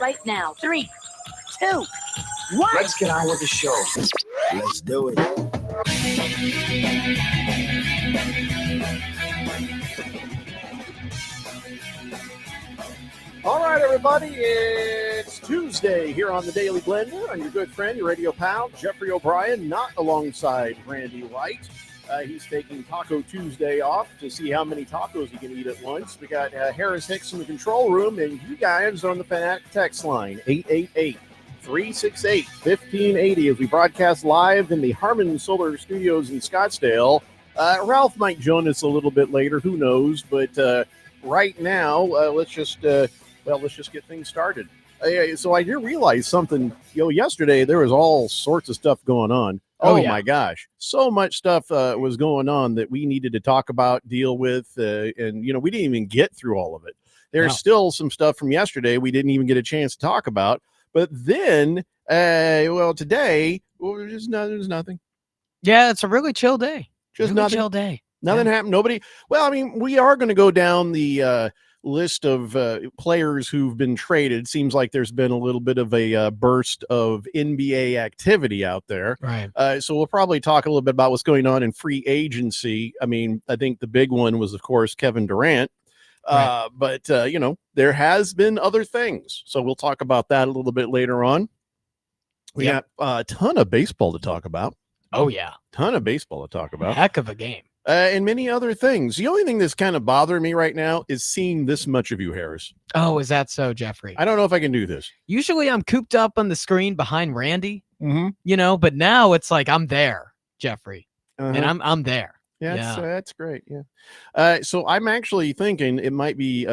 right now. 3, 2, 1. Let's get on with the show. Let's do it. All right, everybody, it's Tuesday here on the Daily Blender. I'm your good friend, your radio pal, Jeffrey O'Brien, not alongside Randy White. He's taking Taco Tuesday off to see how many tacos he can eat at once. We got Harris Hicks in the control room, and you guys on the Fanatic text line, 888-368-1580, as we broadcast live in the Harman Solar Studios in Scottsdale. Ralph might join us a little bit later, who knows, but right now, let's just get things started. So I did realize something. Yesterday there was all sorts of stuff going on. Oh yeah. My gosh, so much stuff was going on that we needed to talk about, deal with, and we didn't even get through all of it. There's still some stuff from yesterday we didn't even get a chance to talk about. But then, today, there's nothing. Yeah, it's a really chill day. Just really nothing. Chill day. Nothing happened. Nobody. Well, I mean, we are going to go down the list of players who've been traded. Seems like there's been a little bit of a burst of NBA activity out there. Right. So we'll probably talk a little bit about what's going on in free agency. I mean, I think the big one was, of course, Kevin Durant. Right. But there has been other things. So we'll talk about that a little bit later on. We got a ton of baseball to talk about. Oh, yeah. Ton of baseball to talk about. Heck of a game. And many other things. The only thing that's kind of bothering me right now is seeing this much of you, Harris. Oh, is that so, Jeffrey? I don't know if I can do this. Usually I'm cooped up on the screen behind Randy, mm-hmm. But now it's like I'm there, Jeffrey, and I'm there. Yeah, that's great. Yeah. So I'm actually thinking it might be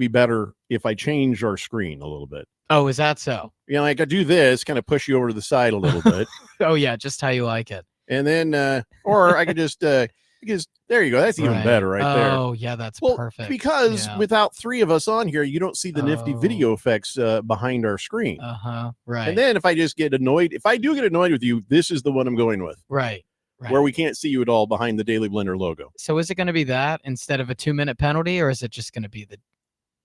better if I change our screen a little bit. Oh, is that so? Like I do this, kind of push you over to the side a little bit. Oh yeah, just how you like it. And then, or I could just. Because there you go. That's even better right there. Oh, yeah, that's perfect. Because without three of us on here, you don't see the nifty video effects behind our screen. Right. And then if I just get annoyed, if I do get annoyed with you, this is the one I'm going with. Right. Where we can't see you at all behind the Daily Blender logo. So is it going to be that instead of a 2-minute penalty, or is it just going to be the...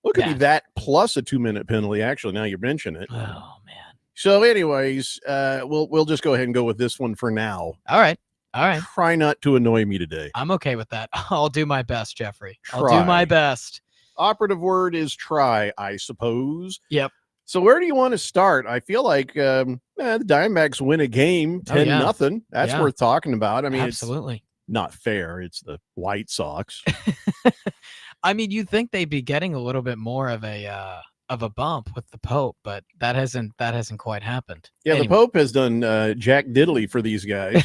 Well, it could be that plus a 2-minute penalty, actually, now you mention it. Oh, man. So anyways, we'll just go ahead and go with this one for now. All right. Try not to annoy me today. I'm okay with that. I'll do my best, Jeffrey. I'll do my best. Operative word is try, I suppose. Yep. So where do you want to start? I feel like the Diamondbacks win a game 10-0. That's worth talking about. I mean, absolutely. It's not fair. It's the White Sox. I mean, you'd think they'd be getting a little bit more of a bump with the Pope, but that hasn't quite happened. Yeah, anyway. The Pope has done Jack Diddley for these guys.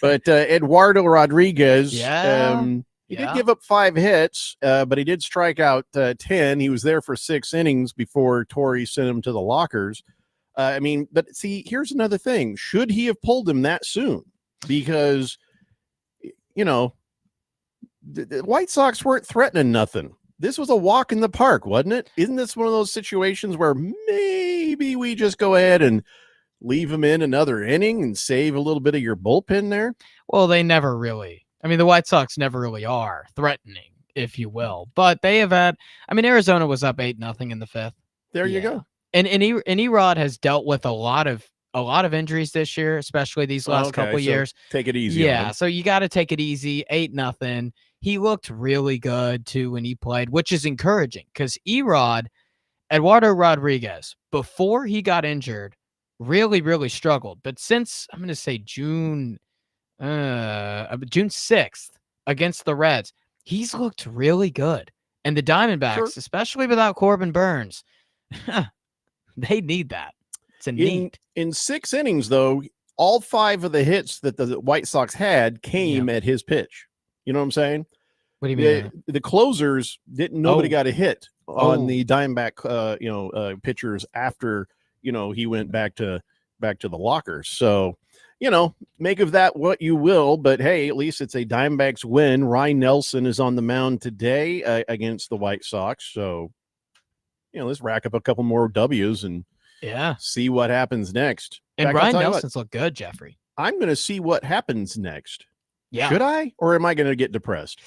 But Eduardo Rodriguez, he did give up 5 hits, but he did strike out 10. He was there for 6 innings before Torrey sent him to the lockers. But see, here's another thing. Should he have pulled him that soon? Because, the White Sox weren't threatening nothing. This was a walk in the park, wasn't it? Isn't this one of those situations where maybe we just go ahead and leave him in another inning and save a little bit of your bullpen there? Well, they never really. I mean, the White Sox never really are threatening, if you will. But they have had. I mean, Arizona was up 8-0 in the 5th. There you go. And Erod has dealt with a lot of injuries this year, especially these last couple years. Take it easy. Yeah, so you got to take it easy. 8-0. He looked really good, too, when he played, which is encouraging because Eduardo Rodriguez, before he got injured, really, really struggled. But since, I'm going to say June 6th against the Reds, he's looked really good. And the Diamondbacks, especially without Corbin Burns, they need that. It's a need. In 6 innings, though, all 5 of the hits that the White Sox had came at his pitch. You know what I'm saying? What do you mean? The closers nobody got a hit on the Diamondback, pitchers after, he went back to the lockers. So, make of that what you will, but hey, at least it's a Diamondbacks win. Ryan Nelson is on the mound today against the White Sox. So, let's rack up a couple more W's and see what happens next. And Ryan Nelson's look good, Jeffrey. I'm going to see what happens next. Yeah. Should I, or am I going to get depressed?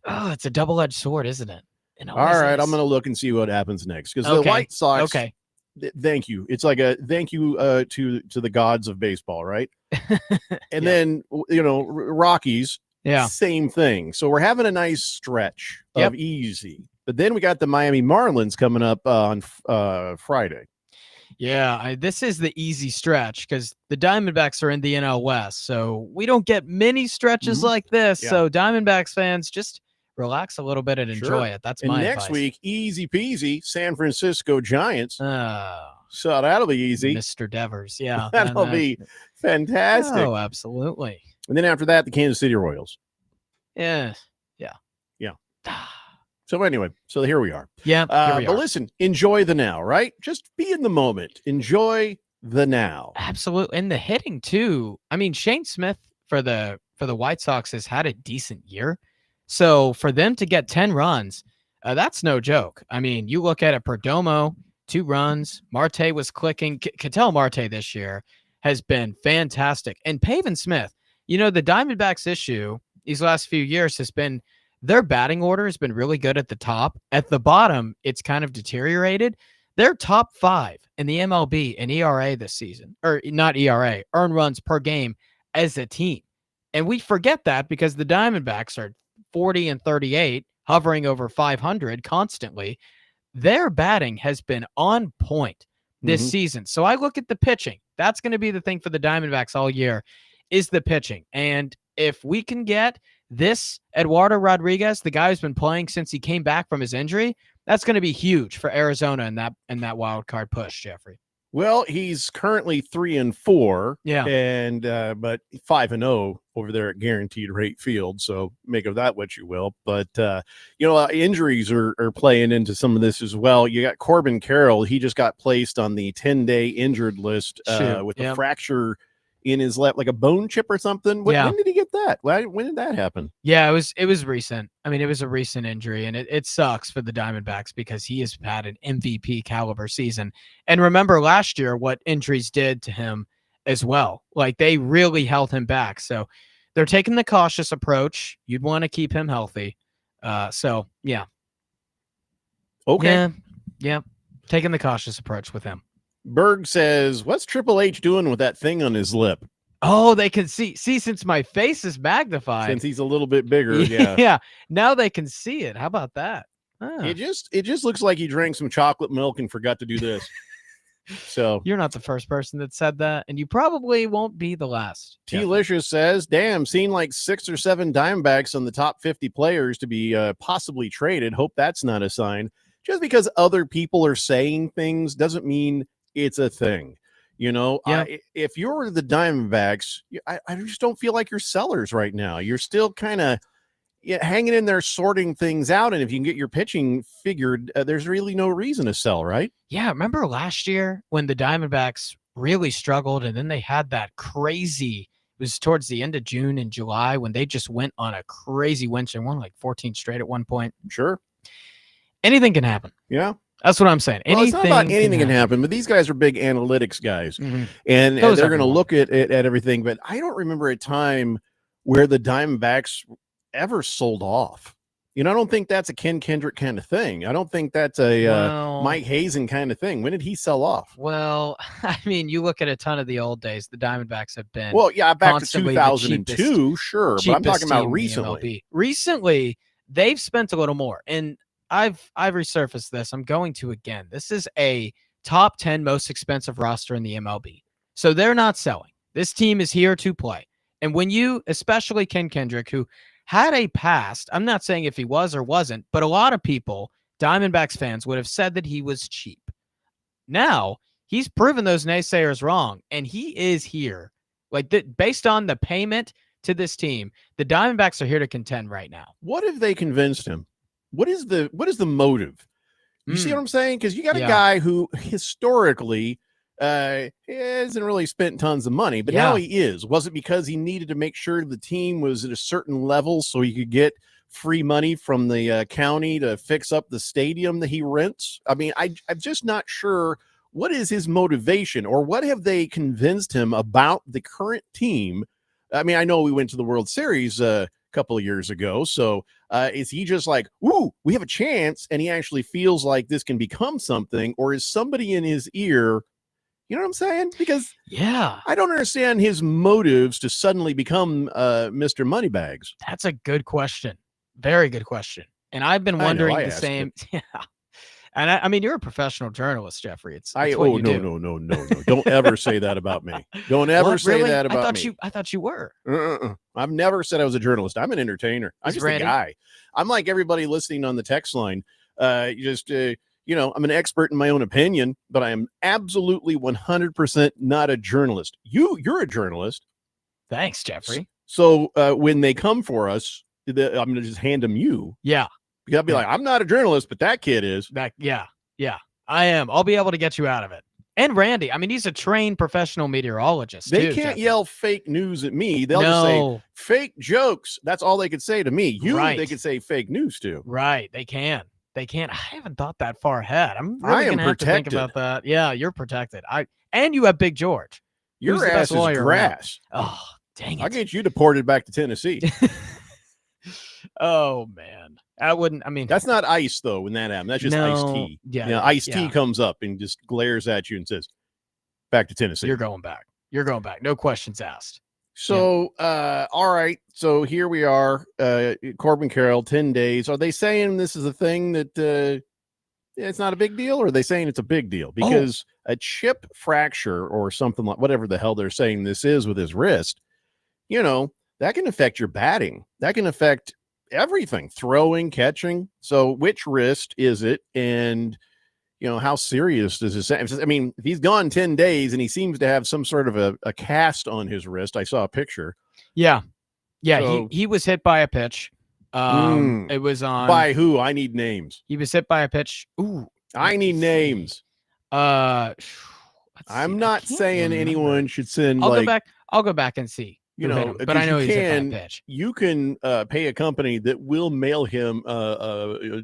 Oh, it's a double-edged sword, isn't it? All right, I'm going to look and see what happens next because the White Sox Thank you. It's like a thank you to the gods of baseball, right? And then Rockies, same thing. So we're having a nice stretch of easy. But then we got the Miami Marlins coming up on Friday. Yeah, this is the easy stretch because the Diamondbacks are in the NL West, so we don't get many stretches like this. Yeah. So Diamondbacks fans, just relax a little bit and enjoy it. That's my next advice. Week, easy peasy, San Francisco Giants. So that'll be easy. Mr. Devers, yeah. That'll be fantastic. Oh, absolutely. And then after that, the Kansas City Royals. Yeah. So anyway, so here we are. Yeah, but listen, enjoy the now, right? Just be in the moment. Enjoy the now. Absolutely. And the hitting too. I mean, Shane Smith for the White Sox has had a decent year. So for them to get 10 runs, that's no joke. I mean, you look at it, Perdomo, 2 runs. Marte was clicking. Ketel Marte this year has been fantastic. And Pavin Smith, the Diamondbacks issue these last few years has been their batting order has been really good at the top. At the bottom, it's kind of deteriorated. They're top 5 in the MLB in ERA this season, or not ERA, earned runs per game as a team. And we forget that because the Diamondbacks are 40 and 38, hovering over 500 constantly. Their batting has been on point this season. So I look at the pitching. That's going to be the thing for the Diamondbacks all year is the pitching. And if we can get this Eduardo Rodriguez, the guy who's been playing since he came back from his injury, that's going to be huge for Arizona in that wild card push, Jeffrey. Well, he's currently 3-4. Yeah. And but 5-0 over there at Guaranteed Rate Field. So make of that what you will. But injuries are playing into some of this as well. You got Corbin Carroll. He just got placed on the 10-day injured list with a fracture in his left, like a bone chip or something. When did he get that? When did that happen? Yeah, it was recent. I mean, it was a recent injury, and it sucks for the Diamondbacks because he has had an MVP caliber season. And remember last year what injuries did to him as well. Like they really held him back. So they're taking the cautious approach. You'd want to keep him healthy. So yeah. Okay. Yeah. Taking the cautious approach with him. Berg says, what's Triple H doing with that thing on his lip? Oh, they can see since my face is magnified. Since he's a little bit bigger, yeah. Yeah, now they can see it. How about that? It just looks like he drank some chocolate milk and forgot to do this. So you're not the first person that said that, and you probably won't be the last. T-Licious says, damn, seen like 6 or 7 Diamondbacks on the top 50 players to be possibly traded. Hope that's not a sign. Just because other people are saying things doesn't mean it's a thing. If you're the Diamondbacks, I just don't feel like you're sellers right now. You're still kind of hanging in there, sorting things out. And if you can get your pitching figured, there's really no reason to sell, right? Yeah. Remember last year when the Diamondbacks really struggled and then they had that crazy, it was towards the end of June and July when they just went on a crazy win and won like 14 straight at one point. Sure. Anything can happen. Yeah. That's what I'm saying. Well, it's not about anything can happen, but these guys are big analytics guys, and they're going to look at everything. But I don't remember a time where the Diamondbacks ever sold off. I don't think that's a Ken Kendrick kind of thing. I don't think that's a Mike Hazen kind of thing. When did he sell off? Well, I mean, you look at a ton of the old days. The Diamondbacks have been back to 2002, sure, but I'm talking about recently. Recently, they've spent a little more, and I've resurfaced this. I'm going to again. This is a top 10 most expensive roster in the MLB. So they're not selling. This team is here to play. And when you, especially Ken Kendrick, who had a past, I'm not saying if he was or wasn't, but a lot of people, Diamondbacks fans, would have said that he was cheap. Now, he's proven those naysayers wrong, and he is here. Based on the payment to this team, the Diamondbacks are here to contend right now. What if they convinced him? What is the motive? You see what I'm saying? Because you got a guy who historically hasn't really spent tons of money, but now he is. Was it because he needed to make sure the team was at a certain level so he could get free money from the county to fix up the stadium that he rents? I mean, I'm just not sure what is his motivation, or what have they convinced him about the current team? I mean, I know we went to the World Series couple of years ago. So is he just like, ooh, we have a chance, and he actually feels like this can become something, or is somebody in his ear? You know what I'm saying? Because I don't understand his motives to suddenly become Mr. Moneybags. That's a good question. Very good question. And I've been wondering the same. Yeah. And I mean, you're a professional journalist, Jeffrey. It's what you do. No. Don't ever say that about me. Don't ever say that about me. I thought you were. I've never said I was a journalist. I'm an entertainer. I'm just a guy. I'm like everybody listening on the text line. I'm an expert in my own opinion, but I am absolutely 100% not a journalist. You're a journalist. Thanks, Jeffrey. So when they come for us, I'm going to just hand them you. Yeah. I'll be like, I'm not a journalist, but that kid is. Yeah, I am. I'll be able to get you out of it. And Randy, I mean, he's a trained professional meteorologist. They can't yell fake news at me. They'll just say fake jokes. That's all they could say to me. They could say fake news to. Right. They can. I haven't thought that far ahead. I'm really going to have to think about that. Yeah, you're protected. And you have Big George. Your ass is grass. Around. Oh, dang it. I'll get you deported back to Tennessee. Oh, man. That's not ice, though, when that happens. That's just iced tea. Yeah. Iced tea comes up and just glares at you and says, back to Tennessee. You're going back. No questions asked. So, all right. So here we are. Corbin Carroll, 10 days. Are they saying this is a thing that it's not a big deal, or are they saying it's a big deal? Because a chip fracture or something like whatever the hell they're saying this is with his wrist, that can affect your batting. That can affect everything, throwing, catching. So which wrist is it? And, how serious does this? I mean, if he's gone 10 days and he seems to have some sort of a cast on his wrist. I saw a picture. Yeah. So, he was hit by a pitch. It was on. By who? I need names. He was hit by a pitch. Ooh. I need names. I'm not saying anyone should send I'll go back and see. But I know he's hit by a pitch. You can pay a company that will mail him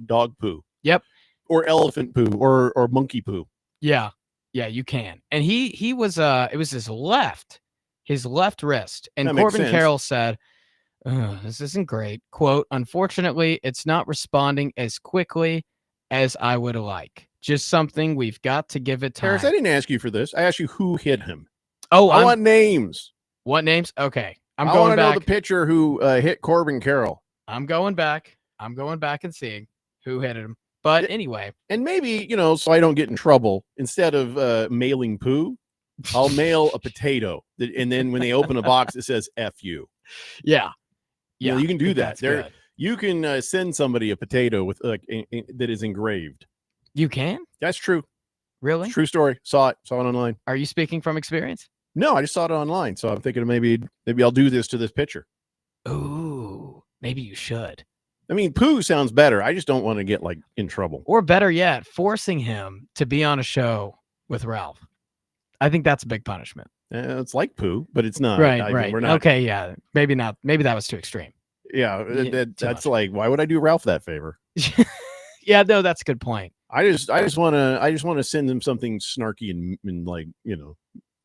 dog poo. Yep. Or elephant poo or monkey poo. Yeah, you can. And he was it was his left wrist. And Corbin Carroll said, this isn't great. Quote, unfortunately, it's not responding as quickly as I would like. Just something we've got to give it time. Harris, I didn't ask you for this. I asked you who hit him. Oh, I want names. What names? Okay. I want to know the pitcher who hit Corbin Carroll. I'm going back and seeing who hit him. But anyway. And maybe, so I don't get in trouble, instead of mailing poo, I'll mail a potato. And then when they open a box, it says F you. Yeah. You can do that. You can send somebody a potato with that is engraved. You can? That's true. Really? True story. Saw it online. Are you speaking from experience? No, I just saw it online. So I'm thinking maybe I'll do this to this pitcher. Ooh, maybe you should. I mean, poo sounds better. I just don't want to get in trouble. Or better yet, forcing him to be on a show with Ralph. I think that's a big punishment. It's like poo, but it's not. Right. We're not. Okay, yeah. Maybe not. Maybe that was too extreme. Yeah, that's like, why would I do Ralph that favor? Yeah, no, that's a good point. I just want to send him something snarky and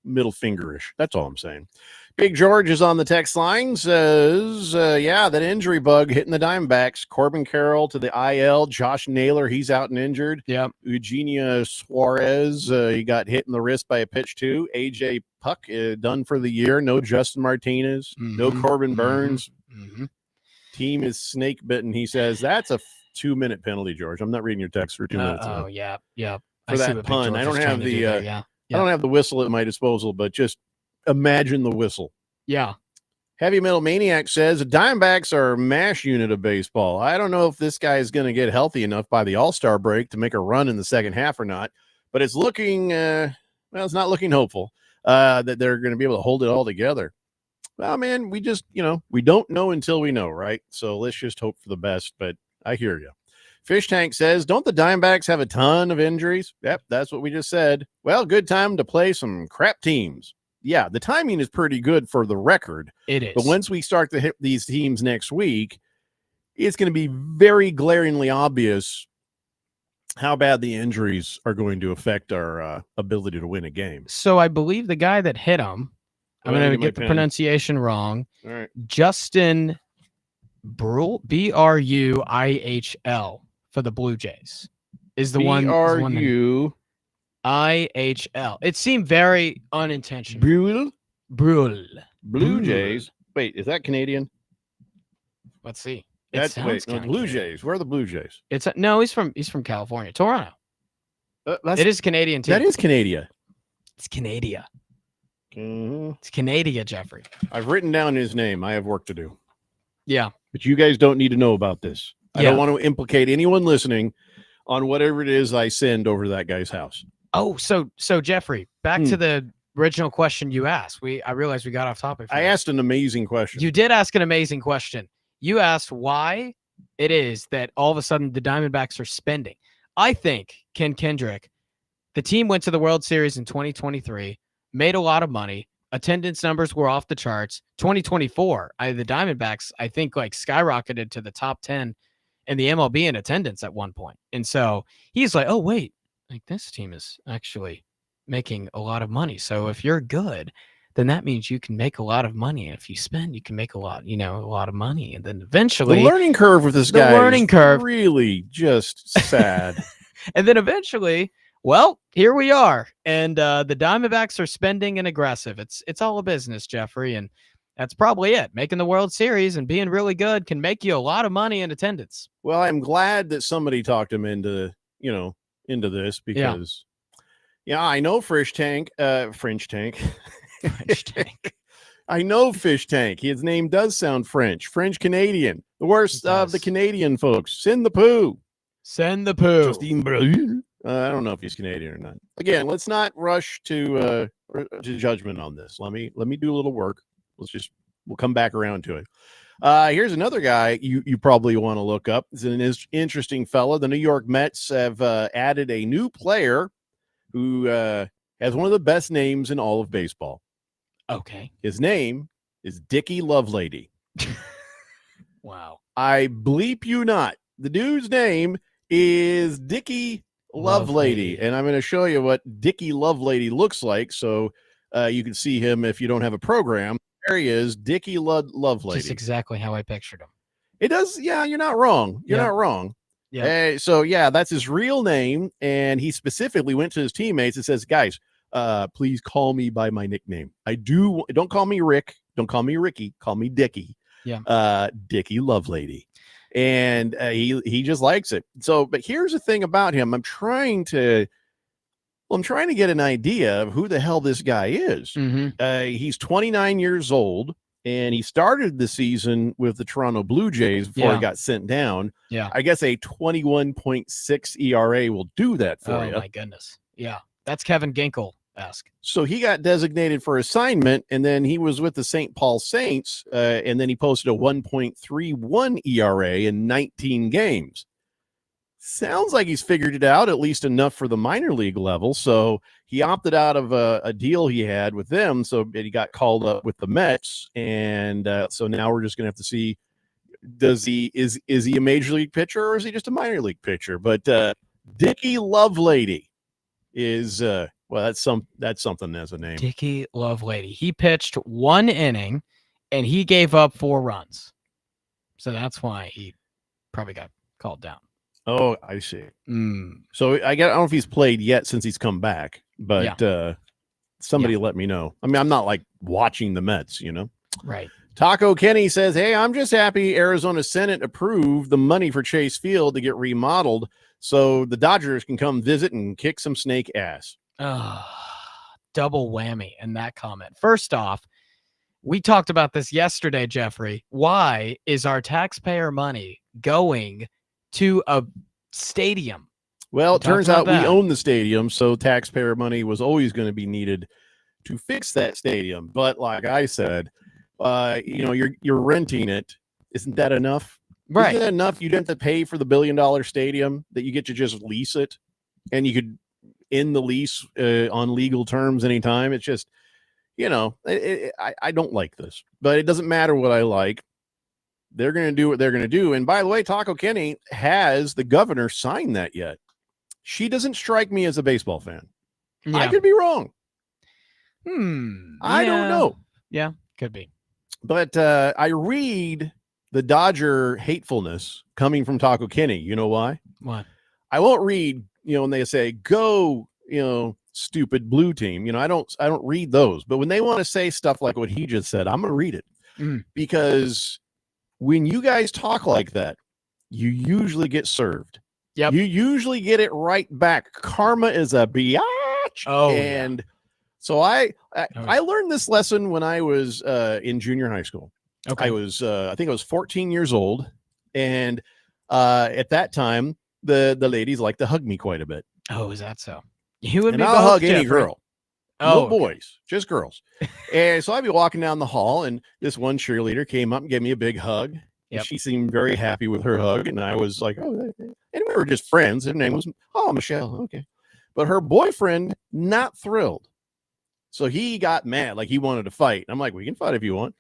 middle fingerish. That's all I'm saying. Big George is on the text line, says, that injury bug hitting the Diamondbacks. Corbin Carroll to the IL. Josh Naylor, he's out and injured. Yeah. Eugenia Suarez, he got hit in the wrist by a pitch too. AJ Puck, done for the year. No Justin Martinez. No Corbin Burns. Team is snake bitten. He says that's a 2-minute penalty, George. I'm not reading your text for 2 minutes. Oh, yeah. For that pun, I don't have the I don't have the whistle at my disposal, but just imagine the whistle. Yeah. Heavy Metal Maniac says the Diamondbacks are a mash unit of baseball. I don't know if this guy is going to get healthy enough by the All-Star break to make a run in the second half or not, but it's looking it's not looking hopeful that they're going to be able to hold it all together. Well, man, we just, we don't know until we know, right? So let's just hope for the best, but I hear you. Fish Tank says, don't the Diamondbacks have a ton of injuries? Yep, that's what we just said. Well, good time to play some crap teams. Yeah, the timing is pretty good for the record. It is. But once we start to hit these teams next week, it's going to be very glaringly obvious how bad the injuries are going to affect our ability to win a game. So I believe the guy that hit him, I'm going to get the pronunciation wrong. All right. Justin Bruihl, Bruihl for the Blue Jays is the one. BRU IHL. It seemed very unintentional. Bruihl Bruihl. Blue Bruihl. Jays. Wait, is that Canadian? Let's see. That's sounds no, kinda Blue Canadian. Jays. Where are the Blue Jays? No, he's from California, Toronto. It is Canadian too. That is Canada. It's Canada. Mhm. It's Canada, Jeffrey. I've written down his name. I have work to do. Yeah. But you guys don't need to know about this. I Yeah. don't want to implicate anyone listening on whatever it is I send over to that guy's house. Oh, so Jeffrey, back to the original question you asked. I realized we got off topic. I asked an amazing question. You did ask an amazing question. You asked why it is that all of a sudden the Diamondbacks are spending. I think, Ken Kendrick, the team went to the World Series in 2023, made a lot of money. Attendance numbers were off the charts. 2024, the Diamondbacks, I think, like skyrocketed to the top 10 in the MLB in attendance at one point. And so he's like, oh, wait, like this team is actually making a lot of money. So if you're good, then that means you can make a lot of money. And if you spend, you can make a lot of money. And then eventually the learning curve with this guy is really just sad. And then eventually, well, here we are. And the Diamondbacks are spending and aggressive. It's all a business, Jeffrey. And that's probably it. Making the World Series and being really good can make you a lot of money in attendance. Well, I'm glad that somebody talked him into this because, I know French Tank. French Tank. I know Fish Tank. His name does sound French Canadian. The worst of the Canadian folks. Send the poo. Send the poo. Justine Bruihl. I don't know if he's Canadian or not. Again, let's not rush to judgment on this. Let me do a little work. We'll come back around to it. Here's another guy you probably want to look up. He's an interesting fella. The New York Mets have added a new player who has one of the best names in all of baseball. Okay. His name is Dickie Lovelady. Wow. I bleep you not. The dude's name is Dickie Lovelady, and I'm going to show you what Dickie Lovelady looks like so you can see him if you don't have a program. There he is, Dickie Lovelady. Just exactly how I pictured him. It does, yeah, you're not wrong. You're not wrong. Yeah. So, that's his real name, and he specifically went to his teammates and says, guys, please call me by my nickname. Don't call me Rick. Don't call me Ricky. Call me Dickie. Yeah. Dickie Lovelady. And he just likes it. So, but here's the thing about him. I'm trying to get an idea of who the hell this guy is. Mm-hmm. He's 29 years old, and he started the season with the Toronto Blue Jays before he got sent down. Yeah. I guess a 21.6 ERA will do that for you. Oh, my goodness. Yeah. That's Kevin Ginkel-esque. So he got designated for assignment, and then he was with the St. Paul Saints, and then he posted a 1.31 ERA in 19 games. Sounds like he's figured it out, at least enough for the minor league level. So he opted out of a deal he had with them, so he got called up with the Mets, and so now we're just going to have to see, is he a major league pitcher or is he just a minor league pitcher? But Dickie Lovelady is that's something as a name. Dickie Lovelady. He pitched 1 inning and he gave up 4 runs. So that's why he probably got called down. Oh, I see. So I don't know if he's played yet since he's come back, but somebody let me know. I mean, I'm not like watching the Mets, Right. Taco Kenny says, hey, I'm just happy Arizona Senate approved the money for Chase Field to get remodeled so the Dodgers can come visit and kick some snake ass. Double whammy in that comment. First off, we talked about this yesterday, Jeffrey. Why is our taxpayer money going to a stadium? Well, it turns out we own the stadium, so taxpayer money was always going to be needed to fix that stadium. But like I said, you're renting it. Isn't that enough? Right. Isn't that enough? You don't have to pay for the $1 billion stadium, that you get to just lease it, and you could end the lease on legal terms anytime. It's just, I don't like this, but it doesn't matter what I like. They're going to do what they're going to do. And by the way, Taco Kenny, has the governor signed that yet? She doesn't strike me as a baseball fan. Yeah. I could be wrong. I don't know. Yeah, could be. But I read the Dodger hatefulness coming from Taco Kenny. You know why? What? I won't read, when they say go, stupid blue team, I don't read those. But when they want to say stuff like what he just said, I'm going to read it because when you guys talk like that, you usually get served. Yep. You usually get it right back. Karma is a biatch. Oh, and so I learned this lesson when I was in junior high school. Okay. I think I was 14 years old. And at that time, the ladies like to hug me quite a bit. Oh, is that so? You would and be I'll both, hug Jeffrey. any girl. Oh, No boys, just girls. And so I'd be walking down the hall, and this one cheerleader came up and gave me a big hug. Yep. She seemed very happy with her hug, and I was like, oh, and we were just friends. Her name was, Michelle. Okay. But her boyfriend, not thrilled. So he got mad, like he wanted to fight. I'm like, we can fight if you want.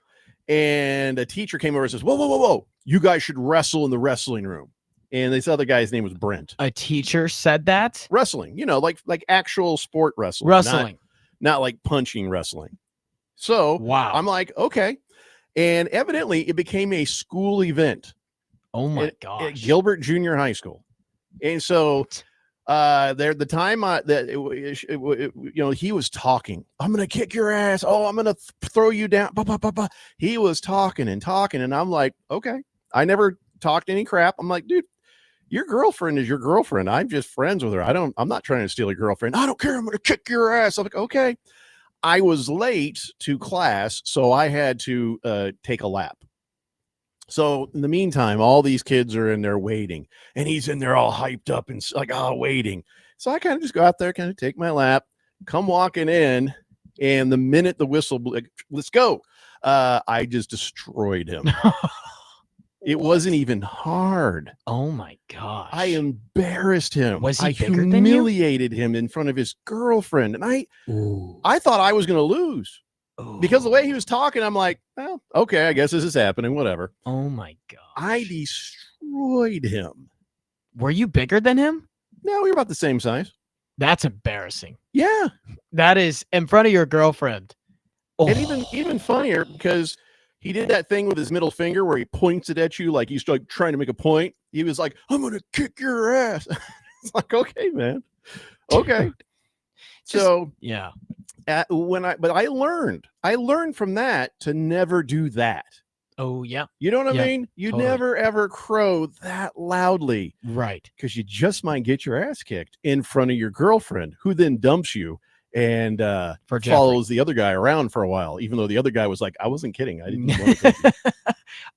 And a teacher came over and says, whoa. You guys should wrestle in the wrestling room. And this other guy's name was Brent. A teacher said that? Wrestling, like actual sport wrestling. Wrestling. Not like punching wrestling. So wow. I'm like, okay. And evidently it became a school event. Oh my at gosh. Gilbert Junior High School. And so the time he was talking, I'm going to kick your ass. Oh, I'm going to throw you down. He was talking. And I'm like, okay. I never talked any crap. I'm like, dude, your girlfriend is your girlfriend. I'm just friends with her. I'm not trying to steal a girlfriend. I don't care. I'm going to kick your ass. I'm like, okay. I was late to class, so I had to take a lap. So in the meantime, all these kids are in there waiting, and he's in there all hyped up and like, waiting. So I kind of just go out there, kind of take my lap, come walking in, and the minute the whistle, let's go, I just destroyed him. It wasn't even hard. Oh my gosh. I embarrassed him. Was he I bigger than you? humiliated him in front of his girlfriend. And I thought I was going to lose. Because the way he was talking, I'm like, well, okay, I guess this is happening. Whatever. Oh my gosh. I destroyed him. Were you bigger than him? No, we were about the same size. That's embarrassing. Yeah. That is in front of your girlfriend. Oh. And even funnier because he did that thing with his middle finger where he points it at you like he's like trying to make a point. He was like, I'm going to kick your ass. It's like, okay, man. Okay. So yeah. I learned from that to never do that. Oh, yeah. You know what I mean? You never, ever crow that loudly. Right. Because you just might get your ass kicked in front of your girlfriend, who then dumps you and follows the other guy around for a while, even though the other guy was like, I wasn't kidding. I didn't want to.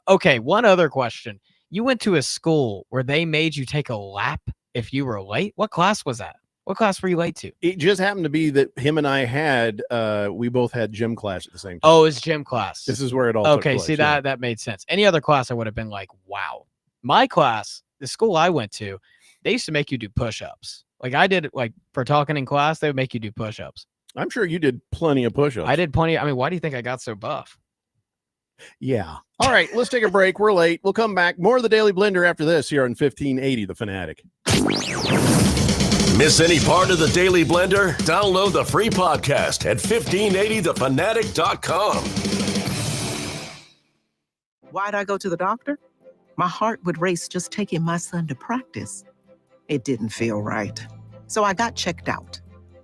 Okay, one other question. You went to a school where they made you take a lap if you were late? What class was that? What class were you late to? It just happened to be that him and I had, we both had gym class at the same time. Oh, it's gym class. This is where it all okay, took place, see, that made sense. Any other class, I would have been like, wow. My class, the school I went to, they used to make you do push-ups. Like I did, like for talking in class, they would make you do push-ups. I'm sure you did plenty of push-ups. I did plenty. I mean, why do you think I got so buff? Yeah. All right, let's take a break. We're late. We'll come back. More of the Daily Blender after this here on 1580 The Fanatic. Miss any part of the Daily Blender? Download the free podcast at 1580thefanatic.com. Why'd I go to the doctor? My heart would race just taking my son to practice. It didn't feel right. So I got checked out.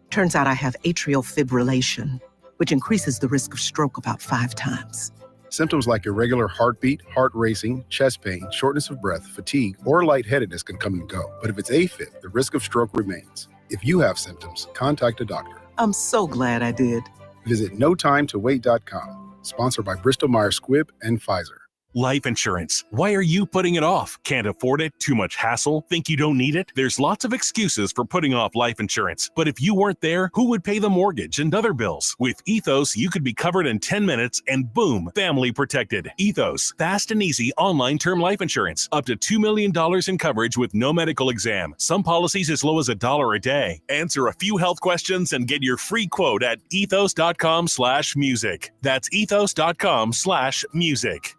Turns out I have atrial fibrillation, which increases the risk of stroke about 5 times. Symptoms like irregular heartbeat, heart racing, chest pain, shortness of breath, fatigue, or lightheadedness can come and go. But if it's AFib, the risk of stroke remains. If you have symptoms, contact a doctor. I'm so glad I did. Visit notimetowait.com. Sponsored by Bristol Myers Squibb and Pfizer. Life insurance. Why are you putting it off? Can't afford it? Too much hassle? Think you don't need it? There's lots of excuses for putting off life insurance. But if you weren't there, who would pay the mortgage and other bills? With Ethos, you could be covered in 10 minutes and boom, family protected. Ethos, fast and easy online term life insurance. Up to $2 million in coverage with no medical exam. Some policies as low as $1 a day. Answer a few health questions and get your free quote at ethos.com/music. That's ethos.com/music.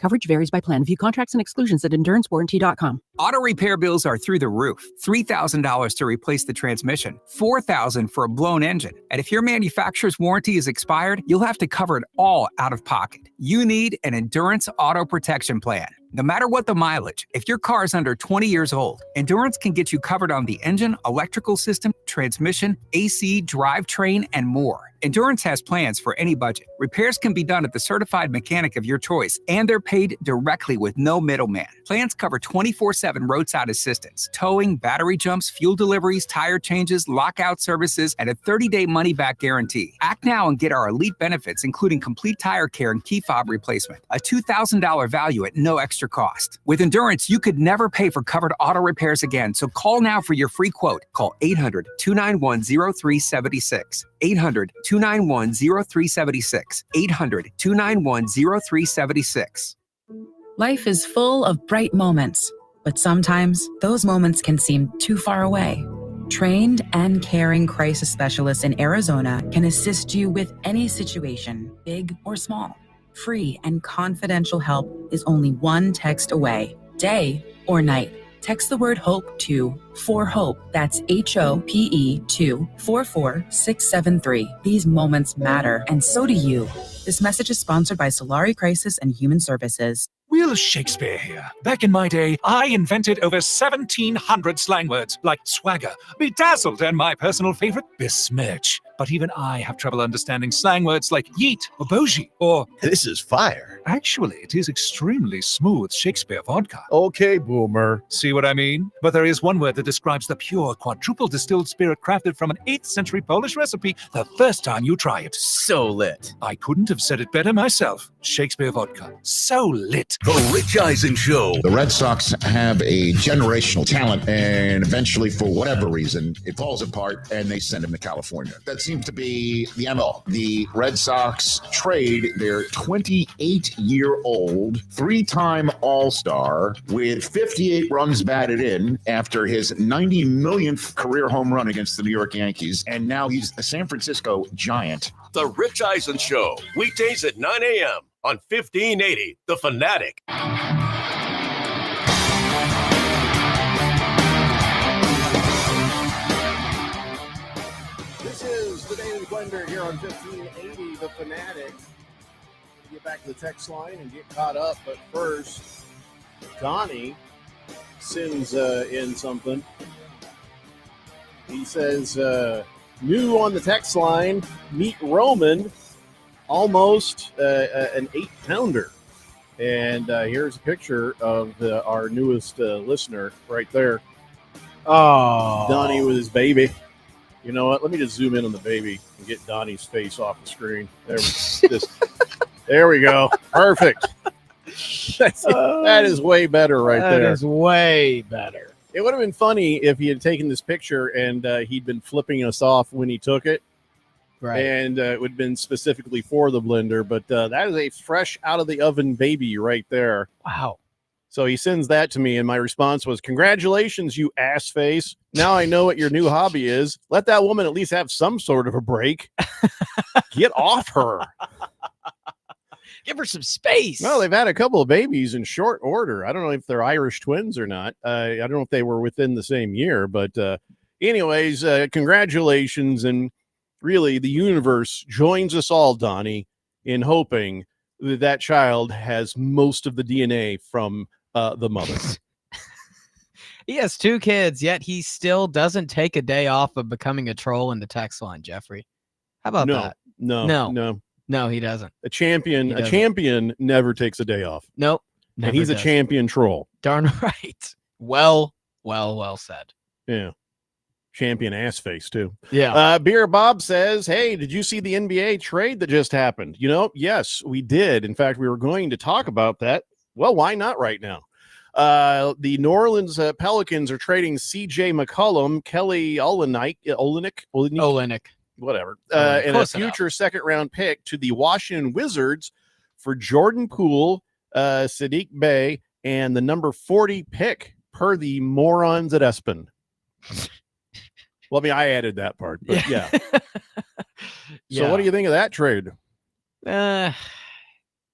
Coverage varies by plan. View contracts and exclusions at endurancewarranty.com. Auto repair bills are through the roof. $3,000 to replace the transmission, $4,000 for a blown engine. And if your manufacturer's warranty is expired, you'll have to cover it all out of pocket. You need an Endurance Auto Protection Plan. No matter what the mileage, if your car is under 20 years old, Endurance can get you covered on the engine, electrical system, transmission, AC, drivetrain, and more. Endurance has plans for any budget. Repairs can be done at the certified mechanic of your choice, and they're paid directly with no middleman. Plans cover 24/7 roadside assistance, towing, battery jumps, fuel deliveries, tire changes, lockout services, and a 30-day money-back guarantee. Act now and get our elite benefits, including complete tire care and key fob replacement. A $2,000 value at no extra cost. With Endurance, you could never pay for covered auto repairs again, so call now for your free quote. Call 800-291-0376. 800-291-0376. 800-291-0376. Life is full of bright moments, but sometimes those moments can seem too far away. Trained and caring crisis specialists in Arizona can assist you with any situation, big or small. Free and confidential help is only one text away, day or night. Text the word HOPE to 4HOPE. That's HOPE to 44673. These moments matter, and so do you. This message is sponsored by Solari Crisis and Human Services. Will Shakespeare here. Back in my day, I invented over 1,700 slang words like swagger, bedazzled, and my personal favorite, besmirch. But even I have trouble understanding slang words like yeet or bougie or... This is fire. Actually, it is extremely smooth Shakespeare vodka. Okay, boomer. See what I mean? But there is one word that describes the pure quadruple distilled spirit crafted from an 8th century Polish recipe the first time you try it. So lit. I couldn't have said it better myself. Shakespeare vodka. So lit. The Rich Eisen Show. The Red Sox have a generational talent, and eventually, for whatever reason, it falls apart and they send him to California. That seems to be the MO. The Red Sox trade their 28-year-old, three-time All-Star with 58 runs batted in after his 90 millionth career home run against the New York Yankees, and now he's a San Francisco Giant. The Rich Eisen Show. Weekdays at 9 a.m. on 1580, The Fanatic. This is the Daily Blender here on 1580, The Fanatic. We'll get back to the text line and get caught up, but first, Donnie sends in something. He says, new on the text line, meet Roman, almost an 8-pounder. And here's a picture of our newest listener right there. Oh, Donnie with his baby. You know what? Let me just zoom in on the baby and get Donnie's face off the screen. There we go. Perfect. That is way better right there. That is way better. It would have been funny if he had taken this picture and he'd been flipping us off when he took it. Right. And it would have been specifically for the blender. But that is a fresh out of the oven baby right there. Wow. So he sends that to me, and my response was, congratulations, you ass face. Now I know what your new hobby is. Let that woman at least have some sort of a break. Get off her. Give her some space. Well, they've had a couple of babies in short order. I don't know if they're Irish twins or not. I don't know if they were within the same year. But anyways, congratulations. And really, the universe joins us all, Donnie, in hoping that child has most of the DNA from the mother. He has 2 kids, yet he still doesn't take a day off of becoming a troll in the text line, Jeffrey. How about that? No, he doesn't. A champion never takes a day off. Nope. And he's a champion troll. Darn right. Well said. Yeah. Champion ass face too. Yeah. Beer Bob says, hey, did you see the NBA trade that just happened? You know, yes, we did. In fact, we were going to talk about that. Well, why not right now? The New Orleans Pelicans are trading CJ McCollum, Kelly Olynyk, whatever, and a future second-round pick to the Washington Wizards for Jordan Poole, Sadiq Bey, and the number 40 pick per the morons at ESPN. Well, I mean, I added that part, but yeah. So what do you think of that trade?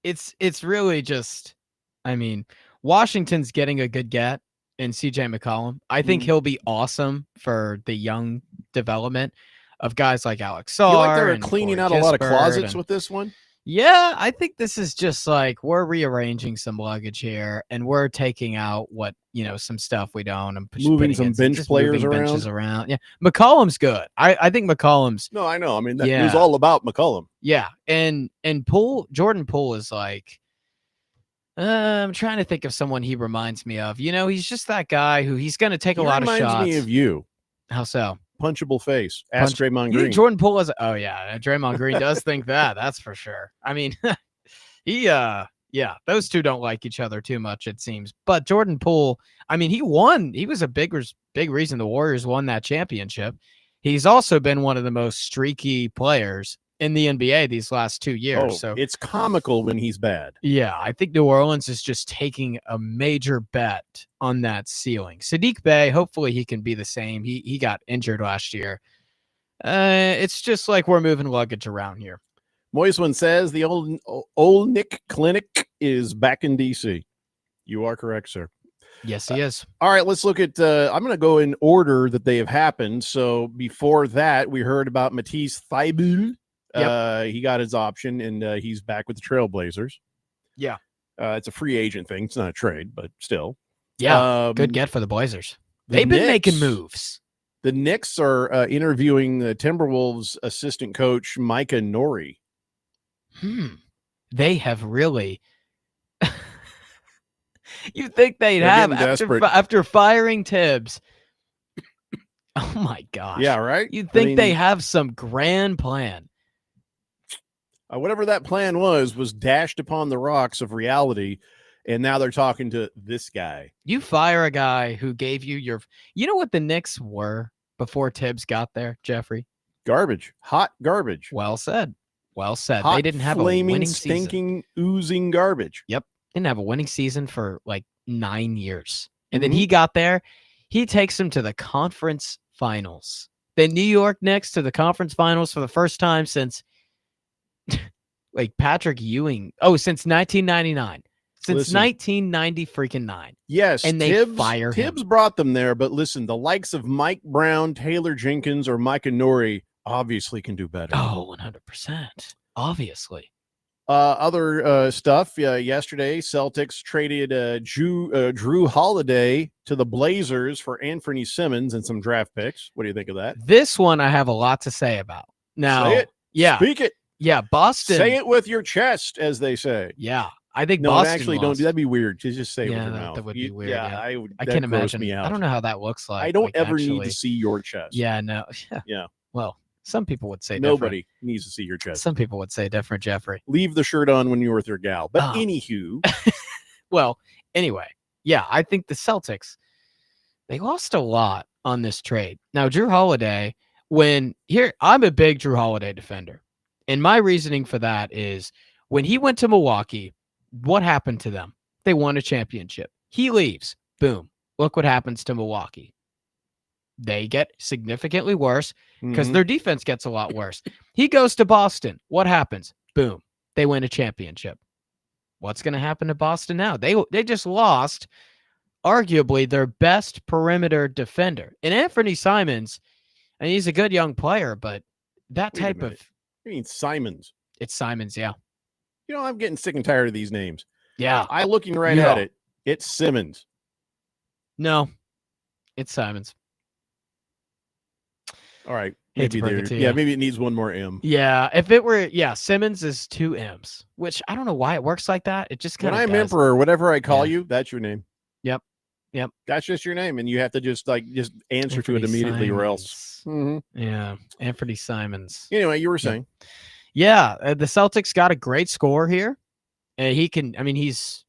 It's really just I mean, Washington's getting a good get in CJ McCollum. I think he'll be awesome for the young development of guys like Alex Sarr. You like they're and cleaning Corey out a lot of Kispert closets and- with this one? Yeah, I think this is just like we're rearranging some luggage here, and we're taking out what some stuff we don't, and Moving some bench players benches around. Yeah, McCollum's good. I think McCollum's. No, I know. I mean, that Yeah. was all about McCollum. Yeah, and Jordan Poole is like. I'm trying to think of someone he reminds me of. He's just that guy who he's going to take a lot of shots. Reminds me of you. How so? Punchable face. Ask Draymond Green. Jordan Poole is. Oh yeah, Draymond Green does think that. That's for sure. I mean, yeah, those two don't like each other too much, it seems. But Jordan Poole, I mean, he won. He was a big reason the Warriors won that championship. He's also been one of the most streaky players in the NBA these last 2 years. So it's comical when he's bad. Yeah, I think New Orleans is just taking a major bet on that ceiling. Sadiq Bey, hopefully he can be the same. He got injured last year. It's just like we're moving luggage around here. Moisman says the old Nick Clinic is back in DC. You are correct, sir. Yes, he is. All right, let's look at I'm going to go in order that they have happened. So before that, we heard about Matisse Thybulle. Yep. He got his option, and he's back with the Trailblazers. Yeah. It's a free agent thing. It's not a trade, but still. Yeah, good get for the Blazers. They've been making moves. The Knicks are interviewing the Timberwolves assistant coach, Micah Nori. They have really... You think they'd They're have getting after firing Tibbs? Oh, my gosh. Yeah, right? You'd think they have some grand plan. Whatever that plan was dashed upon the rocks of reality, and now they're talking to this guy. You fire a guy who gave you your... You know what the Knicks were before Tibbs got there, Jeffrey? Garbage. Hot garbage. Well said. Well said. Hot, they didn't have flaming, a winning stinking, season. oozing garbage. Yep. Didn't have a winning season for like 9 years. And then he got there. He takes them to the conference finals. The New York Knicks to the conference finals for the first time since... like Patrick Ewing. Oh, since 1999. Since 1990 freaking 9. Yes. And they fire him. Tibbs brought them there, but listen, the likes of Mike Brown, Taylor Jenkins, or Micah Nori obviously can do better. Oh, 100%. Obviously. Other stuff. Yesterday, Celtics traded Drew Holiday to the Blazers for Anthony Simmons and some draft picks. What do you think of that? This one I have a lot to say about. Now, say it. Yeah. Speak it. Yeah, Boston. Say it with your chest, as they say. Yeah, I think no, Boston actually, lost. don't do that'd be weird. Just say it with your mouth. That would be weird. Yeah, I can't imagine. Me out. I don't know how that looks like. I don't like, ever actually. need to see your chest. Yeah, no. Yeah. Well, some people would say nobody needs to see your chest. Some people would say different, Jeffrey. Leave the shirt on when you're with your gal. But anywho. Well, anyway, yeah, I think the Celtics, they lost a lot on this trade. Now, Drew Holiday, I'm a big Drew Holiday defender. And my reasoning for that is when he went to Milwaukee, what happened to them? They won a championship. He leaves. Boom. Look what happens to Milwaukee. They get significantly worse because their defense gets a lot worse. He goes to Boston. What happens? Boom. They win a championship. What's going to happen to Boston now? They just lost arguably their best perimeter defender. And Anthony Simons, and he's a good young player, but that type of... You mean Simons? It's Simons, yeah. You know, I'm getting sick and tired of these names. Yeah. I looking right at it. It's Simmons. No, it's Simons. All right. Maybe maybe it needs one more M. Yeah. If it were, Simmons is 2 M's, which I don't know why it works like that. It just kind of When I'm Emperor, whatever I call you, that's your name. Yep. That's just your name. And you have to just answer to it immediately or else. Yeah. Anthony Simons. Anyway, you were saying. Yeah. The Celtics got a great score here. And he's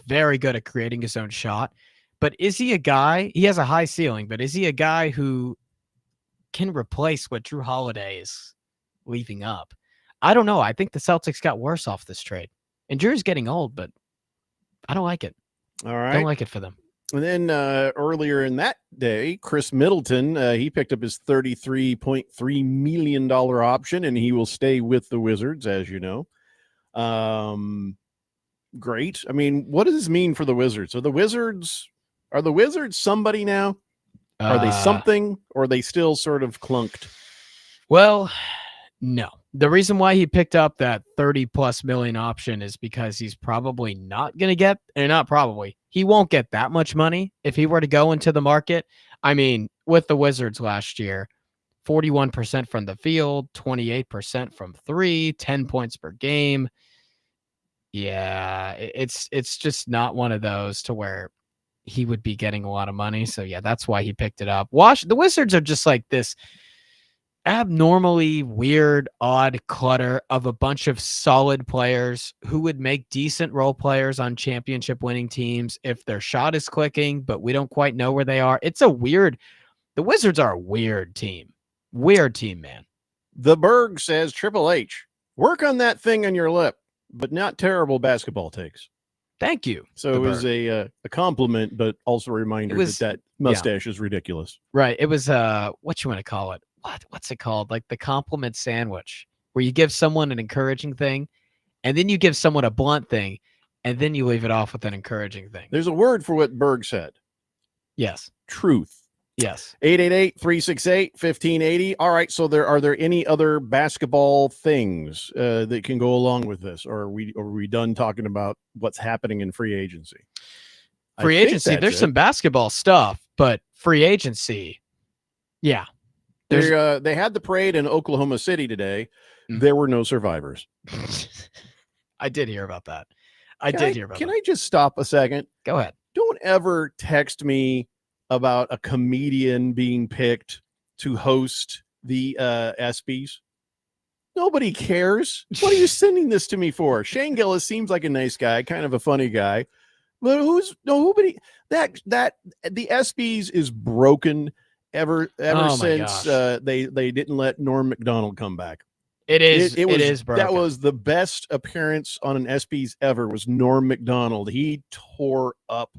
very good at creating his own shot. But is he a guy? He has a high ceiling, but is he a guy who can replace what Drew Holiday is leaving up? I don't know. I think the Celtics got worse off this trade. And Drew's getting old, but I don't like it. All right. Don't like it for them. And then earlier in that day, Chris Middleton, he picked up his $33.3 million option, and he will stay with the Wizards, as you know. great. I mean, what does this mean for the Wizards? Are the Wizards somebody now? Are they something, or are they still sort of clunked? Well, no. The reason why he picked up that 30+ million option is because he's probably not going to get, and not probably, he won't get that much money if he were to go into the market. I mean, with the Wizards last year, 41% from the field, 28% from three, 10 points per game. Yeah, it's just not one of those to where he would be getting a lot of money. So yeah, that's why he picked it up. The Wizards are just like this abnormally weird, odd clutter of a bunch of solid players who would make decent role players on championship winning teams if their shot is clicking, but we don't quite know where they are. The Wizards are a weird team. Weird team, man. The Berg says, Triple H, work on that thing on your lip, but not terrible basketball takes. Thank you. So it was a compliment, but also a reminder that mustache is ridiculous. Right. It was what you want to call it? What's it called? Like the compliment sandwich, where you give someone an encouraging thing, and then you give someone a blunt thing, and then you leave it off with an encouraging thing. There's a word for what Berg said. Yes. Truth. Yes. 888-368-1580. All right. So are there any other basketball things that can go along with this? Or are we done talking about what's happening in free agency? Free agency, there's some basketball stuff, but free agency, yeah. They had the parade in Oklahoma City today. There were no survivors. I did hear about that. Can I just stop a second? Go ahead. Don't ever text me about a comedian being picked to host the ESPYs. Nobody cares. What are you sending this to me for? Shane Gillis seems like a nice guy, kind of a funny guy. But nobody that the ESPYs is broken ever since they didn't let Norm Macdonald come back. It is broken. That was the best appearance on an ESPYs ever, was Norm Macdonald. He tore up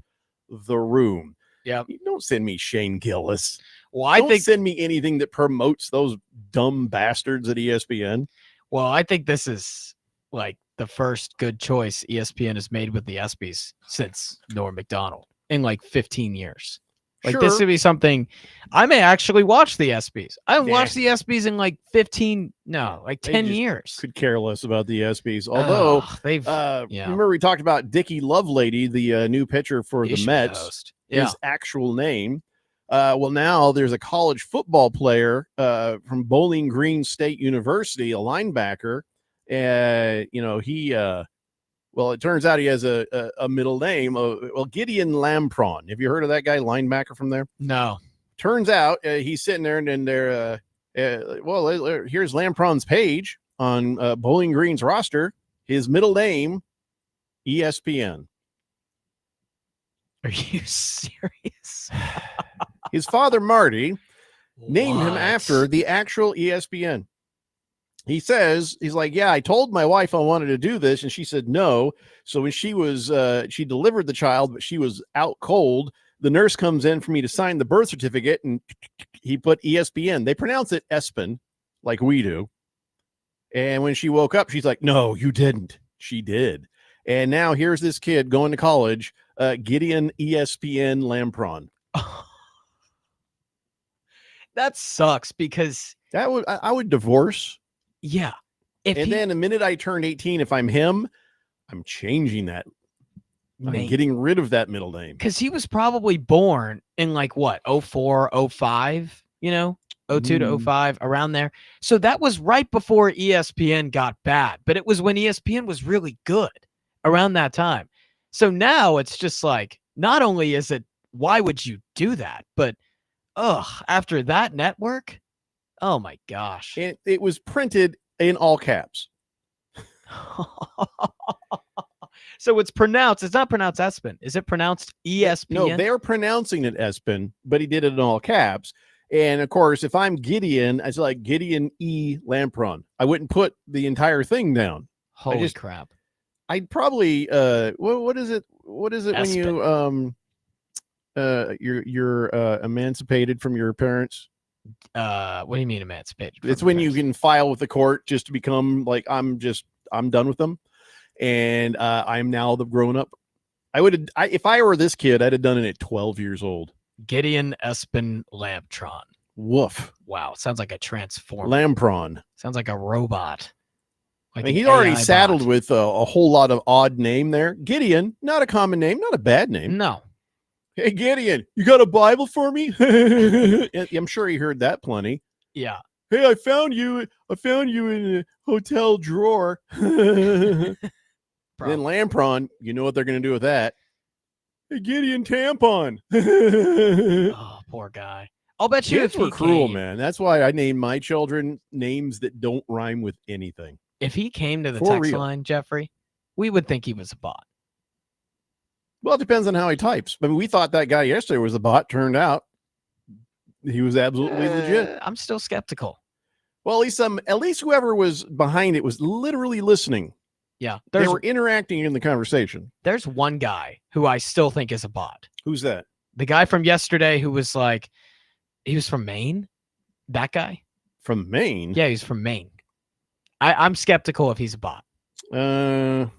the room. Yeah. Don't send me Shane Gillis. Well, Don't send me anything that promotes those dumb bastards at ESPN. Well, I think this is like the first good choice ESPN has made with the ESPYs since Norm Macdonald in like 15 years. Like this would be something I may actually watch the ESPYs. I haven't watched the ESPYs in like 10 years. Could care less about the ESPYs. Although remember we talked about Dickie Lovelady, the new pitcher for the Mets, his actual name. Well, now there's a college football player from Bowling Green State University, a linebacker. It turns out he has a middle name. Gideon Lampron. Have you heard of that guy, linebacker from there? No. Turns out he's sitting there, and then here's Lampron's page on Bowling Green's roster. His middle name, ESPN. Are you serious? His father, Marty, named him after the actual ESPN. He says, he's like, yeah, I told my wife I wanted to do this, and she said no. So when she delivered the child, but she was out cold, the nurse comes in for me to sign the birth certificate, and he put ESPN. They pronounce it Espen, like we do. And when she woke up, she's like, no, you didn't. She did. And now here's this kid going to college, Gideon ESPN Lampron. That sucks because I would divorce. Yeah. Then the minute I turned 18, if I'm him, I'm changing that. I'm getting rid of that middle name. Because he was probably born in like what, 04, 05, 02 to 05, around there. So that was right before ESPN got bad, but it was when ESPN was really good around that time. So now it's just like, not only is it, why would you do that? But after that network, oh my gosh. It was printed in all caps. So it's not pronounced Espen. Is it pronounced ESPN? No, they're pronouncing it Espen, but he did it in all caps. And of course, if I'm Gideon, it's like Gideon E. Lampron. I wouldn't put the entire thing down. Holy crap. I'd probably what is it Espen. When you're emancipated from your parents? What do you mean emancipated? It's when you can file with the court just to become like I'm done with them. and I'm now the grown up. If I were this kid, I'd have done it at 12 years old. Gideon Espen Lampron. Woof. Wow, sounds like a transformer. Lampron. Sounds like a robot. Like he's an already AI saddled bot. with a whole lot of odd name there. Gideon, not a common name, not a bad name. No. Hey, Gideon, you got a Bible for me? I'm sure he heard that plenty. Yeah. Hey, I found you in a hotel drawer. Then Lampron, you know what they're going to do with that. Hey, Gideon Tampon. Oh, poor guy. I'll bet you Kids if he were cruel, came, man. That's why I named my children names that don't rhyme with anything. If he came to the For text real. line, Jeffrey, we would think he was a bot. Well, it depends on how he types. I mean, we thought that guy yesterday was a bot. Turned out he was absolutely legit. I'm still skeptical. Well, at least whoever was behind it was literally listening. Yeah. They were interacting in the conversation. There's one guy who I still think is a bot. Who's that? The guy from yesterday who was like, he was from Maine. That guy? From Maine? Yeah, he's from Maine. I'm skeptical if he's a bot.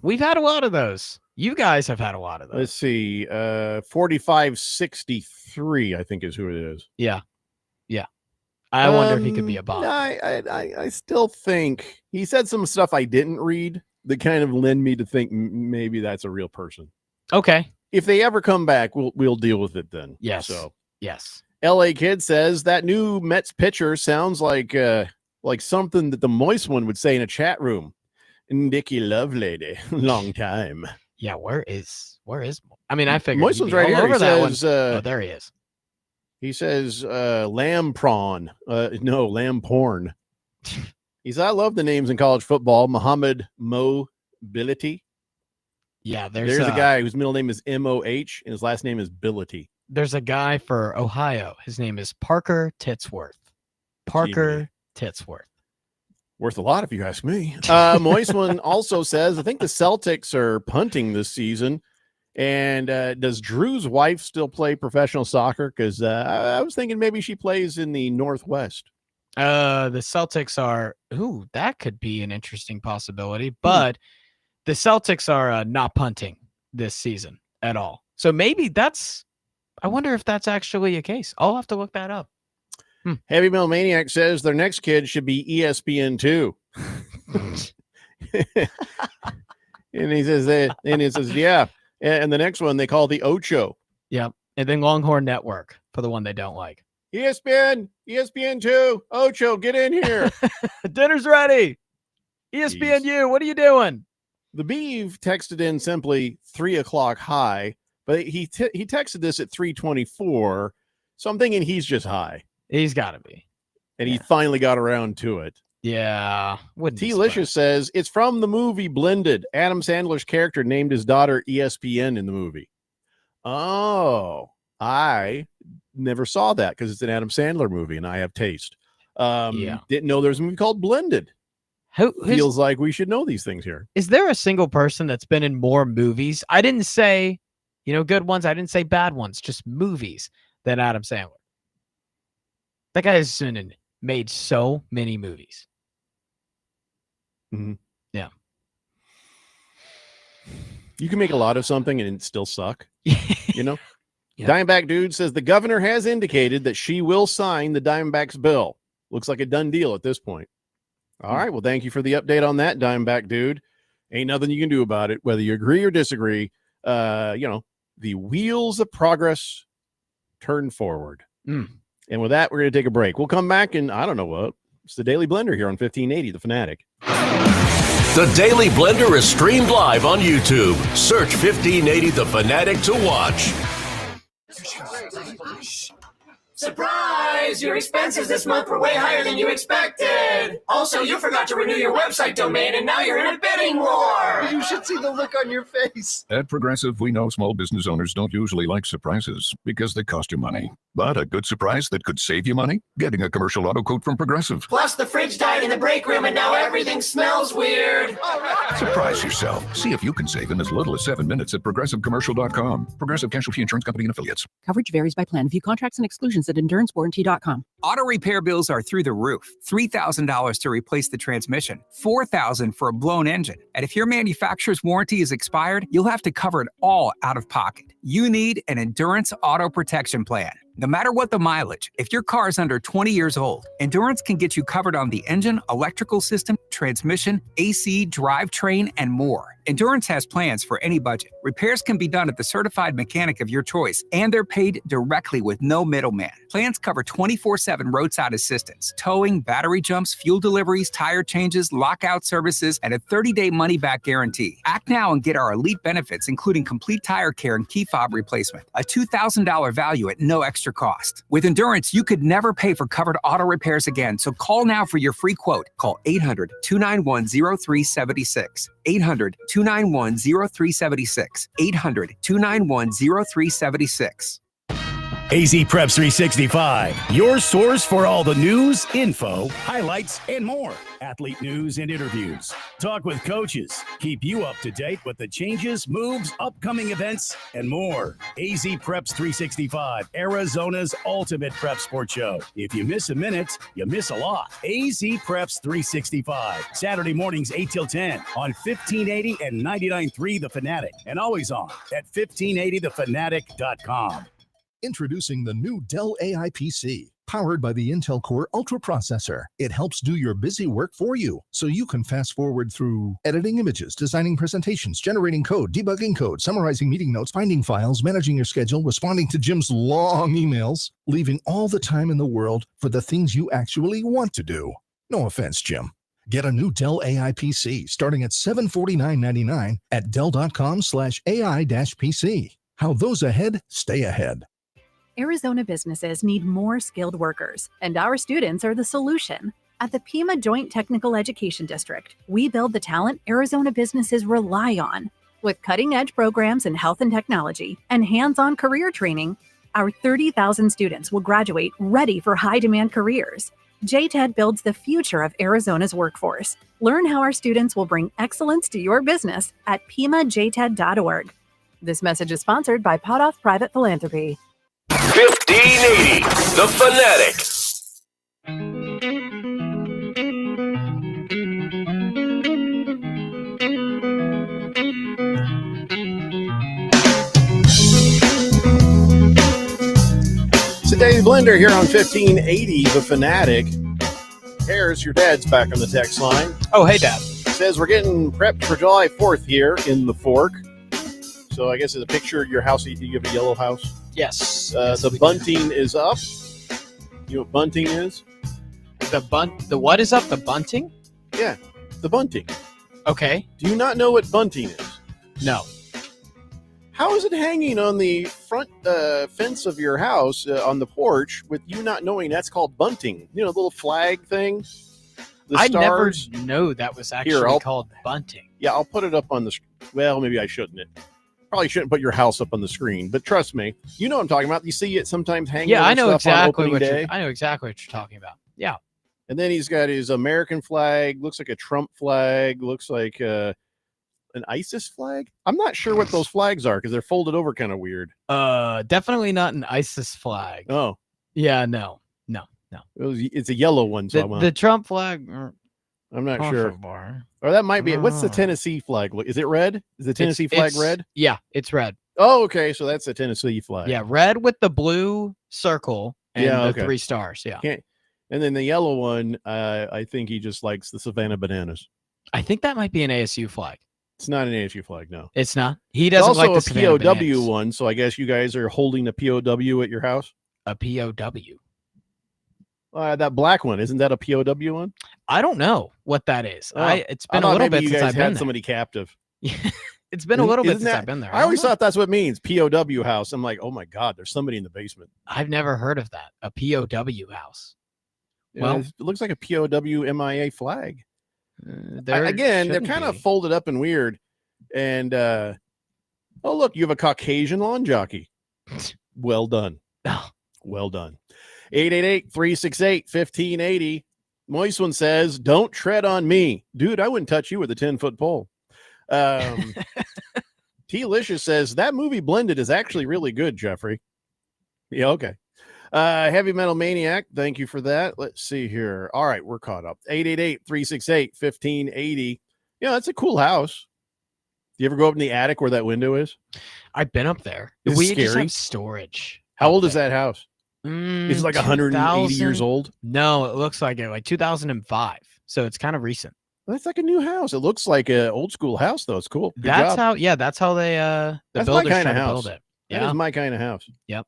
We've had a lot of those. You guys have had a lot of those. Let's see. 4563, I think is who it is. Yeah. Yeah. I wonder if he could be a bot. I still think he said some stuff I didn't read that kind of lend me to think maybe that's a real person. Okay. If they ever come back, we'll deal with it then. Yes. So yes. LA Kid says that new Mets pitcher sounds like something that the Moist one would say in a chat room. Nicky Lovelady, long time. Yeah, where is? I mean, I figured Moist he'd one's be right all here. over He that one. says, Oh, there he is. He says lamb prawn. No, lamb porn. He said, I love the names in college football. Muhammad Mobility. Yeah, There's a guy whose middle name is M-O-H and his last name is Bility. There's a guy for Ohio. His name is Parker Titsworth. Parker Titsworth. Worth a lot if you ask me. Moist one also says, I think the Celtics are punting this season. And does Drew's wife still play professional soccer? Because I was thinking maybe she plays in the Northwest. The Celtics are, that could be an interesting possibility. But the Celtics are not punting this season at all. So maybe I wonder if that's actually a case. I'll have to look that up. Heavy Metal Maniac says their next kid should be ESPN2. And he says, yeah. And the next one they call the Ocho. Yep. And then Longhorn Network for the one they don't like. ESPN2, Ocho, get in here. Dinner's ready. ESPNU, what are you doing? The Beeve texted in simply 3:00 high, but he texted this at 3:24. So I'm thinking he's just high. He's got to be. And he finally got around to it. Yeah. T-Licious says it's from the movie Blended. Adam Sandler's character named his daughter ESPN in the movie. Oh, I never saw that because it's an Adam Sandler movie and I have taste. Didn't know there was a movie called Blended. Feels like we should know these things here. Is there a single person that's been in more movies? I didn't say, good ones. I didn't say bad ones, just movies than Adam Sandler. That guy has made so many movies. Mm-hmm. Yeah. You can make a lot of something and it still suck. Yeah. Diamondback Dude says the governor has indicated that she will sign the Diamondbacks bill. Looks like a done deal at this point. All right. Well, thank you for the update on that, Diamondback Dude. Ain't nothing you can do about it, whether you agree or disagree. The wheels of progress turn forward. And with that, we're going to take a break. We'll come back and I don't know what. It's the Daily Blender here on 1580, The Fanatic. The Daily Blender is streamed live on YouTube. Search 1580 The Fanatic to watch. Surprise! Your expenses this month were way higher than you expected. Also, you forgot to renew your website domain, and now you're in a bidding war. You should see the look on your face. At Progressive, we know small business owners don't usually like surprises because they cost you money. But a good surprise that could save you money? Getting a commercial auto quote from Progressive. Plus, the fridge died in the break room, and now everything smells weird. Surprise yourself. See if you can save in as little as 7 minutes at ProgressiveCommercial.com. Progressive Casualty Insurance Company and Affiliates. Coverage varies by plan. View contracts and exclusions exclusions at endurancewarranty.com. Auto repair bills are through the roof. $3,000 to replace the transmission, $4,000 for a blown engine. And if your manufacturer's warranty is expired, you'll have to cover it all out of pocket. You need an Endurance Auto Protection Plan. No matter what the mileage, if your car is under 20 years old, Endurance can get you covered on the engine, electrical system, transmission, AC, drivetrain, and more. Endurance has plans for any budget. Repairs can be done at the certified mechanic of your choice, and they're paid directly with no middleman. Plans cover 24/7 roadside assistance, towing, battery jumps, fuel deliveries, tire changes, lockout services, and a 30-day money-back guarantee. Act now and get our elite benefits, including complete tire care and key fob replacement. A $2,000 value at no extra cost. With Endurance, you could never pay for covered auto repairs again, so call now for your free quote. Call 800-291-0376. 800-291-0376. 800-291-0376. AZ Preps 365, your source for all the news, info, highlights, and more. Athlete news and interviews. Talk with coaches. Keep you up to date with the changes, moves, upcoming events, and more. AZ Preps 365, Arizona's ultimate prep sports show. If you miss a minute, you miss a lot. AZ Preps 365, Saturday mornings 8 till 10 on 1580 and 99.3 The Fanatic, and always on at 1580thefanatic.com. Introducing the new Dell AI PC, powered by the Intel Core Ultra processor. It helps do your busy work for you, so you can fast forward through editing images, designing presentations, generating code, debugging code, summarizing meeting notes, finding files, managing your schedule, responding to Jim's long emails, leaving all the time in the world for the things you actually want to do. No offense, Jim. Get a new Dell AI PC starting at $749.99 at Dell.com/AI-PC. How those ahead stay ahead. Arizona businesses need more skilled workers, and our students are the solution. At the Pima Joint Technical Education District, we build the talent Arizona businesses rely on. With cutting-edge programs in health and technology and hands-on career training, our 30,000 students will graduate ready for high-demand careers. JTED builds the future of Arizona's workforce. Learn how our students will bring excellence to your business at PimaJTED.org. This message is sponsored by Potoff Private Philanthropy. 1580, The Fanatic. It's a Daily Blender here on 1580, The Fanatic. Harris, your dad's back on the text line. Oh, hey, Dad. Says we're getting prepped for July 4th here in the Fork. So I guess it's a picture of your house. You have a yellow house? Yes. The bunting is up. You know what bunting is? The what is up? The bunting? Yeah, the bunting. Okay. Do you not know what bunting is? No. How is it hanging on the front fence of your house on the porch with you not knowing that's called bunting? You know, the little flag thing? The I stars? never know that was actually called bunting. Yeah, I'll put it up on the well, maybe I shouldn't. Probably shouldn't put your house up on the screen, but trust me, you know what I'm talking about. You see it sometimes hanging. Yeah, on I know stuff on exactly opening what day. I know exactly what you're talking about. Yeah. And then he's got his American flag, looks like a Trump flag, looks like an ISIS flag. I'm not sure what those flags are because they're folded over kind of weird. Definitely not an ISIS flag. Oh. Yeah, no. It's a yellow one. So The Trump flag. I'm not sure. Or that might be it. What's the Tennessee flag? Is it red? Is the Tennessee flag red? Yeah, it's red. Oh, okay. So that's the Tennessee flag. Yeah, red with the blue circle and the 3 stars. Yeah. And then the yellow one, I think he just likes the Savannah Bananas. I think that might be an ASU flag. It's not an ASU flag, no. It's not. He doesn't also like the Savannah POW Bananas. one, so I guess you guys are holding a POW at your house? A POW. That black one, isn't that a POW one? I don't know what that is. Oh, It's been a little bit since I've been there. somebody captive. It's been a little bit since I've been there. I always thought that's what it means, POW house. I'm like, oh my God, there's somebody in the basement. I've never heard of that. A POW house. Well, it looks like a POW MIA flag. There Again, they're shouldn't kind of be. folded up and weird. And oh, look, you have a Caucasian lawn jockey. Well done. Well done. 888-368-1580. Moist one says, don't tread on me. Dude, I wouldn't touch you with a 10-foot pole. T-Licious says, that movie Blended is actually really good, Jeffrey. Yeah, okay. Heavy Metal Maniac, thank you for that. Let's see here. All right, we're caught up. 888-368-1580. Yeah, that's a cool house. Do you ever go up in the attic where that window is? I've been up there. Is it We just scary? have storage. How old is that house? Is it like 180 years 2000? old? No, it looks like it, like 2005. So it's kind of recent. That's like a new house. It looks like an old school house, though. It's cool. Good That's job. that's how they the That's my builders kind try of to house. build it. That Yeah. is my kind of house. Yep.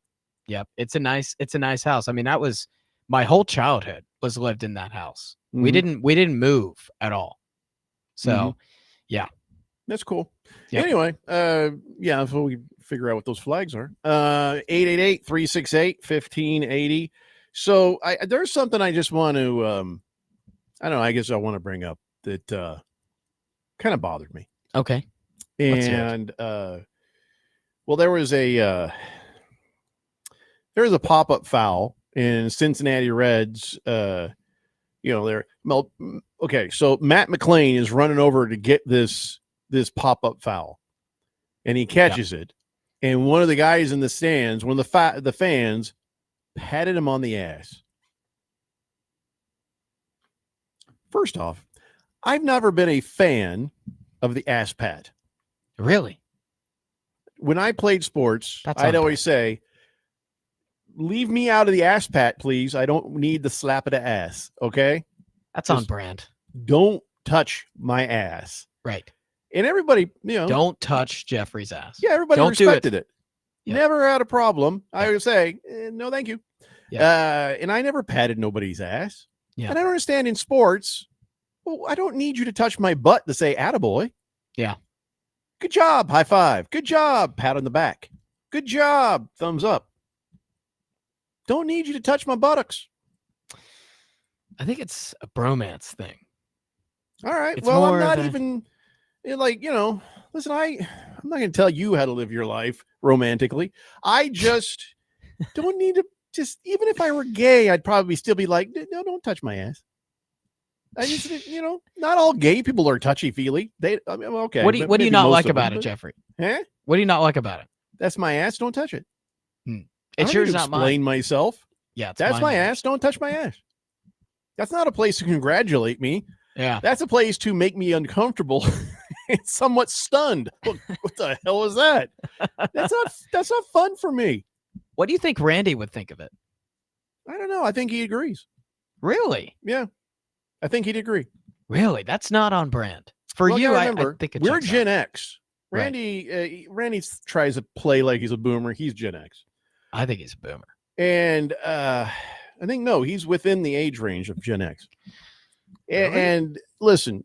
It's a nice house. I mean, that was my whole childhood was lived in that house. We Mhm. didn't move at all. So, Mhm. yeah. That's cool. Yep. Anyway, yeah, so we figure out what those flags are. 888-368-1580. So there's something I just want to I don't know, I guess I want to bring up that kind of bothered me. Okay. Let's hear it. And well, there was a pop-up foul in Cincinnati Reds. Okay, so Matt McLean is running over to get this pop-up foul, and he catches it, and one of the guys in the stands, one of the fans, patted him on the ass. First off, I've never been a fan of the ass pat. Really? When I played sports, That's I'd on always say, leave me out of the ass pat, please. I don't need the slap of the ass. Okay. That's on Just brand. Don't touch my ass. Right. And everybody, Don't touch Jeffrey's ass. yeah, everybody Don't do it. respected it. Yeah. Never had a problem. I would say, no, thank you. Yeah. And I never patted nobody's ass. Yeah. And I don't understand in sports, well, I don't need you to touch my butt to say attaboy. Yeah. Good job. High five. Good job. Pat on the back. Good job. Thumbs up. Don't need you to touch my buttocks. I think it's a bromance thing. All right. It's Well, I'm more not of a- even listen, I'm not going to tell you how to live your life romantically. I just don't need to even if I were gay, I'd probably still be like, no, don't touch my ass. I just, not all gay people are touchy-feely. Okay. What do you maybe not most like of them, about it, but- Jeffrey? Huh? What do you not like about it? That's my ass. Don't touch it. I It's don't yours, need to not mine. explain myself. Yeah, it's That's mine my and ass. Don't touch my ass. That's not a place to congratulate me. Yeah. That's a place to make me uncomfortable and somewhat stunned. What the hell is that? That's not fun for me. What do you think Randy would think of it? I don't know. I think he agrees. Really? Yeah. I think he'd agree. Really? That's not on brand. For Well, you, gotta I remember, think it we're checks out. Gen X. Right. Randy tries to play like he's a boomer. He's Gen X. I think he's a boomer. And I think, no, he's within the age range of Gen X. And listen,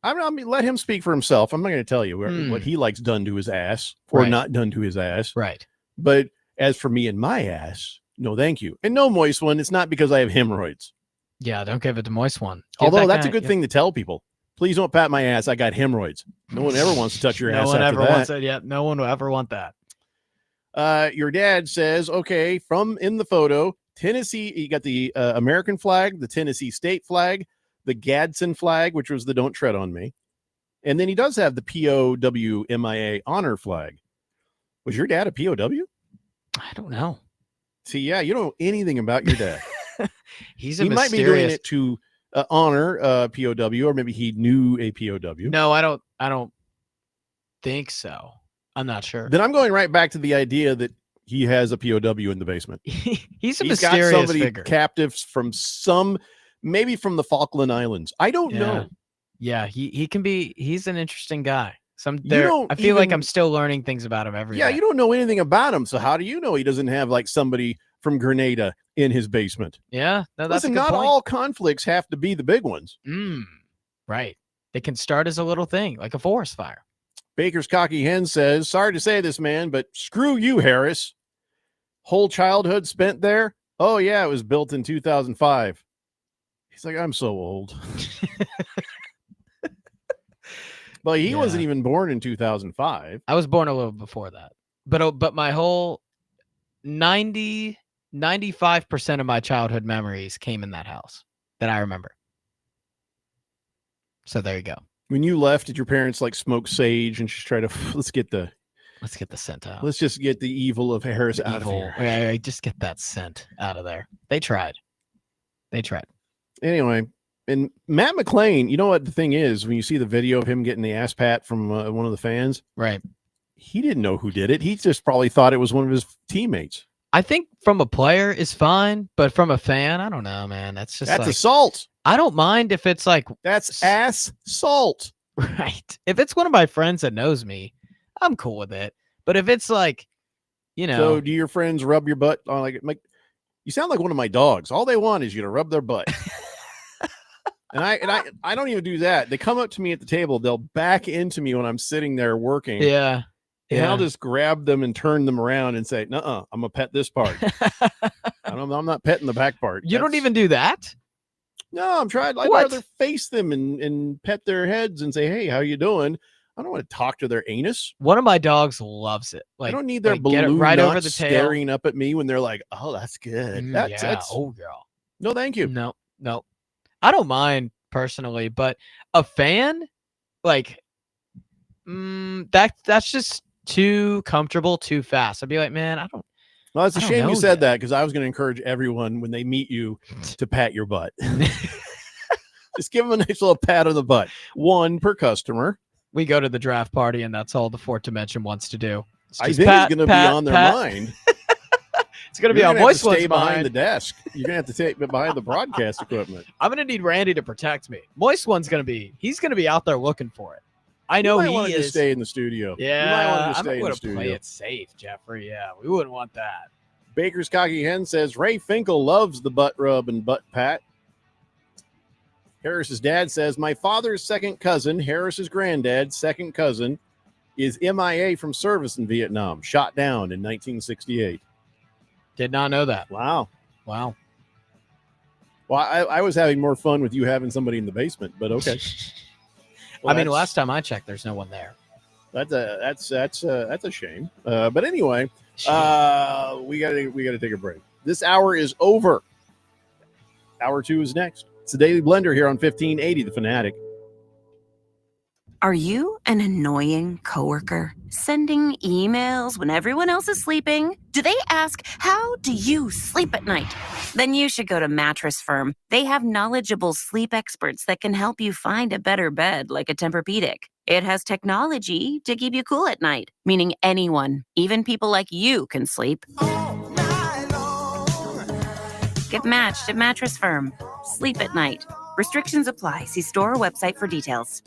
I mean, let him speak for himself. I'm not going to tell you what he likes done to his ass or Right. not done to his ass. Right. But as for me and my ass, no, thank you. And no, moist one. It's not because I have hemorrhoids. Yeah, don't give it to moist one. Give Although that that's guy- a good yeah. thing to tell people. Please don't pat my ass. I got hemorrhoids. No one ever wants to touch your No ass one after ever that. wants it. Yeah, no one will ever want that. Your dad says, okay, from in the photo, Tennessee, you got the American flag, the Tennessee state flag, the Gadsden flag, which was the Don't Tread on Me. And then he does have the POW-MIA honor flag. Was your dad a POW? I don't know. See, yeah, you don't know anything about your dad. He's a He might be doing mysterious. it to honor POW, or maybe he knew a POW. No, I don't think so. I'm not sure. Then I'm going right back to the idea that he has a POW in the basement. He's a He's got mysterious somebody figure. captive from maybe from the Falkland Islands. I don't know. Yeah, he can be. He's an interesting guy. don't I feel like even- I'm still learning things about him every Yeah, day. you don't know anything about him. So how do you know he doesn't have like somebody from Grenada in his basement? Yeah, no, that's Listen, a good not point. all conflicts have to be the big ones. Right. They can start as a little thing, like a forest fire. Baker's Cocky Hen says, sorry to say this, man, but screw you, Harris. Whole childhood spent there? Oh, yeah, it was built in 2005. He's like, I'm so old. Well, he wasn't even born in 2005. I was born a little before that. But my whole 95% of my childhood memories came in that house that I remember. So there you go. When you left, did your parents like smoke sage and just try to let's get the Let's get the scent out. Let's just get the evil of Harris out of here. Yeah, just get that scent out of there. They tried. Anyway, and Matt McClain, you know what the thing is, when you see the video of him getting the ass pat from one of the fans, right? He didn't know who did it. He just probably thought it was one of his teammates. I think from a player is fine, but from a fan, I don't know, man. That's assault. I don't mind if it's like that's ass salt. Right. If it's one of my friends that knows me, I'm cool with it. But if it's like, So do your friends rub your butt on like you sound like one of my dogs. All they want is you to rub their butt. and I don't even do that. They come up to me at the table, they'll back into me when I'm sitting there working. Yeah. And I'll just grab them and turn them around and say, "Nuh-uh, I'm gonna pet this part. I'm not petting the back part." You don't even do that? No, I'm trying. I'd rather face them and pet their heads and say, "Hey, how you doing?" I don't want to talk to their anus. One of my dogs loves it. I don't need their get it balloon right over nuts the tail. staring up at me when they're like, "Oh, that's good." That's Oh, girl. No, thank you. No. I don't mind personally, but a fan, like, that's just too comfortable, too fast. I'd be like, man, I don't. Well, it's a I don't shame you know said that because I was going to encourage everyone when they meet you to pat your butt. Just give them a nice little pat on the butt. One per customer. We go to the draft party, and that's all the Fourth Dimension wants to do. I think it's going to be on their mind. It's going to be You're on gonna have to Moist One's stay behind mind. the desk. You're going to have to take it behind the broadcast equipment. I'm going to need Randy to protect me. Moist One's he's going to be out there looking for it. I know you might want he him is. To stay in the studio. Yeah, you might want him to I stay might in the want to studio. play it safe, Jeffrey. Yeah, we wouldn't want that. Baker's Cocky Hen says Ray Finkel loves the butt rub and butt pat. Harris's dad says my father's second cousin, Harris's granddad's second cousin, is MIA from service in Vietnam, shot down in 1968. Did not know that. Wow. Well, I was having more fun with you having somebody in the basement, but okay. I mean, last time I checked, there's no one there. That's a shame. But anyway, we gotta take a break. This hour is over. Hour 2 is next. It's the Daily Blender here on 1580 The Fanatic. Are you an annoying coworker? Sending emails when everyone else is sleeping? Do they ask, how do you sleep at night? Then you should go to Mattress Firm. They have knowledgeable sleep experts that can help you find a better bed, like a Tempur-Pedic. It has technology to keep you cool at night, meaning anyone, even people like you, can sleep. Get matched at Mattress Firm. Sleep at night. Restrictions apply. See store or website for details.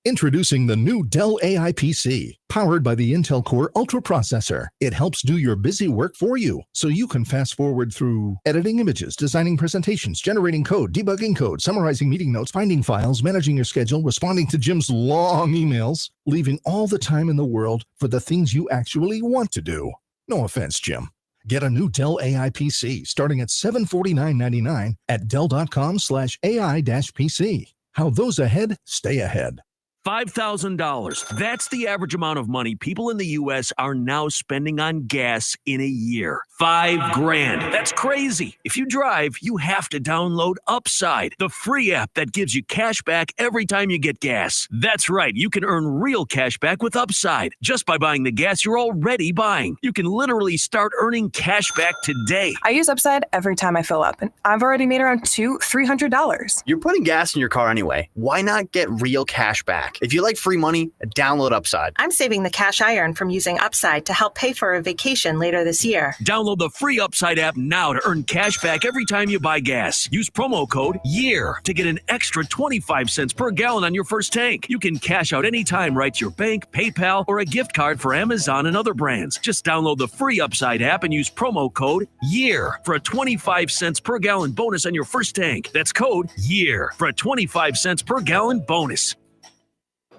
Introducing the new Dell AI PC, powered by the Intel Core Ultra processor. It helps do your busy work for you, so you can fast forward through editing images, designing presentations, generating code, debugging code, summarizing meeting notes, finding files, managing your schedule, responding to Jim's long emails, leaving all the time in the world for the things you actually want to do. No offense, Jim. Get a new Dell AI PC starting at $749.99 at Dell.com/AI-PC. How those ahead stay ahead. $5,000. That's the average amount of money people in the U.S. are now spending on gas in a year. $5,000. That's crazy. If you drive, you have to download Upside, the free app that gives you cash back every time you get gas. That's right. You can earn real cash back with Upside just by buying the gas you're already buying. You can literally start earning cash back today. I use Upside every time I fill up, and I've already made around $200-$300. You're putting gas in your car anyway. Why not get real cash back? If you like free money, download Upside. I'm saving the cash I earn from using Upside to help pay for a vacation later this year. Download the free Upside app now to earn cash back every time you buy gas. Use promo code YEAR to get an extra 25 cents per gallon on your first tank. You can cash out anytime right to your bank, PayPal, or a gift card for Amazon and other brands. Just download the free Upside app and use promo code YEAR for a 25 cents per gallon bonus on your first tank. That's code YEAR for a 25 cents per gallon bonus.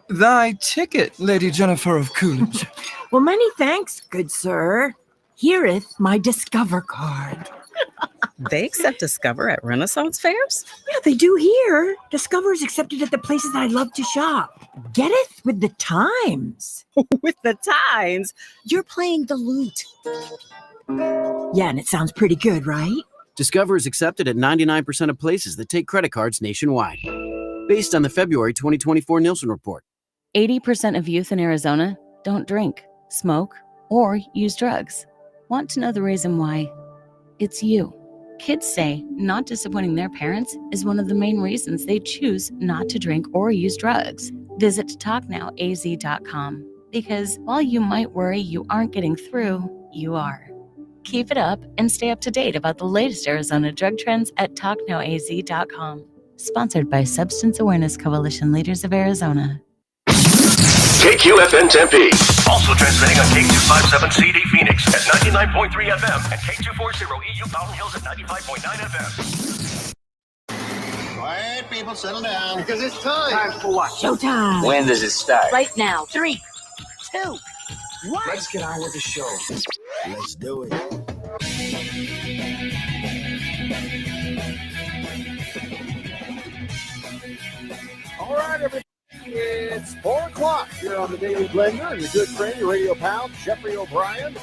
Thy ticket, Lady Jennifer of Coolidge. Well, many thanks, good sir. Hereeth my Discover card. They accept Discover at Renaissance fairs? Yeah, they do here. Discover is accepted at the places I love to shop. Getteth with the times. With the times? You're playing the lute. Yeah, and it sounds pretty good, right? Discover is accepted at 99% of places that take credit cards nationwide. Based on the February 2024 Nielsen report. 80% of youth in Arizona don't drink. smoke, or use drugs. Want to know the reason why? It's you. Kids say not disappointing their parents is one of the main reasons they choose not to drink or use drugs. Visit TalkNowAZ.com because while you might worry you aren't getting through, you are. Keep it up and stay up to date about the latest Arizona drug trends at TalkNowAZ.com. Sponsored by Substance Awareness Coalition Leaders of Arizona. KQFN Tempe. Also transmitting on K257CD Phoenix at 99.3 FM and K240EU Mountain Hills at 95.9 FM. Quiet, people, settle down. Because it's time. Time for what? Showtime. When does it start? Right now. 3, 2, 1. Let's get on with the show. Let's do it. All right, everybody. It's 4 o'clock here on the Daily Blender, and your good friend, your radio pal, Jeffrey O'Brien,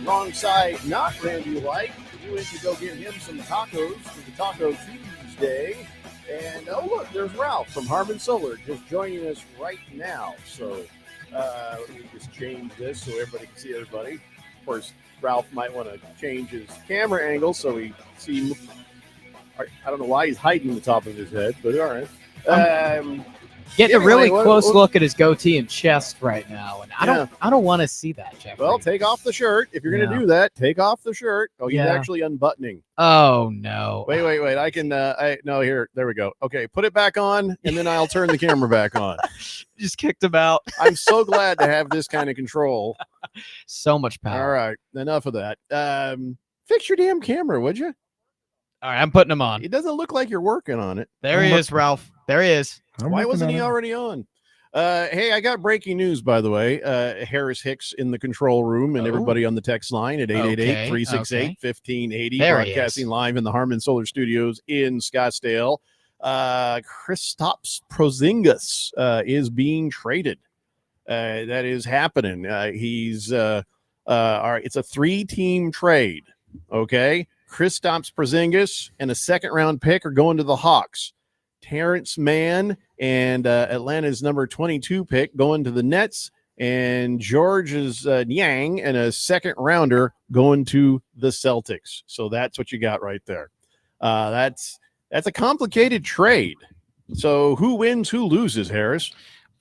alongside not Randy White. You went to go get him some tacos for the Taco Tuesday. And, oh, look, there's Ralph from Harmon Solar just joining us right now. So let me just change this so everybody can see everybody. Of course, Ralph might want to change his camera angle so we see. I don't know why he's hiding the top of his head, but all right. Getting a anyway, really close look at his goatee and chest right now, and I don't want to see that, Jeffrey. Well, take off the shirt. If you're going to do that, take off the shirt. Oh, he's actually unbuttoning. Oh, no. Wait. I can, no, here, there we go. Okay, put it back on, and then I'll turn the camera back on. Just kicked him out. I'm so glad to have this kind of control. So much power. All right, enough of that. Fix your damn camera, would you? All right, I'm putting him on. It doesn't look like you're working on it. There he is, Ralph. There he is. Why wasn't he already on? Hey, I got breaking news, by the way. Harris Hicks in the control room and everybody on the text line at 888-368-1580, broadcasting live in the Harmon Solar Studios in Scottsdale. Kristaps Porzingis is being traded. That is happening. It's a 3-team trade, okay? Kristaps Porzingis and a second-round pick are going to the Hawks. Terrence Mann and Atlanta's number 22 pick going to the Nets, and George's Niang and a second-rounder going to the Celtics. So that's what you got right there. That's a complicated trade. So who wins, who loses, Harris?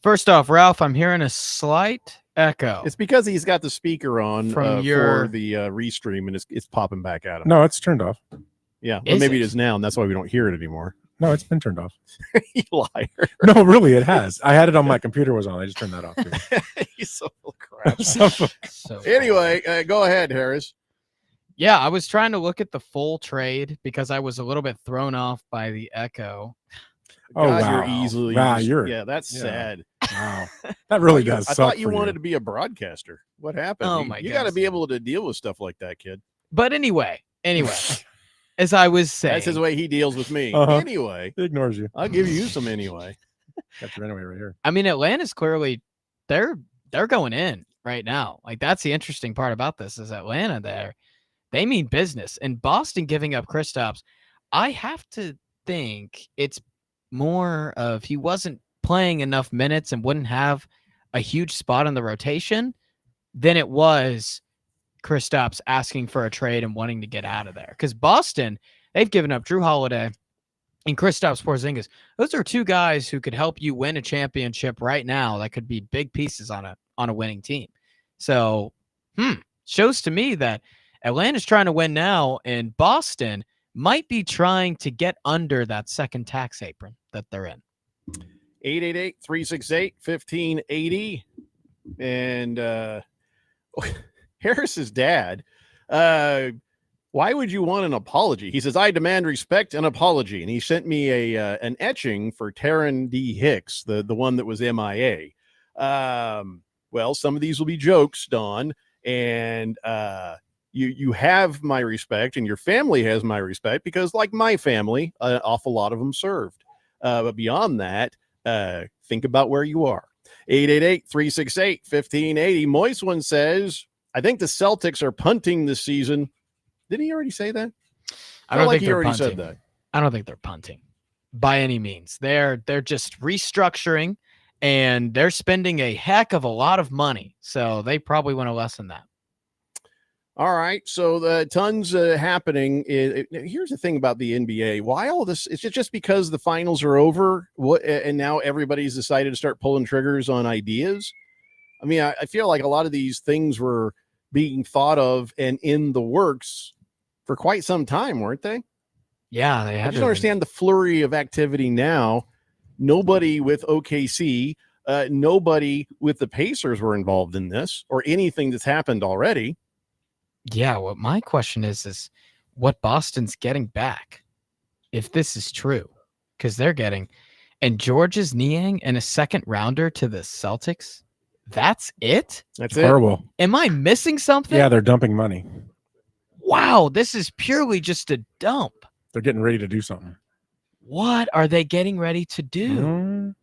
First off, Ralph, I'm hearing a slight echo. It's because he's got the speaker on From for the restream, and it's popping back at him. No, it's turned off. Yeah, well, maybe it is now, and that's why we don't hear it anymore. No, it's been turned off. You liar. No, really, it has. I had it on my computer was on. I just turned that off too. He's so full of crap. So Anyway, go ahead, Harris. Yeah, I was trying to look at the full trade because I was a little bit thrown off by the echo. Oh, God, wow. you're easily. Wow, that's sad. Wow. That really does I suck thought you for wanted to be a broadcaster. What happened? Oh, You- my You got to goodness. be able to deal with stuff like that, kid. But anyway, as I was saying, That's his way he deals with me. Uh-huh. Anyway, He ignores you. I'll give you some anyway. Got your anyway right here. I mean, Atlanta's clearly they're going in right now. Like that's the interesting part about this is Atlanta they mean business, and Boston giving up Kristaps. I have to think it's more of he wasn't playing enough minutes and wouldn't have a huge spot in the rotation than it was Kristaps asking for a trade and wanting to get out of there. Because Boston, they've given up Drew Holiday and Kristaps Porzingis. Those are two guys who could help you win a championship right now. That could be big pieces on a winning team. So, shows to me that Atlanta's trying to win now, and Boston might be trying to get under that second tax apron that they're in. 888-368-1580. And Harris's dad, why would you want an apology? He says, I demand respect and apology. And he sent me an etching for Taryn D. Hicks, the one that was MIA. Well, some of these will be jokes, Don. And you have my respect, and your family has my respect, because like my family, an awful lot of them served. But beyond that, think about where you are. 888-368-1580. Moist one says, I think the Celtics are punting this season. Didn't he already say that? I don't think he they're already punting. said that. I don't think they're punting by any means. They're just restructuring and they're spending a heck of a lot of money. So they probably want to lessen that. All right, so the tons happening. Here's the thing about the NBA. Why all this? It's just because the finals are over, and now everybody's decided to start pulling triggers on ideas. I mean, I feel like a lot of these things were being thought of and in the works for quite some time, weren't they? Yeah, they had. I just don't understand the flurry of activity now. Nobody with OKC, nobody with the Pacers were involved in this or anything that's happened already. Yeah, what my question is what Boston's getting back, if this is true, because they're getting, and Georges Niang and a second rounder to the Celtics. That's it? That's horrible. Am I missing something? Yeah, they're dumping money. Wow, this is purely just a dump. They're getting ready to do something. What are they getting ready to do?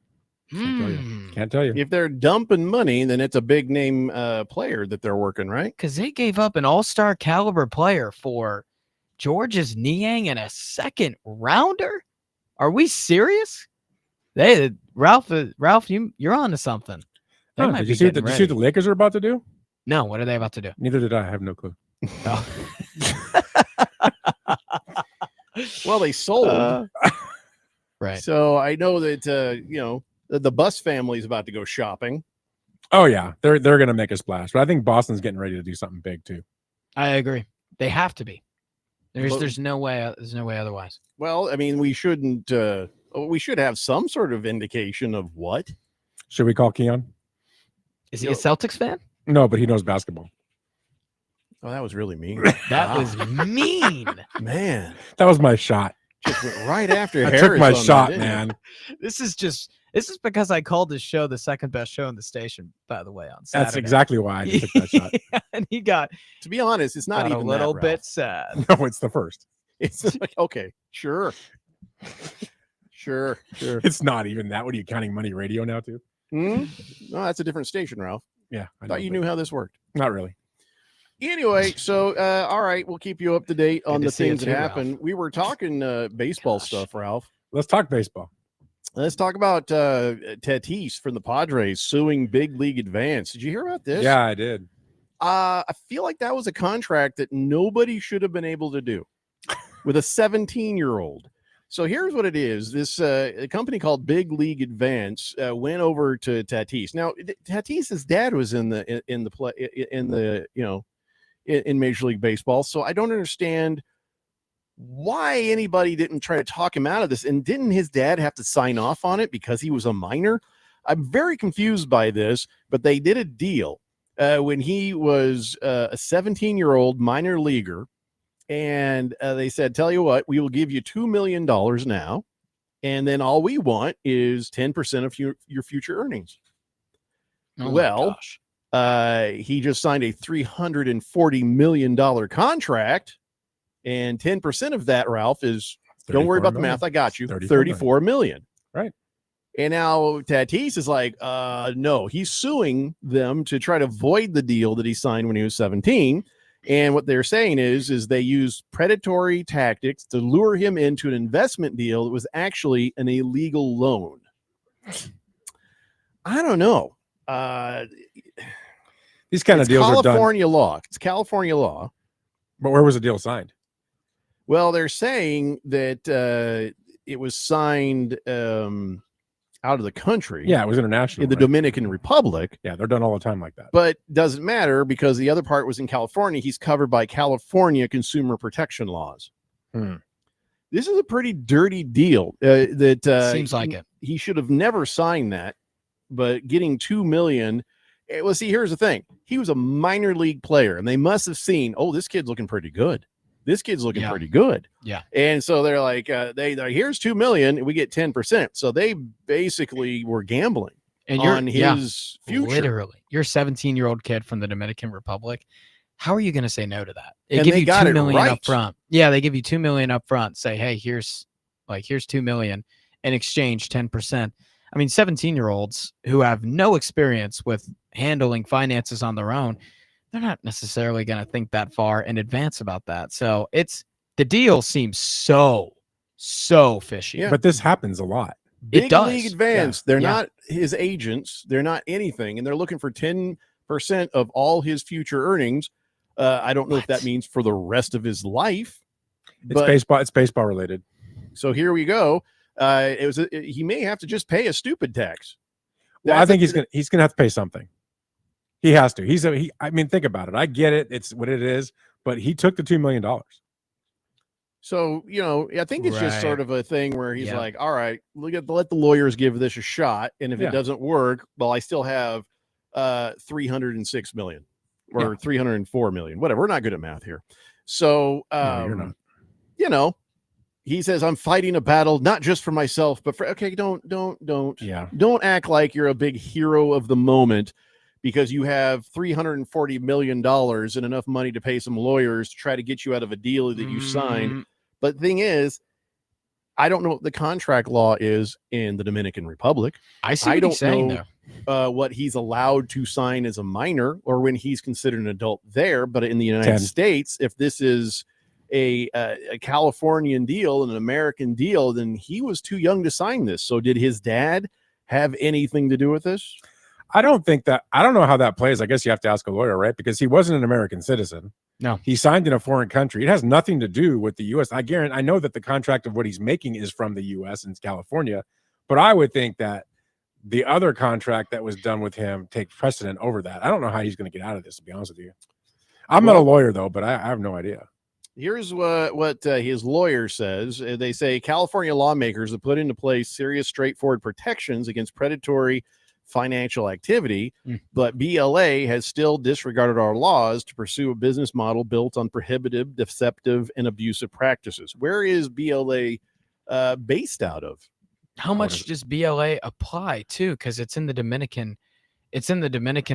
Can't tell you. If they're dumping money, then it's a big name player that they're working, right? Because they gave up an all-star caliber player for Georges Niang and a second rounder. Are we serious? Ralph, you're on to something. Oh, did you see what the Lakers are about to do? No, what are they about to do? Neither did I. I have no clue. Oh. Well, they sold. Right. So I know that the Bus family is about to go shopping. Oh yeah, they're going to make a splash, but I think Boston's getting ready to do something big too. I agree. They have to be. There's no way. There's no way otherwise. Well, I mean, we shouldn't. We should have some sort of indication of what. Should we call Keon? Is he a Celtics fan? No, but he knows basketball. Oh, that was really mean. That was mean, man. That was my shot. Just went right after I Harris took my on shot, that, man. This is because I called this show the second best show in the station, by the way, on Saturday. That's exactly why I took that shot. And he got, to be honest, it's not even a little that, bit Ralph. sad. No, it's the first. It's like, okay, sure. Sure. It's not even that. What are you counting Money Radio now too? No, that's a different station, Ralph. Yeah. I thought you knew how this worked. Not really. Anyway, so all right, we'll keep you up to date on to the see you things that too, happen. Ralph. We were talking baseball stuff, Ralph. Let's talk baseball. Let's talk about Tatis from the Padres suing Big League Advance. Did you hear about this? Yeah, I did. I feel like that was a contract that nobody should have been able to do with a 17-year-old. So here's what it is. This a company called Big League Advance went over to Tatis. Now, Tatis's dad was in Major League Baseball, so I don't understand why anybody didn't try to talk him out of this. And didn't his dad have to sign off on it because he was a minor? I'm very confused by this, but they did a deal when he was a 17-year-old minor leaguer. And they said, tell you what, we will give you $2 million now. And then all we want is 10% of your future earnings. Oh well, he just signed a $340 million contract. And 10% of that, Ralph, is, don't worry about the math. I got you. 34 million. Right. And now Tatis is like, no, he's suing them to try to void the deal that he signed when he was 17. And what they're saying is they used predatory tactics to lure him into an investment deal that was actually an illegal loan. I don't know. These kind of deals are done. California law. It's California law. But where was the deal signed? Well, they're saying that it was signed out of the country. Yeah, it was international. In the Dominican Republic. Yeah, they're done all the time like that. But doesn't matter because the other part was in California. He's covered by California consumer protection laws. This is a pretty dirty deal. Seems like it. He should have never signed that. But getting $2 million. Well, see, here's the thing. He was a minor league player, and they must have seen, oh, this kid's looking pretty good. This kid's looking pretty good. Yeah. And so they're like, here's $2 million, and we get 10%. So they basically were gambling on his future. Literally. You're a 17-year-old kid from the Dominican Republic. How are you going to say no to that? They And give they you got $2 it million right. up front. Yeah, they give you $2 million up front. Say, hey, here's $2 million in exchange 10%. I mean, 17-year-olds who have no experience with handling finances on their own, they're not necessarily going to think that far in advance about that. So the deal seems so fishy. But this happens a lot. Big does. League Advance. They're Yeah. not his agents. They're not anything, and they're looking for 10% of all his future earnings. I don't know if that means for the rest of his life. It's baseball. It's baseball related. So here we go. He may have to just pay a stupid tax. Well, I think he's gonna have to pay something. He has to. I mean, think about it. I get it. It's what it is. But he took the $2 million. So, I think it's just Right. sort of a thing where he's Yeah. like, all right, let the lawyers give this a shot. And if Yeah. it doesn't work, well, I still have 306 million or 304 million, whatever. We're not good at math here. So, No, you're not. He says, I'm fighting a battle, not just for myself, but for, okay, don't act like you're a big hero of the moment because you have $340 million and enough money to pay some lawyers to try to get you out of a deal that you signed. But the thing is, I don't know what the contract law is in the Dominican Republic. I see what he's saying know what he's allowed to sign as a minor or when he's considered an adult there. But in the United States, if this is a Californian deal and an American deal, then he was too young to sign this. So did his dad have anything to do with this? I don't know how that plays. I guess you have to ask a lawyer, right? Because he wasn't an American citizen. No. He signed in a foreign country. It has nothing to do with the U.S. I know that the contract of what he's making is from the U.S. and California, but I would think that the other contract that was done with him takes precedent over that. I don't know how he's going to get out of this, to be honest with you. I'm not a lawyer, though, but I have no idea. Here's what his lawyer says. They say California lawmakers have put into place serious, straightforward protections against predatory financial activity, but BLA has still disregarded our laws to pursue a business model built on prohibitive, deceptive, and abusive practices. Where is BLA based out of? How much does BLA apply to? Because it's in the Dominican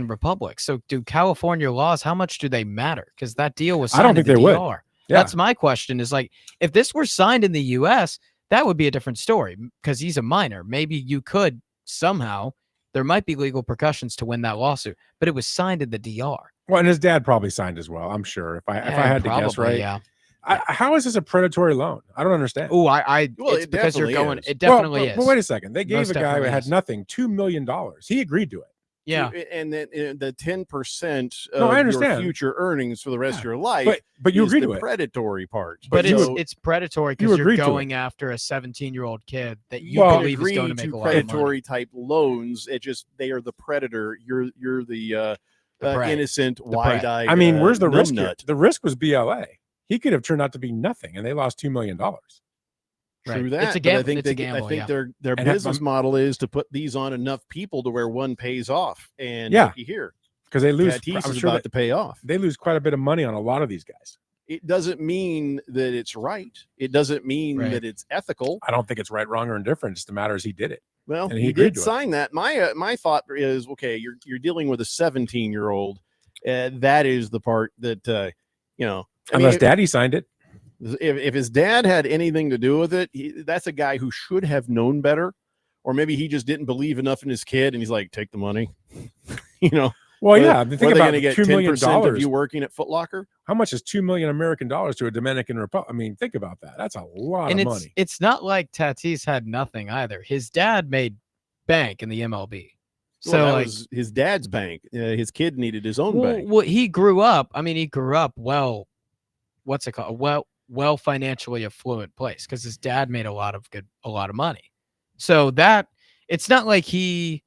Republic. So do California laws, how much do they matter? Because that deal was signed I don't think in they the would. DR. Yeah. That's my question, is like, if this were signed in the US, that would be a different story because he's a minor. Maybe you could somehow, there might be legal repercussions to win that lawsuit, but it was signed in the DR. Well, and his dad probably signed as well, I'm sure. If I had to guess, right? Yeah. How is this a predatory loan? I don't understand. Oh, Well, it's it because you're definitely going. is. It definitely is. But wait a second. They gave Most a guy who definitely had is. nothing $2 million. He agreed to it. Yeah. And then the 10% No, I of your understand. future earnings for the rest of your life. But you is agreed the to it. predatory part. But So it's predatory you because you're agreed to it. going after a 17-year-old kid that you you believe is agree going to to make a lot of money. predatory type loans. It just they are the predator. You're the prey. innocent, prey. wide-eyed. I mean, where's the risk here? numbnut. The risk was BLA. He could have turned out to be nothing, and they lost $2 million. True Right. that. It's a but gamble. I think It's a gamble, I think yeah. their And business model is to put these on enough people to where one pays off. And looky here, Because they lose. Tatis I'm is sure about that to pay off. they lose quite a bit of money on a lot of these guys. It doesn't mean that it's right. It doesn't mean Right. that it's ethical. I don't think it's right, wrong, or indifferent. Just the matter is he did it. Well, And he he agreed did to it. sign that. My thought is, okay, you're dealing with a 17-year-old. That is the part that I Unless mean, Daddy signed it. if his dad had anything to do with it, that's a guy who should have known better, or maybe he just didn't believe enough in his kid, and he's like, take the money. Well, yeah. Think Think are they about going to get $2 million. 10% of you working at Foot Locker? How much is $2 million American dollars to a Dominican Republic? I mean, think about that. That's a lot And of it's money. it's not like Tatis had nothing either. His dad made bank in the MLB. So Well, that like, was his dad's bank. His kid needed his own bank. well, he grew up. I mean, he grew up what's it called? Well financially affluent place because his dad made a lot of money. So that it's not like he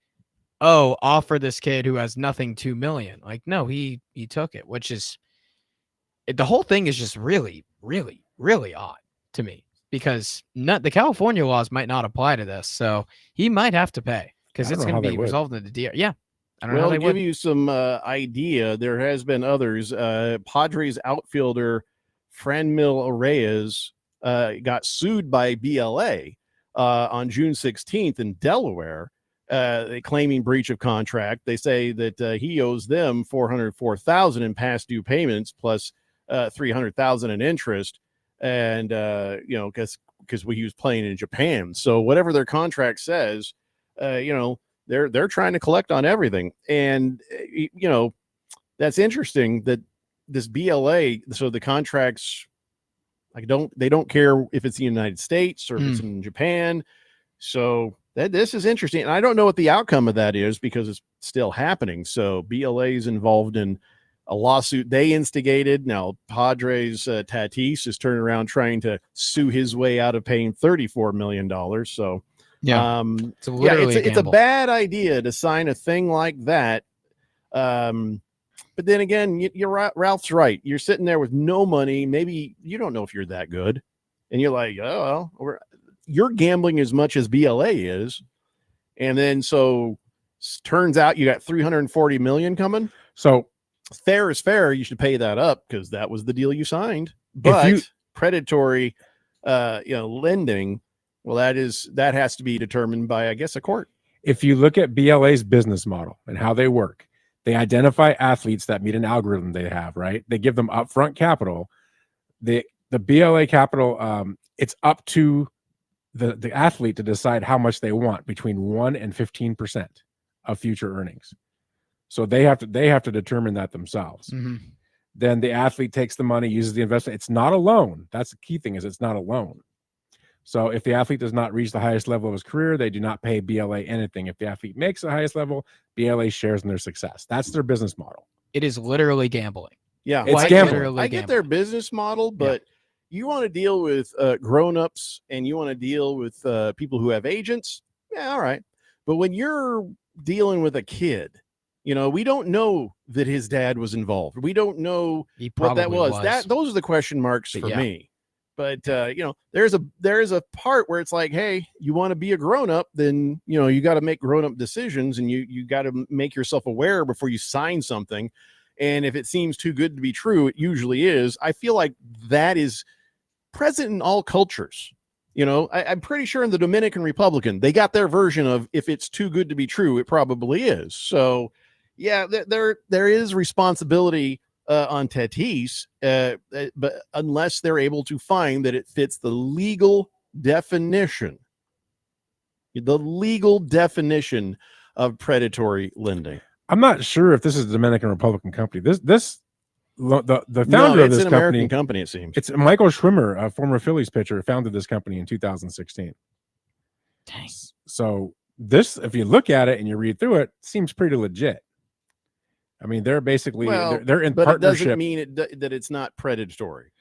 offer this kid who has nothing $2 million. Like, no, he took it, which is the whole thing is just really, really, really odd to me because the California laws might not apply to this. So he might have to pay because I it's don't know going to how be they would. resolved in the DR. Yeah. I don't know Well, how to they give would. you some idea, there has been others. Padres outfielder Franmil Reyes got sued by BLA on June 16th in Delaware, claiming breach of contract. They say that he owes them $404,000 in past due payments plus $300,000 in interest, and because he was playing in Japan. So whatever their contract says, they're trying to collect on everything, and that's interesting that this BLA. So the contracts, they don't care if it's the United States or if it's in Japan. So This is interesting, and I don't know what the outcome of that is because it's still happening. So BLA is involved in a lawsuit they instigated. Now Padres Tatis is turning around trying to sue his way out of paying $34 million. So it's a bad idea to sign a thing like that. But then again, you're Ralph's right. You're sitting there with no money. Maybe you don't know if you're that good, and you're like, oh well, you're gambling as much as BLA is, and then so turns out you got $340 million coming. So fair is fair. You should pay that up because that was the deal you signed. But predatory, lending, well, that has to be determined by, I guess, a court. If you look at BLA's business model and how they work, they identify athletes that meet an algorithm they have, right? They give them upfront capital. The BLA capital, it's up to the athlete to decide how much they want between 1 and 15% of future earnings. So they have to determine that themselves. Mm-hmm. Then the athlete takes the money, uses the investment. It's not a loan. That's the key thing, is it's not a loan. So if the athlete does not reach the highest level of his career, they do not pay BLA anything. If the athlete makes the highest level, BLA shares in their success. That's their business model. It is literally gambling. Yeah, it's gambling. I get their business model, but you want to deal with grown-ups and you want to deal with people who have agents. Yeah, all right. But when you're dealing with a kid, we don't know that his dad was involved. We don't know what that was. Those are the question marks for me. But there's a part where it's like, hey, you want to be a grown-up, then you got to make grown-up decisions, and you got to make yourself aware before you sign something. And if it seems too good to be true, it usually is. I feel like that is present in all cultures. I'm pretty sure in the Dominican Republic, they got their version of if it's too good to be true, it probably is. So yeah, there is responsibility on Tatis, but unless they're able to find that it fits the legal definition of predatory lending. I'm not sure if this is a Dominican Republican company. The founder of this an American company, it seems. It's Michael Schwimmer, a former Phillies pitcher, founded this company in 2016. Dang. So this, if you look at it and you read through it, seems pretty legit. I mean, they're basically they're in but partnership. It doesn't mean that it's not predatory.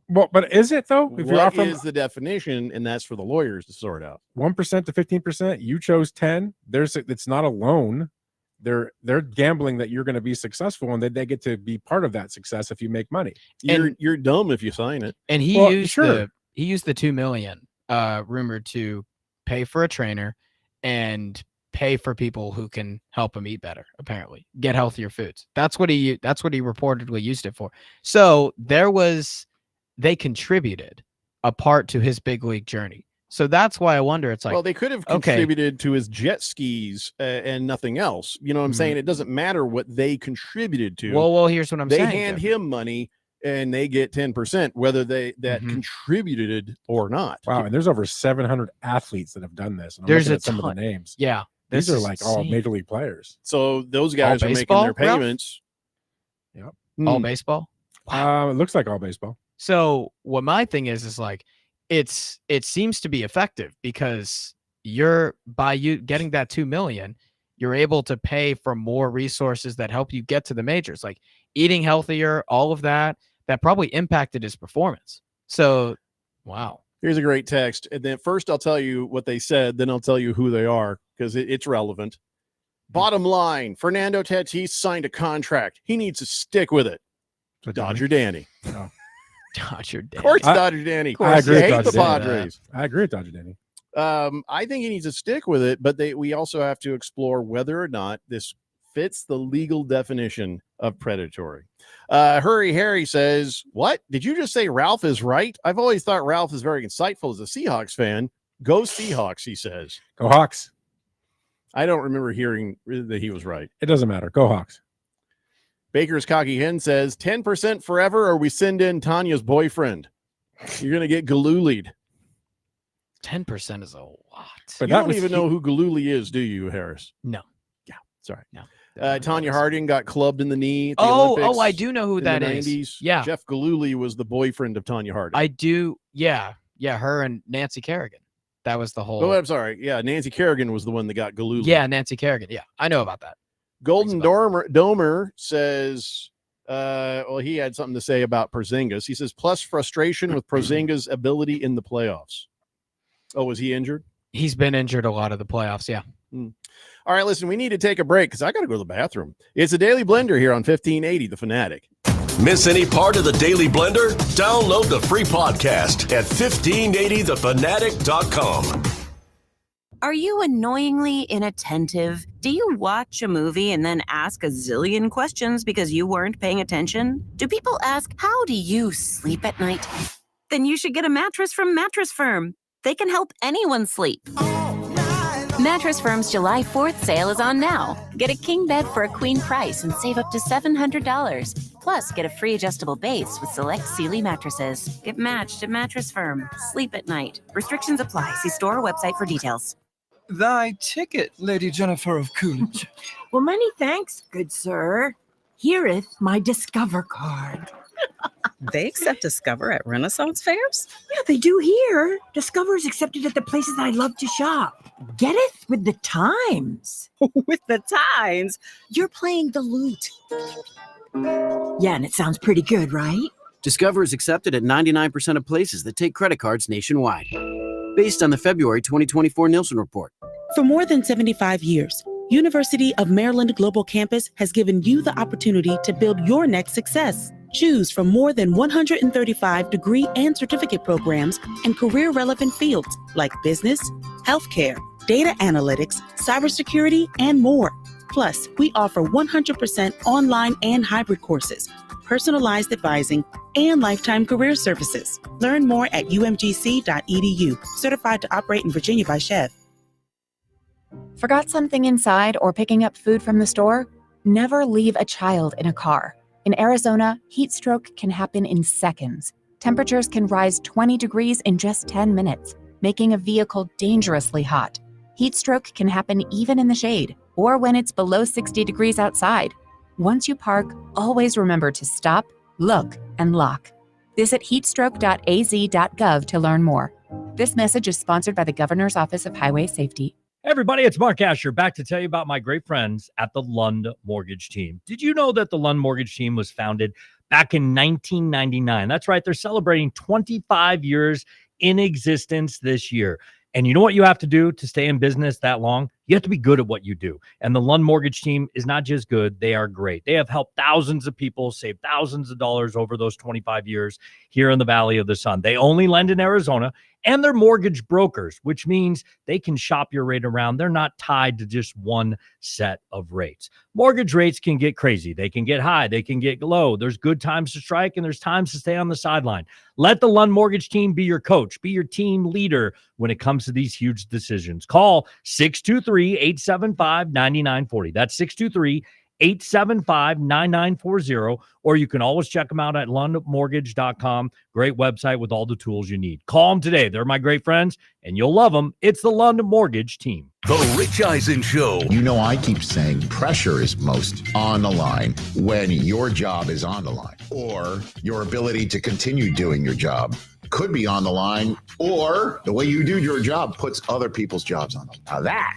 Well, but is it though? If you're what is the definition, and that's for the lawyers to sort out. 1% to 15%. You chose 10. It's not a loan. They're gambling that you're going to be successful, and that they get to be part of that success if you make money. You're dumb if you sign it. And he used the $2 million rumored to pay for a trainer and pay for people who can help him eat better, apparently get healthier foods. That's what he reportedly used it for. So they contributed a part to his big league journey. So that's why I wonder, it's like, well, they could have contributed to his jet skis and nothing else. You know what I'm saying? It doesn't matter what they contributed to. Well, here's what I'm saying. They hand him money and they get 10%, whether they contributed or not. Wow. And there's over 700 athletes that have done this. And there's some of the names. Yeah. These are like all major league players. So those guys are making their payments. Yep. All baseball? Wow. It looks like all baseball. So what my thing is like, it seems to be effective because you getting that $2 million, you're able to pay for more resources that help you get to the majors, like eating healthier, all of that probably impacted his performance. So, wow. Here's a great text. And then first I'll tell you what they said, then I'll tell you who they are because it's relevant. Bottom line, Fernando Tatis signed a contract. He needs to stick with it. Dodger Danny. Oh. Dodger Danny. Of course, Dodger Danny. I agree with Dodger the Padres. I agree with Dodger Danny. I think he needs to stick with it, but we also have to explore whether or not this fits the legal definition of predatory. Hurry Harry says, what? Did you just say Ralph is right? I've always thought Ralph is very insightful as a Seahawks fan. Go Seahawks, he says. Go Hawks. I don't remember hearing that he was right. It doesn't matter. Go Hawks. Baker's Cocky Hen says 10% forever, or we send in Tanya's boyfriend. You're going to get Galulied. 10% is a lot. But you don't even know who Galuli is, do you, Harris? No. Yeah, sorry. No. Tanya Harding got clubbed in the knee at the Olympics. I do know who that in the is. 90s. Yeah. Jeff Galuli was the boyfriend of Tanya Harding. I do. Yeah. Yeah. Her and Nancy Kerrigan. That was the whole. Oh, I'm sorry. Yeah, Nancy Kerrigan was the one that got Galooly. Yeah, Nancy Kerrigan. Yeah, I know about that. Golden Domer says, well, he had something to say about Porzingis. He says, plus frustration with Porzingis' ability in the playoffs. Oh, was he injured? He's been injured a lot of the playoffs, yeah. All right, listen, we need to take a break because I got to go to the bathroom. It's a Daily Blender here on 1580, The Fanatic. Miss any part of the Daily Blender? Download the free podcast at 1580thefanatic.com. Are you annoyingly inattentive? Do you watch a movie and then ask a zillion questions because you weren't paying attention? Do people ask, how do you sleep at night? Then you should get a mattress from Mattress Firm. They can help anyone sleep. Mattress Firm's July 4th sale is on now. Get a king bed for a queen price and save up to $700. Plus, get a free adjustable base with select Sealy mattresses. Get matched at Mattress Firm. Sleep at night. Restrictions apply. See store or website for details. Thy ticket, Lady Jennifer of Coolidge. Well, many thanks, good sir. Hereeth my Discover card. They accept Discover at Renaissance fairs? Yeah, they do here. Discover is accepted at the places I love to shop. Getteth with the times. With the times? You're playing the lute. Yeah, and it sounds pretty good, right? Discover is accepted at 99% of places that take credit cards nationwide. Based on the February 2024 Nielsen report. For more than 75 years, University of Maryland Global Campus has given you the opportunity to build your next success. Choose from more than 135 degree and certificate programs in career-relevant fields like business, healthcare, data analytics, cybersecurity, and more. Plus, we offer 100% online and hybrid courses, personalized advising, and lifetime career services. Learn more at umgc.edu. Certified to operate in Virginia by Chev. Forgot something inside or picking up food from the store? Never leave a child in a car. In Arizona, heat stroke can happen in seconds. Temperatures can rise 20 degrees in just 10 minutes, making a vehicle dangerously hot. Heat stroke can happen even in the shade or when it's below 60 degrees outside. Once you park, always remember to stop, look, and lock. Visit heatstroke.az.gov to learn more. This message is sponsored by the Governor's Office of Highway Safety. Hey everybody, it's Mark Asher back to tell you about my great friends at the Lund Mortgage Team. Did you know that the Lund Mortgage Team was founded back in 1999? That's right. They're celebrating 25 years in existence this year. And you know what you have to do to stay in business that long? You have to be good at what you do. And the Lund Mortgage Team is not just good, they are great. They have helped thousands of people save thousands of dollars over those 25 years here in the Valley of the Sun. They only lend in Arizona, and they're mortgage brokers, which means they can shop your rate around. They're not tied to just one set of rates. Mortgage rates can get crazy. They can get high. They can get low. There's good times to strike, and there's times to stay on the sideline. Let the Lund Mortgage Team be your coach, be your team leader when it comes to these huge decisions. Call 623-875-9940. That's 623-875-9940, or you can always check them out at lundmortgage.com. Great website with all the tools you need. Call them today. They're my great friends, and you'll love them. It's the Lund Mortgage Team. The Rich Eisen Show. You know, I keep saying pressure is most on the line when your job is on the line, or your ability to continue doing your job could be on the line, or the way you do your job puts other people's jobs on them. Now that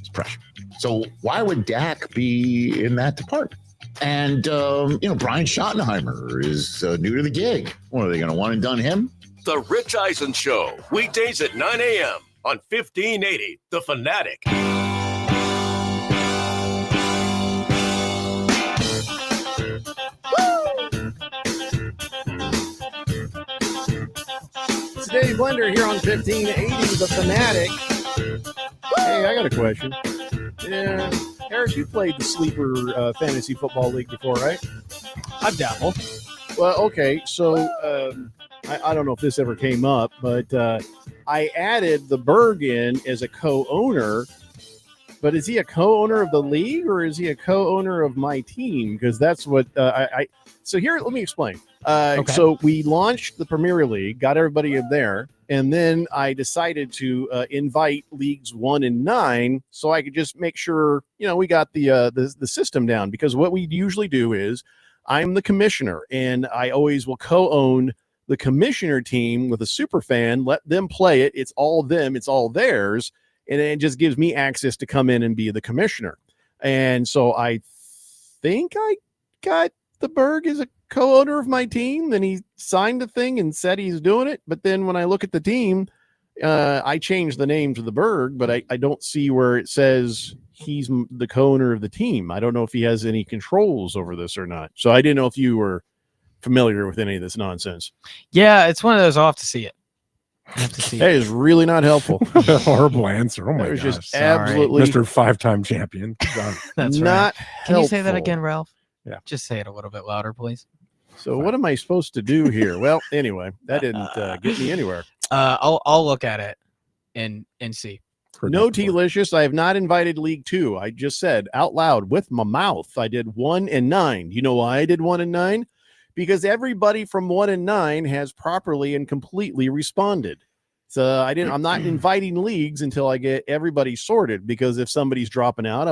is pressure. So why would Dak be in that department? And, Brian Schottenheimer is new to the gig. What, are they going to one and done him? The Rich Eisen Show. Weekdays at 9 a.m. on 1580, The Fanatic. It's Dave Blender here on 1580, The Fanatic. Hey, I got a question. Yeah, Eric, you played the Sleeper Fantasy Football League before, right? I've dabbled. Well, okay, so I don't know if this ever came up, but I added the Berg in as a co-owner. But is he a co-owner of the league, or is he a co-owner of my team? Because that's what So here, let me explain. Okay. So we launched the Premier League, got everybody in there, and then I decided to invite leagues 1 and 9, so I could just make sure we got the system down. Because what we usually do is I'm the commissioner, and I always will co-own the commissioner team with a super fan, let them play it. It's all them. It's all theirs. And it just gives me access to come in and be the commissioner. And so I think I got the Berg as a co-owner of my team. Then he signed the thing and said he's doing it. But then when I look at the team, I changed the name to the Berg, but I don't see where it says he's the co-owner of the team. I don't know if he has any controls over this or not. So I didn't know if you were familiar with any of this nonsense. Yeah, it's one of those. I'll have to see it. I have to see That it. is really not helpful. Horrible answer. Oh my That was gosh. just absolutely Mr. 5-time champion. That's not right. Can you say that helpful. again, Ralph? Yeah. Just say it a little bit louder, please. So what am I supposed to do here? Well, anyway, that didn't get me anywhere. I'll look at it and see. No T-licious. I have not invited League Two. I just said out loud with my mouth. I did 1 and 9. You know why I did 1 and 9? Because everybody from 1 and 9 has properly and completely responded. So I'm not inviting leagues until I get everybody sorted, because if somebody's dropping out,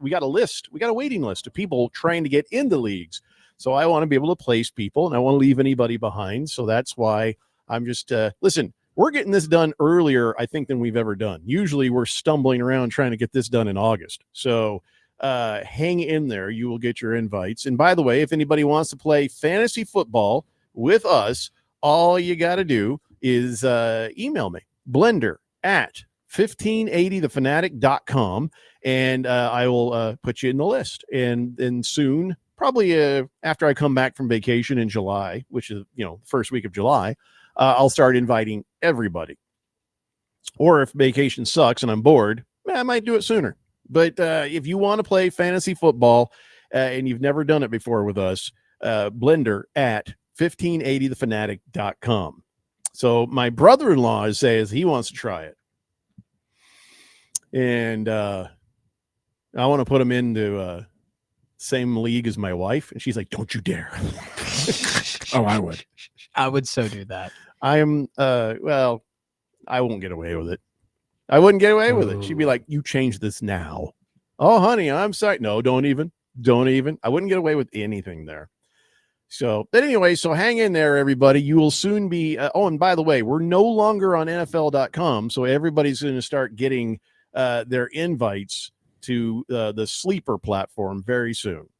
we got a waiting list of people trying to get into leagues. So I want to be able to place people, and I want to leave anybody behind. So that's why I'm just, listen, we're getting this done earlier, I think, than we've ever done. Usually we're stumbling around trying to get this done in August. So hang in there. You will get your invites. And by the way, if anybody wants to play fantasy football with us, all you got to do is email me, blender@1580thefanatic.com, and I will put you in the list. And then soon, probably after I come back from vacation in July, which is, first week of July, I'll start inviting everybody. Or if vacation sucks and I'm bored, I might do it sooner. But if you want to play fantasy football and you've never done it before with us, blender@1580thefanatic.com. So my brother-in-law says he wants to try it. And I want to put him into same league as my wife. And she's like, don't you dare. Oh, I would. I would so do that. I am, I won't get away with it. I wouldn't get away with it. She'd be like, you change this now. Oh, honey, I'm sorry. No, don't even. I wouldn't get away with anything there. So, but anyway, so hang in there, everybody. You will soon be. And by the way, we're no longer on NFL.com. So everybody's going to start getting their invites to the Sleeper platform very soon.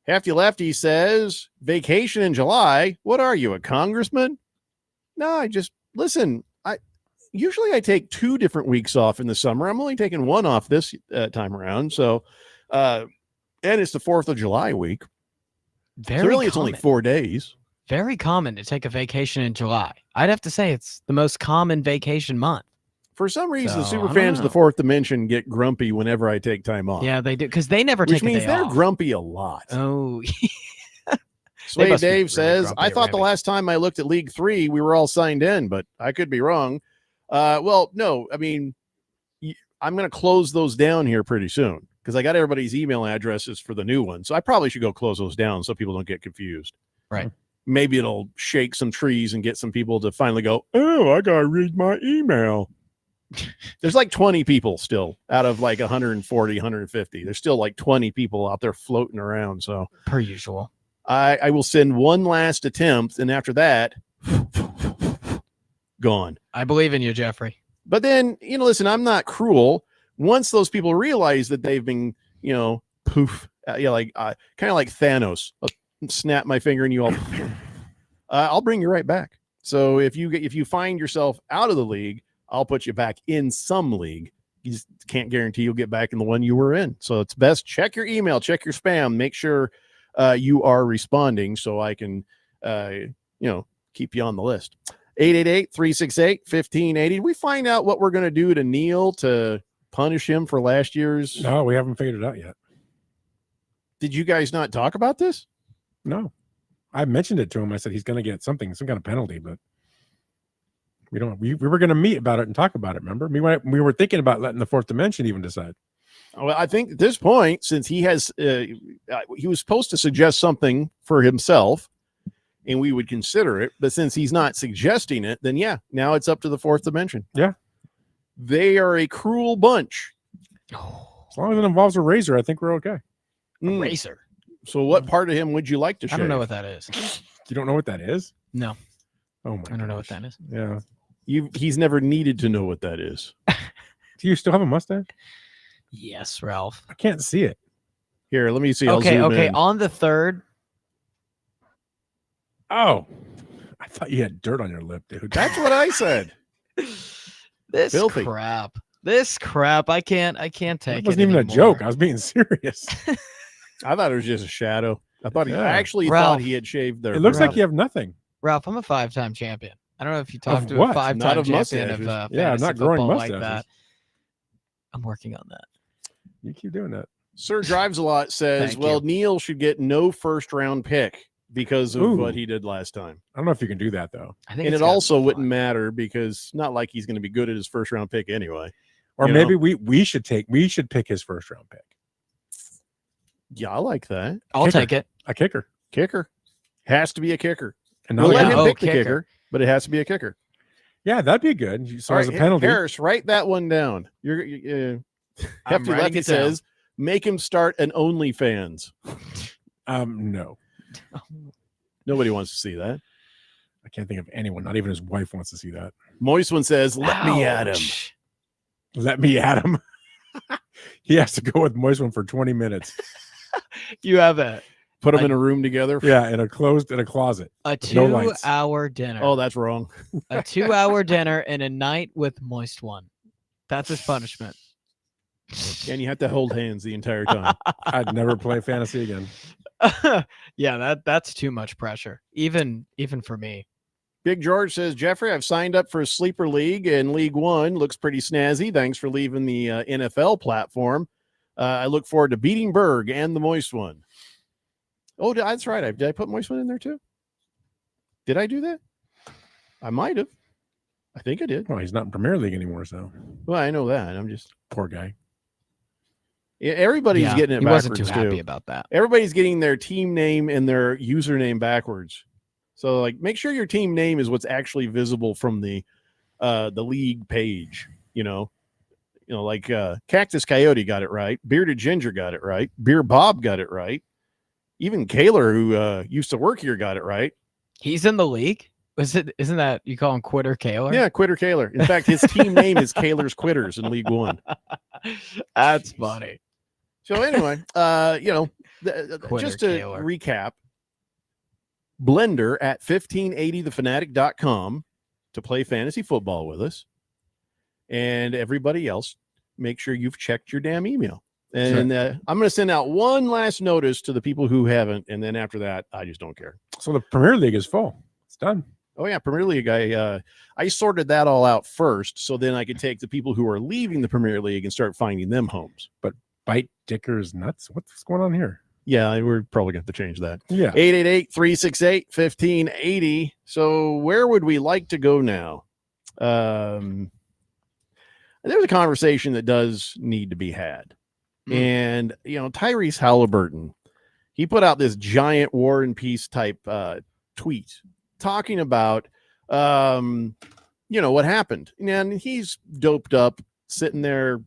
Hefty Lefty says, vacation in July. What are you, a congressman? No, I just listen. Usually I take 2 different weeks off in the summer. I'm only taking 1 off this time around. So, and it's the 4th of July week. Very so really, it's common. only 4 days. Very common to take a vacation in July. I'd have to say it's the most common vacation month. For some reason, the So, super I don't fans of the know. Fourth Dimension get grumpy whenever I take time off. Yeah, they do, because they never Which take a means day they're off. grumpy a lot. Oh, Sway must be Dave really says, grumpy I thought the already. last time I looked at League 3, we were all signed in, but I could be wrong. Well, no, I mean, I'm going to close those down here pretty soon because I got everybody's email addresses for the new one. So I probably should go close those down so people don't get confused. Right. Maybe it'll shake some trees and get some people to finally go, oh, I got to read my email. There's like 20 people still out of like 140, 150. There's still like 20 people out there floating around. So per usual. I will send one last attempt, and after that, gone. I believe in you, Jeffrey. But then, listen, I'm not cruel. Once those people realize that they've been, poof, kind of like Thanos. I'll snap my finger and you all, I'll bring you right back. So if you find yourself out of the league, I'll put you back in some league. You just can't guarantee you'll get back in the one you were in. So it's best check your email, check your spam, make sure you are responding so I can, keep you on the list. 888-368-1580. We find out what we're going to do to Neil to punish him for last year's. No, we haven't figured it out yet. Did you guys not talk about this? No, I mentioned it to him. I said he's going to get some kind of penalty, but we don't. We were going to meet about it and talk about it. Remember, we were thinking about letting the Fourth Dimension even decide. Well, I think at this point, since he has, he was supposed to suggest something for himself, and we would consider it. But since he's not suggesting it, then yeah, now it's up to the Fourth Dimension. Yeah, they are a cruel bunch. As long as it involves a razor, I think we're okay. Razor. So, what part of him would you like to shave? I don't know what that is. You don't know what that is? No. Oh my! I don't know what that is. Yeah. He's never needed to know what that is. Do you still have a mustache? Yes, Ralph. I can't see it. Here, let me see. I'll Okay, zoom okay. in. On the third, Oh, I thought you had dirt on your lip, dude. That's what I said. this Filthy. crap. This crap. I can't take It it. wasn't even a anymore. joke. I was being serious. I thought it was just a shadow. I thought Yeah. I actually Ralph. thought he had shaved there. It looks Ralph. like you have nothing. Ralph, I'm a 5-time champion. I don't know if you talked to what? a 5-time Not of champion of mustaches. Yeah, fantasy not growing football like mustaches. that. I'm working on that. You keep doing that. Sir Drives a Lot says, Thank well, you. Neil should get no first round pick because of Ooh. what he did last time. I don't know if you can do that though. I think And it's it gotta also be wouldn't fun. matter because not like he's going to be good at his first round pick anyway. Or You maybe know? we should pick his first round pick. Yeah, I like that. I'll Kicker. take it. A kicker. Kicker. Has to be a kicker. And We'll let yeah. him Oh, pick the kicker. kicker, but it has to be a kicker. Yeah, that'd be good. So All as a right, penalty. Harris, write that one down. I'm Hefty writing Lefty it down. says, make him start an OnlyFans. No. Nobody wants to see that. I can't think of anyone. Not even his wife wants to see that. Moist one says, let me at him. Ouch. Let me at him. He has to go with Moist one for 20 minutes. You have a Put them in a room together. Yeah, in a closet. a With no lights. 2-hour dinner. Oh, that's wrong. A 2-hour dinner and a night with Moist One. That's his punishment. And you have to hold hands the entire time. I'd never play fantasy again. Yeah, that's too much pressure. Even for me. Big George says, Jeffrey, I've signed up for a sleeper league and League One looks pretty snazzy. Thanks for leaving the NFL platform. I look forward to beating Berg and the Moist One. Oh, that's right. Did I put Moist One in there too? Did I do that? I might have. I think I did. Well, he's not in Premier League anymore, so Well, I know that. I'm just poor guy. yeah, everybody's Yeah, getting it he backwards wasn't too happy too. about that. Everybody's getting their team name and their username backwards. So like make sure your team name is what's actually visible from the league page, you know. You know, like Cactus Coyote got it right, Bearded Ginger got it right, Beer Bob got it right. Even Kaler, who used to work here, got it right. He's in the league? Isn't that you call him Quitter Kaler? Yeah, Quitter Kaler. In fact, his team name is Kaler's Quitters in League One. That's funny. So anyway, you know, Quitter just to Kaler. recap, Blender at 1580thefanatic.com to play fantasy football with us. And everybody else, make sure you've checked your damn email. And I'm going to send out one last notice to the people who haven't. And then after that, I just don't care. So the Premier League is full. It's done. Oh, yeah. Premier League. I sorted that all out first. So then I could take the people who are leaving the Premier League and start finding them homes. But Bite Dicker's nuts. What's going on here? Yeah, we're probably going to have to change that. Yeah. 888-368-1580. So where would we like to go now? There's a conversation that does need to be had. And, you know, Tyrese Halliburton, he put out this giant War and Peace type tweet talking about, you know, what happened. And he's doped up, sitting there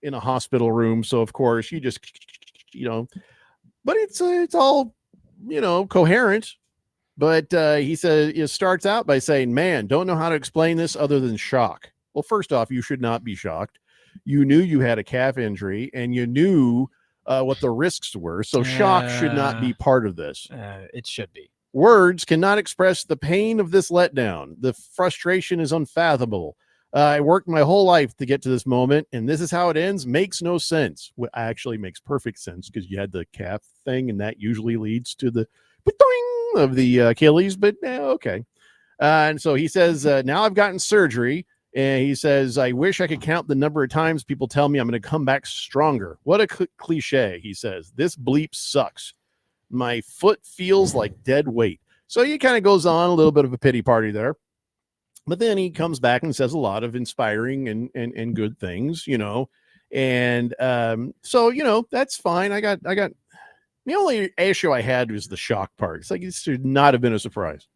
in a hospital room. So, of course, you just, you know, but it's all, you know, coherent. But he says it starts out by saying, man, don't know how to explain this other than shock. Well, first off, you should not be shocked. You knew you had a calf injury and you knew what the risks were. So shock should not be part of this. It should be. Words cannot express the pain of this letdown. The frustration is unfathomable. I worked my whole life to get to this moment, and this is how it ends. Makes no sense. Well, actually makes perfect sense because you had the calf thing, and that usually leads to the of the Achilles, but okay. And so he says, now I've gotten surgery. And he says, I wish I could count the number of times people tell me I'm going to come back stronger. What a cliche, he says. This bleep sucks. My foot feels like dead weight. So he kind of goes on a little bit of a pity party there. But then he comes back and says a lot of inspiring and good things, you know. And so, you know, that's fine. I got the only issue I had was the shock part. It's like it should not have been a surprise.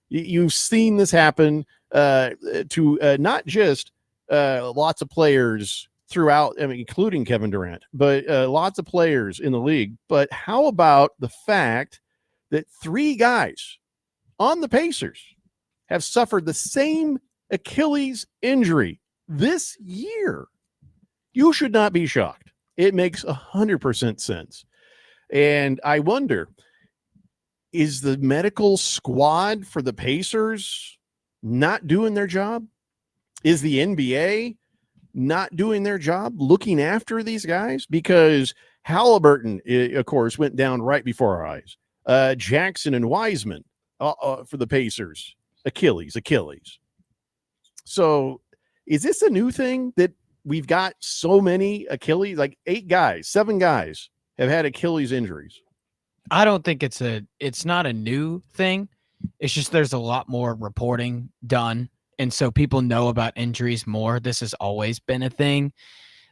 You've seen this happen to not just lots of players throughout, I mean, including Kevin Durant, but lots of players in the league. But how about the fact that 3 guys on the Pacers have suffered the same Achilles injury this year. You should not be shocked. It makes 100% sense. And I wonder, is the medical squad for the Pacers not doing their job? Is the NBA not doing their job looking after these guys? Because Halliburton, of course, went down right before our eyes. Jackson and Wiseman for the Pacers. Achilles. So is this a new thing that we've got so many Achilles, like 7 guys have had Achilles injuries? I don't think it's not a new thing. It's just there's a lot more reporting done. And so people know about injuries more. This has always been a thing.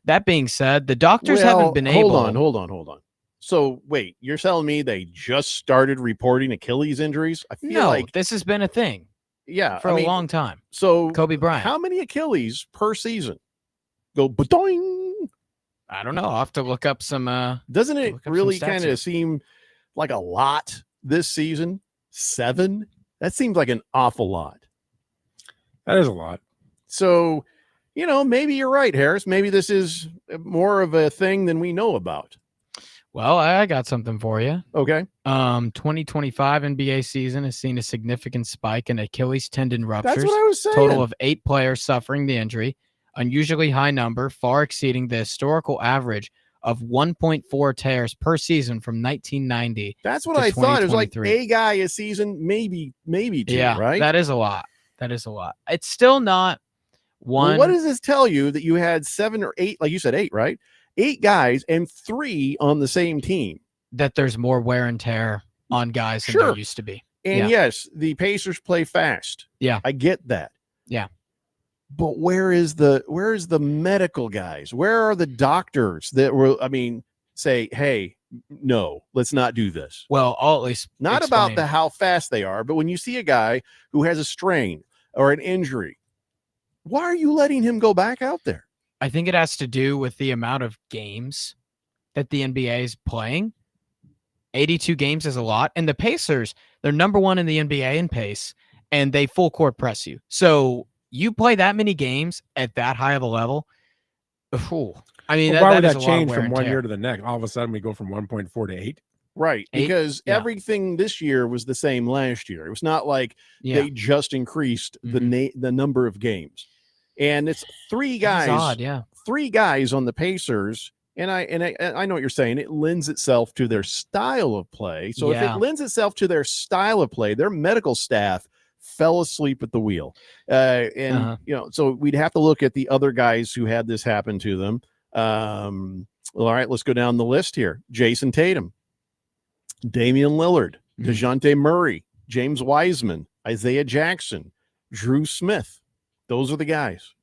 That being said, the doctors haven't been able. Hold on. So wait, you're telling me they just started reporting Achilles injuries? I feel like this has been a thing. Yeah, for a long time. So Kobe Bryant. How many Achilles per season go boing? I don't know. I'll have to look up some. Doesn't it really kind here. of seem like a lot this season? 7? That seems like an awful lot. That is a lot. So, maybe you're right, Harris. Maybe this is more of a thing than we know about. Well, I got something for you. Okay. 2025 NBA season has seen a significant spike in Achilles tendon ruptures. That's what I was saying. Total of 8 players suffering the injury, unusually high number, far exceeding the historical average of 1.4 tears per season from 1990. That's what I thought. It was like a guy a season, maybe 2, yeah, right? That is a lot. It's still not one. Well, what does this tell you that you had 7 or 8, like you said, 8, right? 8 guys and 3 on the same team. That there's more wear and tear on guys than there used to be. And yes, the Pacers play fast. Yeah. I get that. Yeah. But where is the medical guys? Where are the doctors that say, hey, no, let's not do this? Well, I'll at least not explain. about how fast they are, but when you see a guy who has a strain or an injury, why are you letting him go back out there? I think it has to do with the amount of games that the NBA is playing. 82 games is a lot. And the Pacers, they're number 1 in the NBA in pace, and they full court press you. So you play that many games at that high of a level. Why would that change from one year to the next? All of a sudden, we go from 1.4 to 8. Right, 8? because everything this year was the same last year. It was not like they just increased the number of games. And it's 3 guys. That's odd, 3 guys on the Pacers. And I know what you're saying. It lends itself to their style of play. So if it lends itself to their style of play, their medical staff fell asleep at the wheel. So we'd have to look at the other guys who had this happen to them. All right, let's go down the list here. Jason Tatum, Damian Lillard, DeJounte Murray, James Wiseman, Isaiah Jackson, Drew Smith. Those are the guys.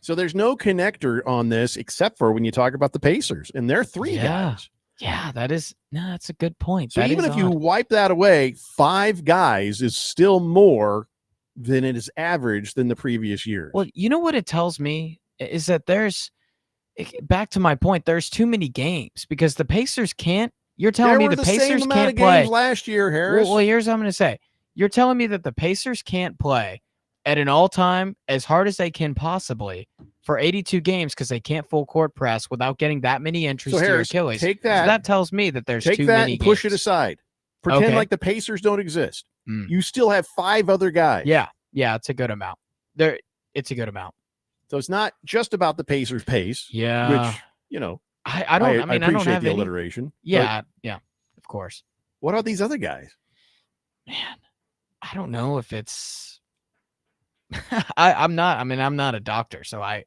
So there's no connector on this except for when you talk about the Pacers, and they're 3 guys. Yeah, that's a good point. So even if you wipe that away, 5 guys is still more than it is average than the previous years. Well, you know what it tells me is that back to my point, there's too many games because the Pacers can't. You're telling me the Pacers can't play last year, Harris. Well, here's what I'm going to say. You're telling me that the Pacers can't play at an all-time as hard as they can possibly for 82 games because they can't full court press without getting that many entries to your Achilles. Take that. So that tells me that there's take too that many and push games. it aside. Pretend like the Pacers don't exist. You still have 5 other guys. Yeah, it's a good amount. It's a good amount. So it's not just about the Pacers' pace. Yeah, which I don't have the any alliteration. Yeah, of course. What are these other guys? Man, I don't know if it's. I'm not a doctor, so I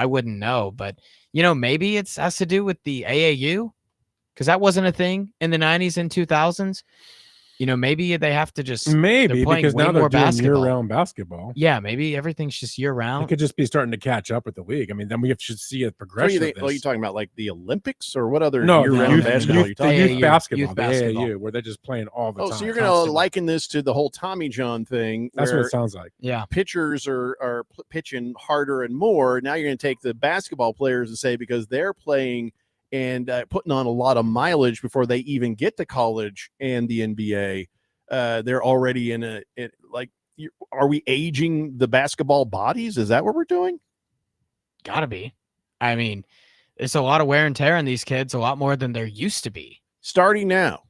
wouldn't know, but maybe it has to do with the AAU because that wasn't a thing in the 90s and 2000s. Maybe they have to just because now they're doing year-round basketball. Yeah, maybe everything's just year-round. It could just be starting to catch up with the league. I mean, then we should see a progression. Are you talking about like the Olympics or what other year-round basketball are you talking about? Youth basketball, the AAU, where they're just playing all the time. So you're going to liken this to the whole Tommy John thing. That's what it sounds like. Yeah. Pitchers are pitching harder and more. Now you're going to take the basketball players and say because they're playing and putting on a lot of mileage before they even get to college and the NBA, they're already are we aging the basketball bodies? Is that what we're doing? Gotta be. I mean, it's a lot of wear and tear on these kids, a lot more than there used to be. Starting now,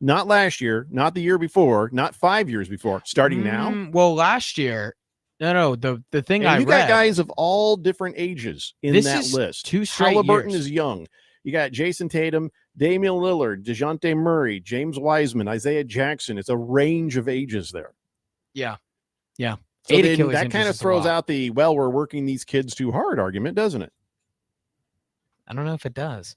not last year, not the year before, not 5 years before. Starting now. Well, last year, no. The thing And I you read, got guys of all different ages in This that is list. 2 straight Halliburton years. is young. You got Jason Tatum, Damian Lillard, DeJounte Murray, James Wiseman, Isaiah Jackson. It's a range of ages there. Yeah. So 8 then Achilles that kind injuries of is a throws lot. out the, well, we're working these kids too hard argument, doesn't it? I don't know if it does.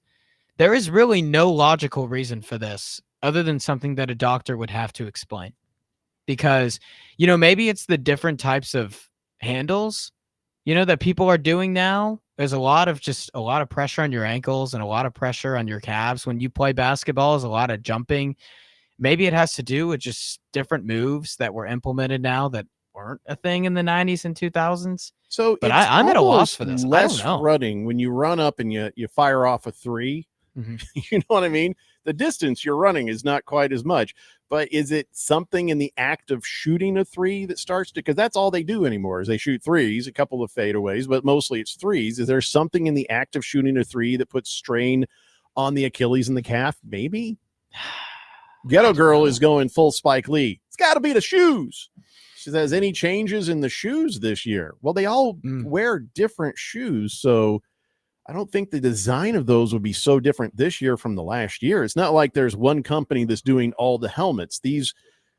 There is really no logical reason for this other than something that a doctor would have to explain. Because, maybe it's the different types of handles, that people are doing now. There's a lot of pressure on your ankles and a lot of pressure on your calves. When you play basketball, there's a lot of jumping. Maybe it has to do with just different moves that were implemented now that weren't a thing in the 90s and 2000s. So But it's I'm at a loss for almost this. I less don't know. running when you run up and you fire off a three. Mhm. You know what I mean? The distance you're running is not quite as much, but is it something in the act of shooting a three that starts to, because that's all they do anymore is they shoot threes, a couple of fadeaways, but mostly it's threes. Is there something in the act of shooting a three that puts strain on the Achilles and the calf? Maybe. Ghetto Girl is going full Spike Lee. It's got to be the shoes. She says, any changes in the shoes this year? Well, they all wear different shoes, so I don't think the design of those would be so different this year from the last year. It's not like there's one company that's doing all the helmets. These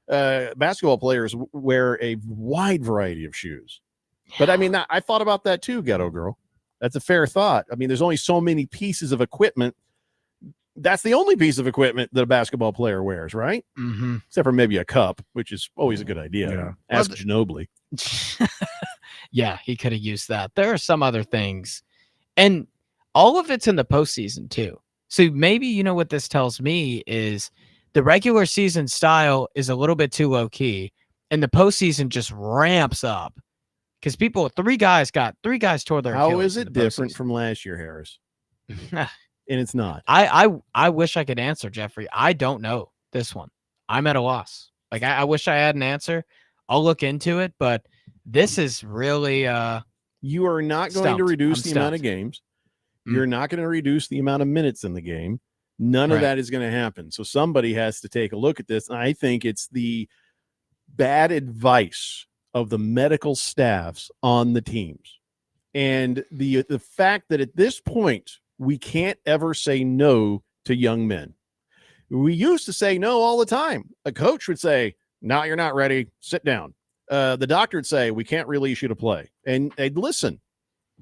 basketball players wear a wide variety of shoes. But I mean, I thought about that too, Ghetto Girl. That's a fair thought. I mean, there's only so many pieces of equipment. That's the only piece of equipment that a basketball player wears, right? Mm-hmm. Except for maybe a cup, which is always a good idea. Yeah. Ask Ginobili. Yeah, he could have used that. There are some other things. And all of it's in the postseason, too. So maybe, what this tells me is the regular season style is a little bit too low key, and the postseason just ramps up because three guys tore their How Achilles is in it the different postseason. from last year, Harris? And it's not. I wish I could answer, Jeffrey. I don't know this one. I'm at a loss. Like I wish I had an answer. I'll look into it, but this is really you are not going to reduce the amount of games. You're not going to reduce the amount of minutes in the game. None of that is going to happen. So somebody has to take a look at this. And I think it's the bad advice of the medical staffs on the teams. And the fact that at this point, we can't ever say no to young men. We used to say no all the time. A coach would say, no, you're not ready. Sit down. The doctor would say, we can't release you to play. And they'd listen.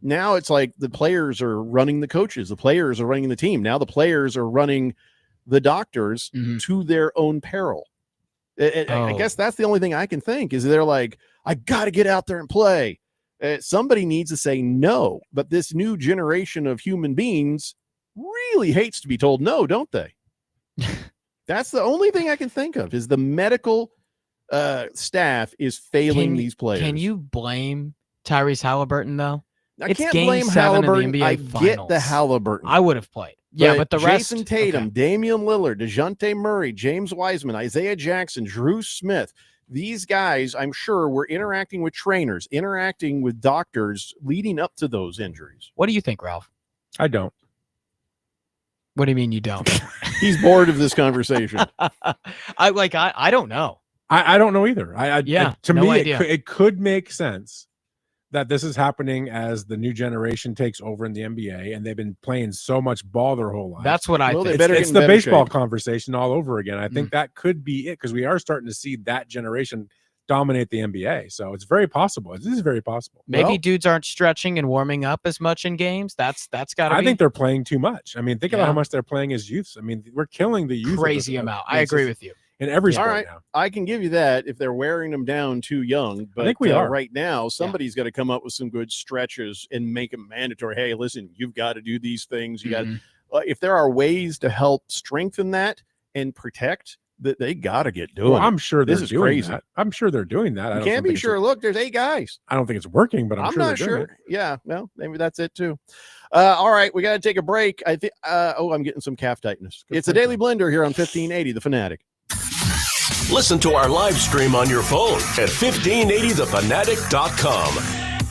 Now it's like the players are running the coaches. The players are running the team. Now the players are running the doctors to their own peril. I guess that's the only thing I can think is they're like, I got to get out there and play. Somebody needs to say no. But this new generation of human beings really hates to be told no, don't they? That's the only thing I can think of is the medical staff is failing these players. Can you blame Tyrese Halliburton, though? I can't blame Halliburton. I get the Halliburton. I would have played. Yeah, but the rest. Jason Tatum, Damian Lillard, DeJounte Murray, James Wiseman, Isaiah Jackson, Drew Smith. These guys, I'm sure, were interacting with trainers, interacting with doctors leading up to those injuries. What do you think, Ralph? I don't. What do you mean you don't? He's bored of this conversation. I don't know. I don't know either. To no me, idea. it could make sense that this is happening as the new generation takes over in the NBA, and they've been playing so much ball their whole life. That's what I think. It's the baseball conversation all over again. I think that could be it because we are starting to see that generation dominate the NBA. So it's very possible. This is very possible. Maybe dudes aren't stretching and warming up as much in games. That's got to be. I think they're playing too much. I mean, think about how much they're playing as youths. I mean, we're killing the youth. Crazy amount. I agree with you. In every All sport right, now. I can give you that if they're wearing them down too young. But I think we are. right now. Somebody's got to come up with some good stretches and make them mandatory. Hey, listen, you've got to do these things. You got if there are ways to help strengthen that and protect that, they got to get doing. Well, I'm sure this they're is doing crazy. that. I'm sure they're doing that. You can't be sure. Look, there's 8 guys. I don't think it's working, but I'm sure not they're doing sure. it. Yeah, well, maybe that's it too. All right, we got to take a break. I think. I'm getting some calf tightness. It's a Daily Blender here on 1580, The Fanatic. Listen to our live stream on your phone at 1580thefanatic.com.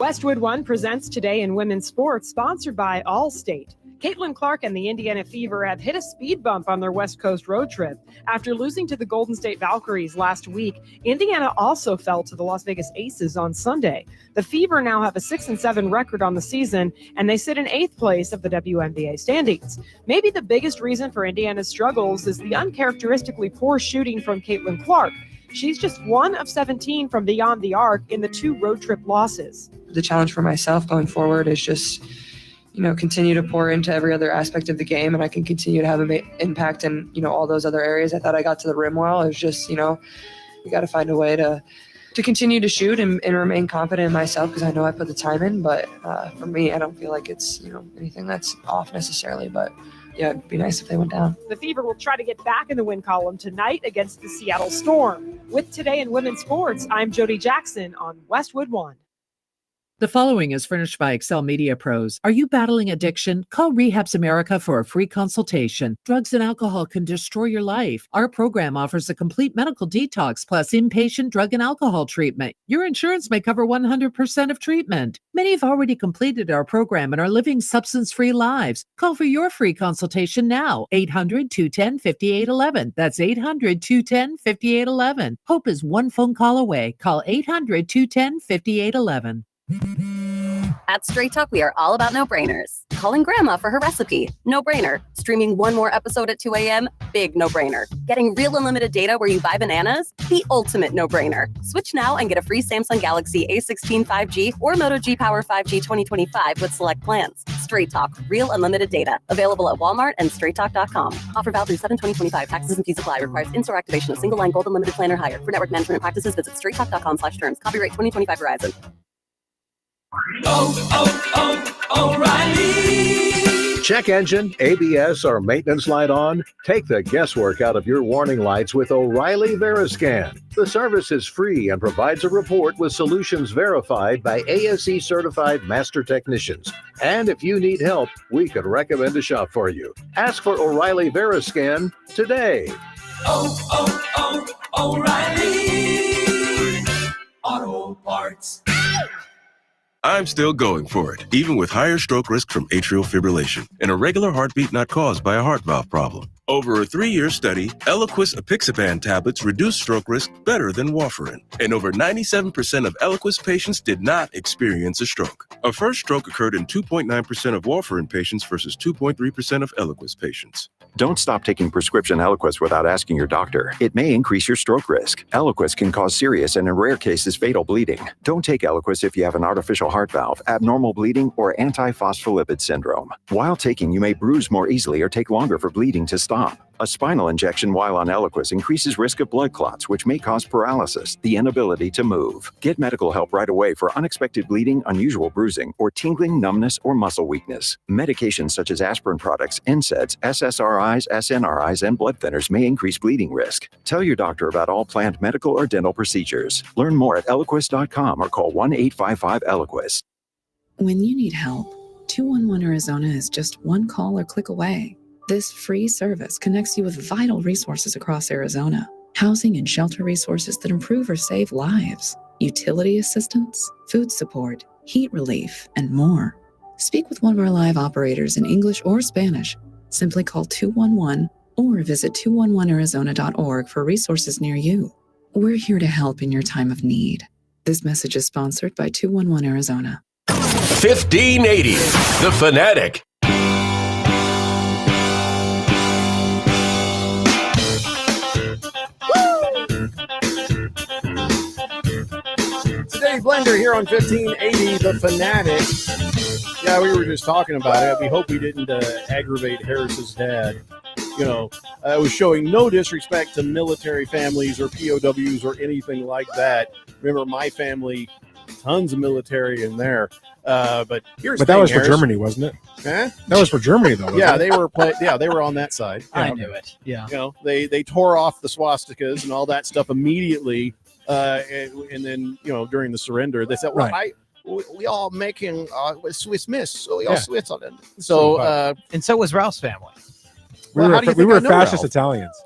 Westwood One presents Today in Women's Sports, sponsored by Allstate. Caitlin Clark and the Indiana Fever have hit a speed bump on their West Coast road trip. After losing to the Golden State Valkyries last week, Indiana also fell to the Las Vegas Aces on Sunday. The Fever now have a 6-7 record on the season, and they sit in 8th place of the WNBA standings. Maybe the biggest reason for Indiana's struggles is the uncharacteristically poor shooting from Caitlin Clark. She's just 1 of 17 from beyond the arc in the 2 road trip losses. The challenge for myself going forward is just, continue to pour into every other aspect of the game, and I can continue to have an impact in, all those other areas. I thought I got to the rim well. It was just, we got to find a way to continue to shoot and remain confident in myself, because I know I put the time in. But for me, I don't feel like it's, anything that's off necessarily. But yeah, it'd be nice if they went down. The Fever will try to get back in the win column tonight against the Seattle Storm. With Today in Women's Sports, I'm Jody Jackson on Westwood One. The following is furnished by Excel Media Pros. Are you battling addiction? Call Rehabs America for a free consultation. Drugs and alcohol can destroy your life. Our program offers a complete medical detox plus inpatient drug and alcohol treatment. Your insurance may cover 100% of treatment. Many have already completed our program and are living substance-free lives. Call for your free consultation now. 800-210-5811. That's 800-210-5811. Hope is one phone call away. Call 800-210-5811. At Straight Talk, we are all about no-brainers. Calling grandma for her recipe, no-brainer. Streaming one more episode at 2 a.m., big no-brainer. Getting real unlimited data where you buy bananas, the ultimate no-brainer. Switch now and get a free Samsung Galaxy A16 5G or Moto G Power 5G 2025 with select plans. Straight Talk, real unlimited data. Available at Walmart and straighttalk.com. Offer valid through 7/20/25. Taxes and fees apply. Requires in-store activation of single line gold unlimited plan or higher. For network management practices, visit straighttalk.com/terms. Copyright 2025 Verizon. O'Reilly. Check engine, ABS, or maintenance light on? Take the guesswork out of your warning lights with O'Reilly Veriscan. The service is free and provides a report with solutions verified by ASE certified master technicians. And if you need help, we could recommend a shop for you. Ask for O'Reilly Veriscan today. O'Reilly Auto Parts. I'm still going for it, even with higher stroke risk from atrial fibrillation, an irregular heartbeat not caused by a heart valve problem. Over a 3-year study, Eliquis apixaban tablets reduce stroke risk better than warfarin, and over 97% of Eliquis patients did not experience a stroke. A first stroke occurred in 2.9% of warfarin patients versus 2.3% of Eliquis patients. Don't stop taking prescription Eliquis without asking your doctor. It may increase your stroke risk. Eliquis can cause serious and in rare cases fatal bleeding. Don't take Eliquis if you have an artificial heart valve, abnormal bleeding, or antiphospholipid syndrome. While taking, you may bruise more easily or take longer for bleeding to stop. A spinal injection while on Eliquis increases risk of blood clots, which may cause paralysis, the inability to move. Get medical help right away for unexpected bleeding, unusual bruising, or tingling, numbness, or muscle weakness. Medications such as aspirin products, NSAIDs, SSRIs, SNRIs, and blood thinners may increase bleeding risk. Tell your doctor about all planned medical or dental procedures. Learn more at Eliquis.com or call 1-855-ELIQUIS. When you need help, 211 Arizona is just one call or click away. This free service connects you with vital resources across Arizona, housing and shelter resources that improve or save lives, utility assistance, food support, heat relief, and more. Speak with one of our live operators in English or Spanish. Simply call 211 or visit 211arizona.org for resources near you. We're here to help in your time of need. This message is sponsored by 211 Arizona. 1580, The Fanatic. Dave Blender here on 1580 The Fanatic. Yeah, we were just talking about it. We hope we didn't aggravate Harris's dad. I was showing no disrespect to military families or POWs or anything like that. Remember, my family, tons of military in there. But here's that was for Germany, wasn't it? Huh? That was for Germany, though. Yeah, they were. They were on that side. I knew it. Yeah. They tore off the swastikas and all that stuff immediately. And then, during the surrender, they said, well, right. we all making Swiss Miss, so we all So, and so was Ralph's family. We were fascist Italians.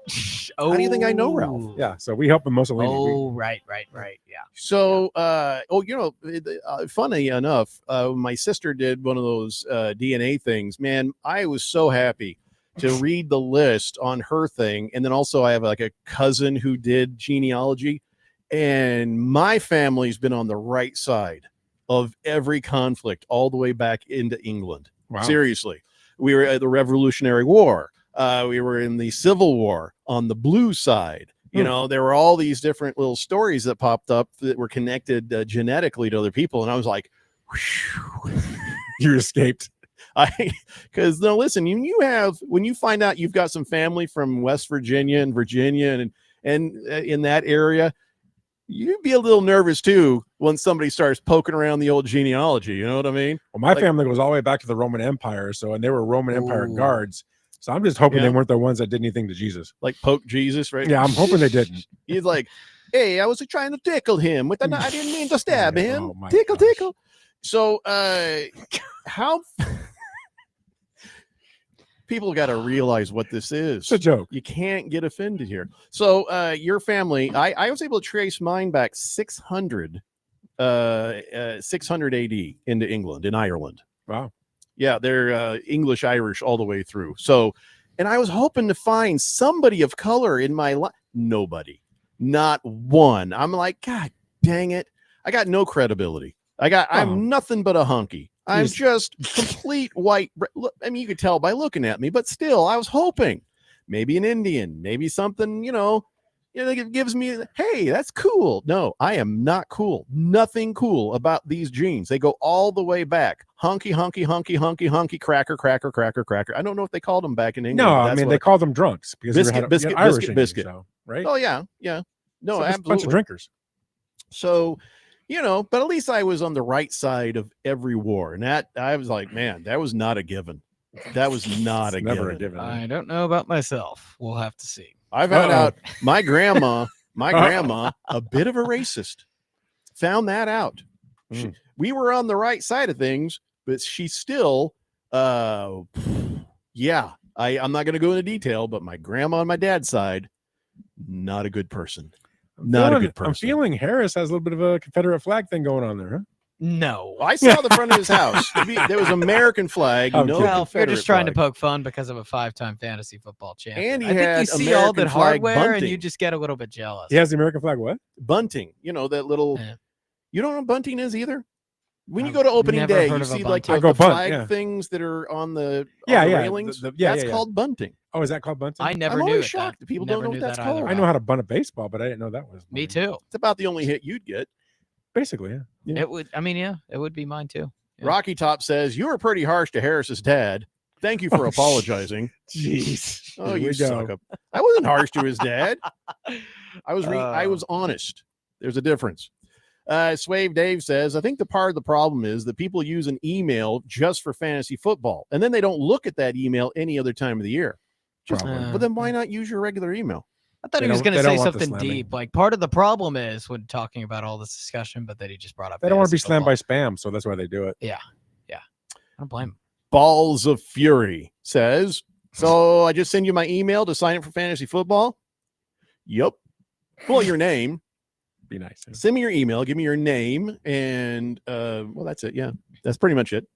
How do you think I know Ralph? Yeah, so we help him Mussolini. Oh, right. Yeah. So, funny enough, my sister did one of those DNA things. Man, I was so happy to read the list on her thing. And then also I have like a cousin who did genealogy, and my family's been on the right side of every conflict all the way back into England. Wow. Seriously. We were at the Revolutionary War. We were in the Civil War on the blue side. You know, there were all these different little stories that popped up that were connected genetically to other people. And I was like, you escaped. Because no, listen, when you find out you've got some family from West Virginia and in that area, you'd be a little nervous too when somebody starts poking around the old genealogy. You know what I mean? Well, my family goes all the way back to the Roman Empire, and they were Roman Empire guards. So I'm just hoping they weren't the ones that did anything to Jesus, like poke Jesus, right? Yeah, I'm hoping they didn't. He's like, hey, I was trying to tickle him with I didn't mean to stab him. Oh, Tickle. So, how people got to realize what this is. It's a joke. You can't get offended here. So, your family, I was able to trace mine back 600 AD into England, in Ireland. Wow. Yeah, they're English, Irish all the way through. So, and I was hoping to find somebody of color in my life. Nobody, not one. I'm like, God dang it. I got no credibility. I'm nothing but a hunky. I'm just complete white. I mean, you could tell by looking at me, but still, I was hoping maybe an Indian, maybe something, it gives me, hey, that's cool. No, I am not cool. Nothing cool about these genes. They go all the way back. Hunky, cracker. I don't know if they called them back in England. No, I mean, they called them drunks because biscuit. So, right? Oh, yeah. No, so absolutely. A bunch of drinkers. So, but at least I was on the right side of every war. And that, I was like, man, that was not a given. That was not Never a given. I don't know about myself. We'll have to see. I found out my grandma, a bit of a racist, found that out. We were on the right side of things, but she still, I'm not going to go into detail, but my grandma on my dad's side, not a good person. Not a good person. I'm feeling Harris has a little bit of a Confederate flag thing going on there, huh? No, I saw the front of his house. There was American flag. You're just trying to poke fun because of a 5-time fantasy football champion. And I think you see all that hardware and you just get a little bit jealous. He has the American flag. What? Bunting. That little. Yeah. You don't know what bunting is either. When you go to opening day, you see like the flag things that are on the railings. That's called bunting. Oh, is that called bunting? I never I'm knew always it. shocked that people don't know what that's called. I know how to bunt a baseball, but I didn't know that was. Me too. It's about the only hit you'd get. Basically, yeah. It would. I mean, it would be mine too. Yeah. Rocky Top says you were pretty harsh to Harris's dad. Thank you for apologizing. Jeez. Oh, you suck up. I wasn't harsh to his dad. I was honest. There's a difference. Swave Dave says, I think the part of the problem is that people use an email just for fantasy football, and then they don't look at that email any other time of the year. But then why not use your regular email? I thought he was going to say something deep. Like part of the problem is when talking about all this discussion, but that he just brought up. They don't want to be slammed by spam, so that's why they do it. Yeah. I don't blame him. Balls of Fury says, so I just send you my email to sign up for fantasy football. Yup. Well, your name. Be nice. Send me your email. Give me your name, and that's it. Yeah, that's pretty much it.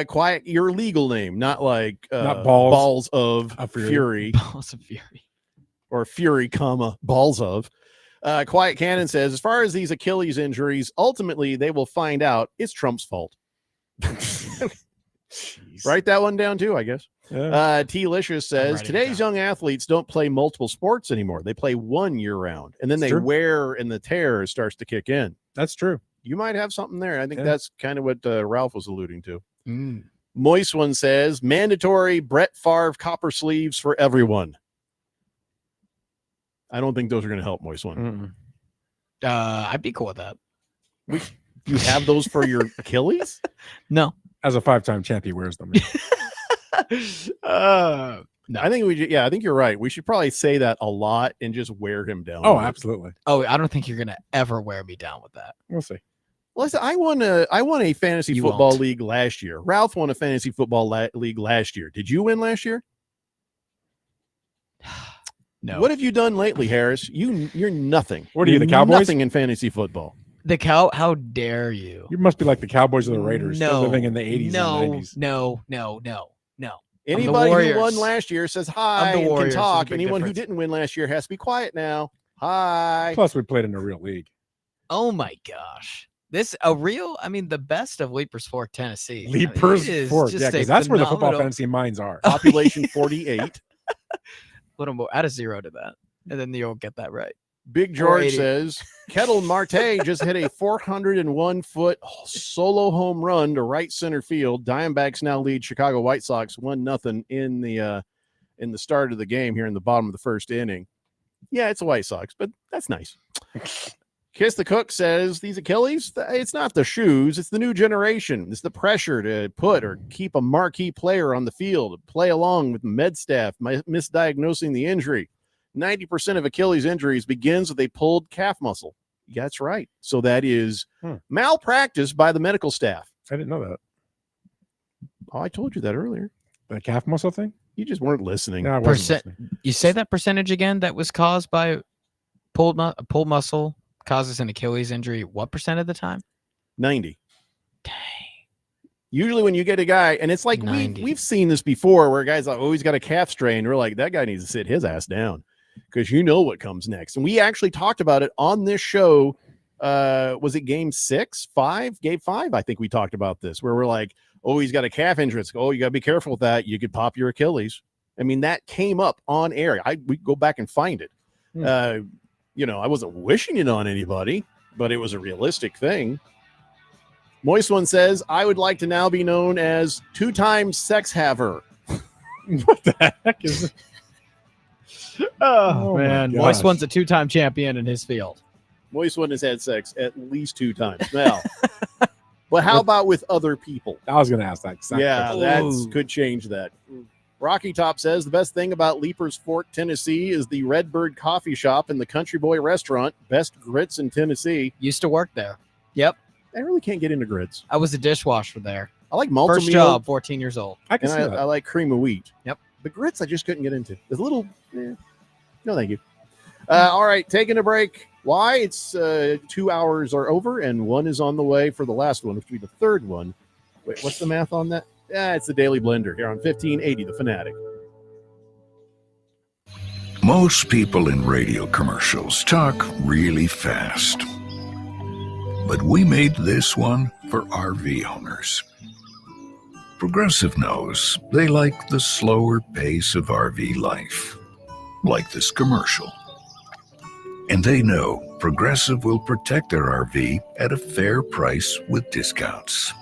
Quiet your legal name, not like not balls of Fury. Balls of Fury. Or Fury, balls of. Quiet Cannon says, as far as these Achilles injuries, ultimately they will find out it's Trump's fault. Write that one down too, I guess. Yeah. T-Licious says, today's young athletes don't play multiple sports anymore. They play one year round, and then they wear and the tear starts to kick in. That's true. You might have something there. I think that's kind of what Ralph was alluding to. Moist One says, mandatory Brett Favre copper sleeves for everyone. I don't think those are going to help, Moist One. I'd be cool with that. You have those for your Achilles? No. As a 5-time champ, he wears them. No. I think you're right. We should probably say that a lot and just wear him down. Oh, absolutely. Oh, I don't think you're going to ever wear me down with that. We'll see. Listen, I won a fantasy football league last year. Ralph won a fantasy football league last year. Did you win last year? No. What have you done lately, Harris? You're nothing. What are you, the Cowboys? Nothing in fantasy football. How dare you? You must be like the Cowboys or the Raiders, still No. living in the 80s and 90s. No. Anybody who won last year says hi and can Warriors. talk. There's a big Anyone who difference. didn't win last year has to be quiet now. Hi. Plus, we played in a real league. Oh my gosh. The best of Leapers Fork, Tennessee. Leapers Fork, yeah, because that's where the football fantasy minds are. Population 48. Little more, add a 0 to that, and then you'll get that right. Big George 480. says Kettle Marte just hit a 401-foot solo home run to right center field. Diamondbacks now lead Chicago White Sox 1-0 in the start of the game here in the bottom of the first inning. Yeah, it's a White Sox, but that's nice. Kiss the Cook says these Achilles, it's not the shoes, it's the new generation. It's the pressure to put or keep a marquee player on the field, play along with the med staff, misdiagnosing the injury. 90% of Achilles injuries begins with a pulled calf muscle. That's right. So that is malpractice by the medical staff. I didn't know that. Oh, I told you that earlier. The calf muscle thing? You just weren't listening. No, I wasn't listening. You say that percentage again that was caused by pulled muscle causes an Achilles injury. What percent of the time? 90. Dang. Usually when you get a guy, and it's like we've seen this before where guys like, oh, he's got a calf strain. We're like, that guy needs to sit his ass down because you know what comes next. And we actually talked about it on this show. Was it game 5? Game 5, I think we talked about this, where we're like, oh, he's got a calf injury. It's, oh, you got to be careful with that. You could pop your Achilles. I mean, that came up on air. We go back and find it. I wasn't wishing it on anybody, but it was a realistic thing. Moist One says, I would like to now be known as 2-time sex haver. What the heck is it? Oh man, my Moist gosh. One's a 2-time champion in his field. Moist One has had sex at least 2 times. Now, but how about with other people? I was going to ask that. Yeah, that could change that. Rocky Top says the best thing about Leapers Fork, Tennessee is the Redbird Coffee Shop and the Country Boy Restaurant. Best grits in Tennessee. Used to work there. Yep. I really can't get into grits. I was a dishwasher there. I like multi First job, 14 years old. I can and see I that. like cream of wheat. Yep. The grits I just couldn't get into. There's a little, no thank you. All right, taking a break. Why? It's 2 hours are over and 1 is on the way for the last one, which will be the third one. Wait, what's the math on that? It's the Daily Blender here on 1580 The Fanatic. Most people in radio commercials talk really fast. But we made this one for RV owners. Progressive knows they like the slower pace of RV life, like this commercial. And they know Progressive will protect their RV at a fair price with discounts.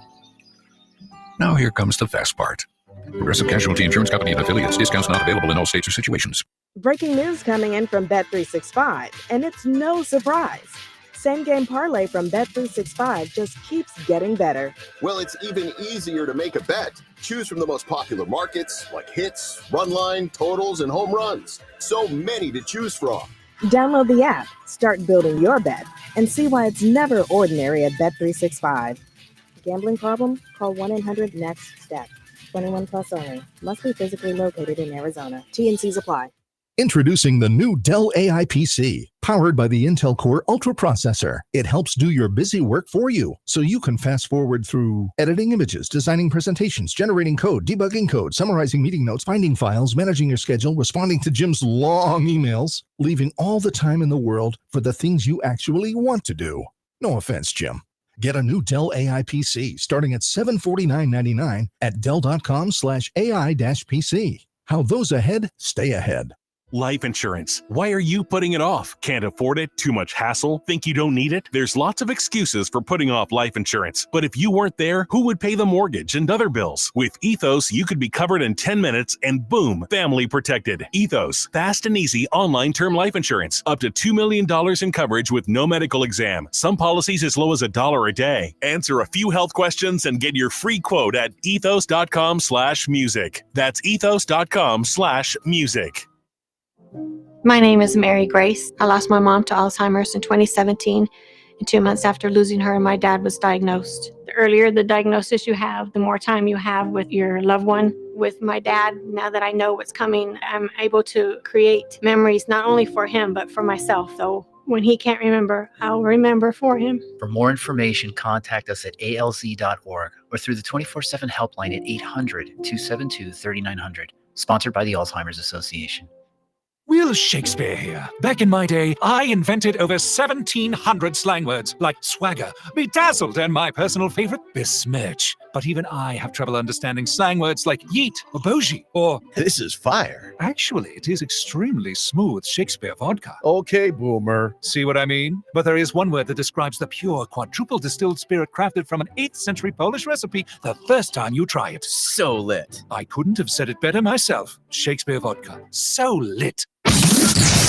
Now here comes the fast part. Progressive Casualty Insurance Company and affiliates. Discounts not available in all states or situations. Breaking news coming in from Bet365, and it's no surprise. Same game parlay from Bet365 just keeps getting better. Well, it's even easier to make a bet. Choose from the most popular markets like hits, run line, totals, and home runs. So many to choose from. Download the app, start building your bet, and see why it's never ordinary at Bet365. Gambling problem? Call 1-800-NEXT-STEP. 21 plus only. Must be physically located in Arizona. T&Cs apply. Introducing the new Dell AI PC, powered by the Intel Core Ultra processor. It helps do your busy work for you, so you can fast forward through editing images, designing presentations, generating code, debugging code, summarizing meeting notes, finding files, managing your schedule, responding to Jim's long emails, leaving all the time in the world for the things you actually want to do. No offense, Jim. Get a new Dell AI PC starting at $749.99 at Dell.com/AI-PC. How those ahead stay ahead. Life insurance. Why are you putting it off? Can't afford it? Too much hassle? Think you don't need it? There's lots of excuses for putting off life insurance. But if you weren't there, who would pay the mortgage and other bills? With Ethos, you could be covered in 10 minutes and boom, family protected. Ethos, fast and easy online term life insurance. Up to $2 million in coverage with no medical exam. Some policies as low as $1 a day. Answer a few health questions and get your free quote at ethos.com/music. That's ethos.com/music. My name is Mary Grace. I lost my mom to Alzheimer's in 2017, and 2 months after losing her, my dad was diagnosed. The earlier the diagnosis you have, the more time you have with your loved one. With my dad, now that I know what's coming, I'm able to create memories not only for him, but for myself. Though when he can't remember, I'll remember for him. For more information, contact us at alz.org or through the 24/7 helpline at 800-272-3900. Sponsored by the Alzheimer's Association. Will Shakespeare here. Back in my day, I invented over 1,700 slang words like swagger, bedazzled, and my personal favorite, besmirch. But even I have trouble understanding slang words like yeet or bougie or this is fire. Actually, it is extremely smooth Shakespeare vodka. Okay, boomer. See what I mean? But there is one word that describes the pure quadruple distilled spirit crafted from an 8th century Polish recipe the first time you try it. So lit. I couldn't have said it better myself. Shakespeare vodka. So lit.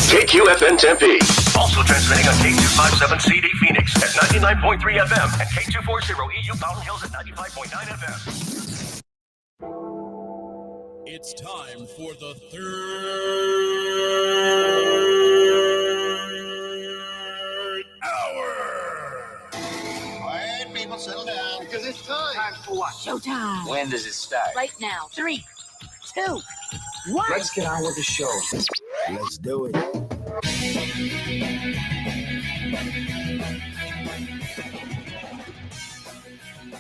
KQFN Tempe. Also transmitting on K257CD Phoenix at 99.3 FM and K240 EU Mountain Hills at 95.9 FM. It's time for the third hour. Quiet, people, settle down. Because it's time. Time for what? Showtime. When does it start? Right now. 3, 2, 1. Let's get on with the show. Let's do it.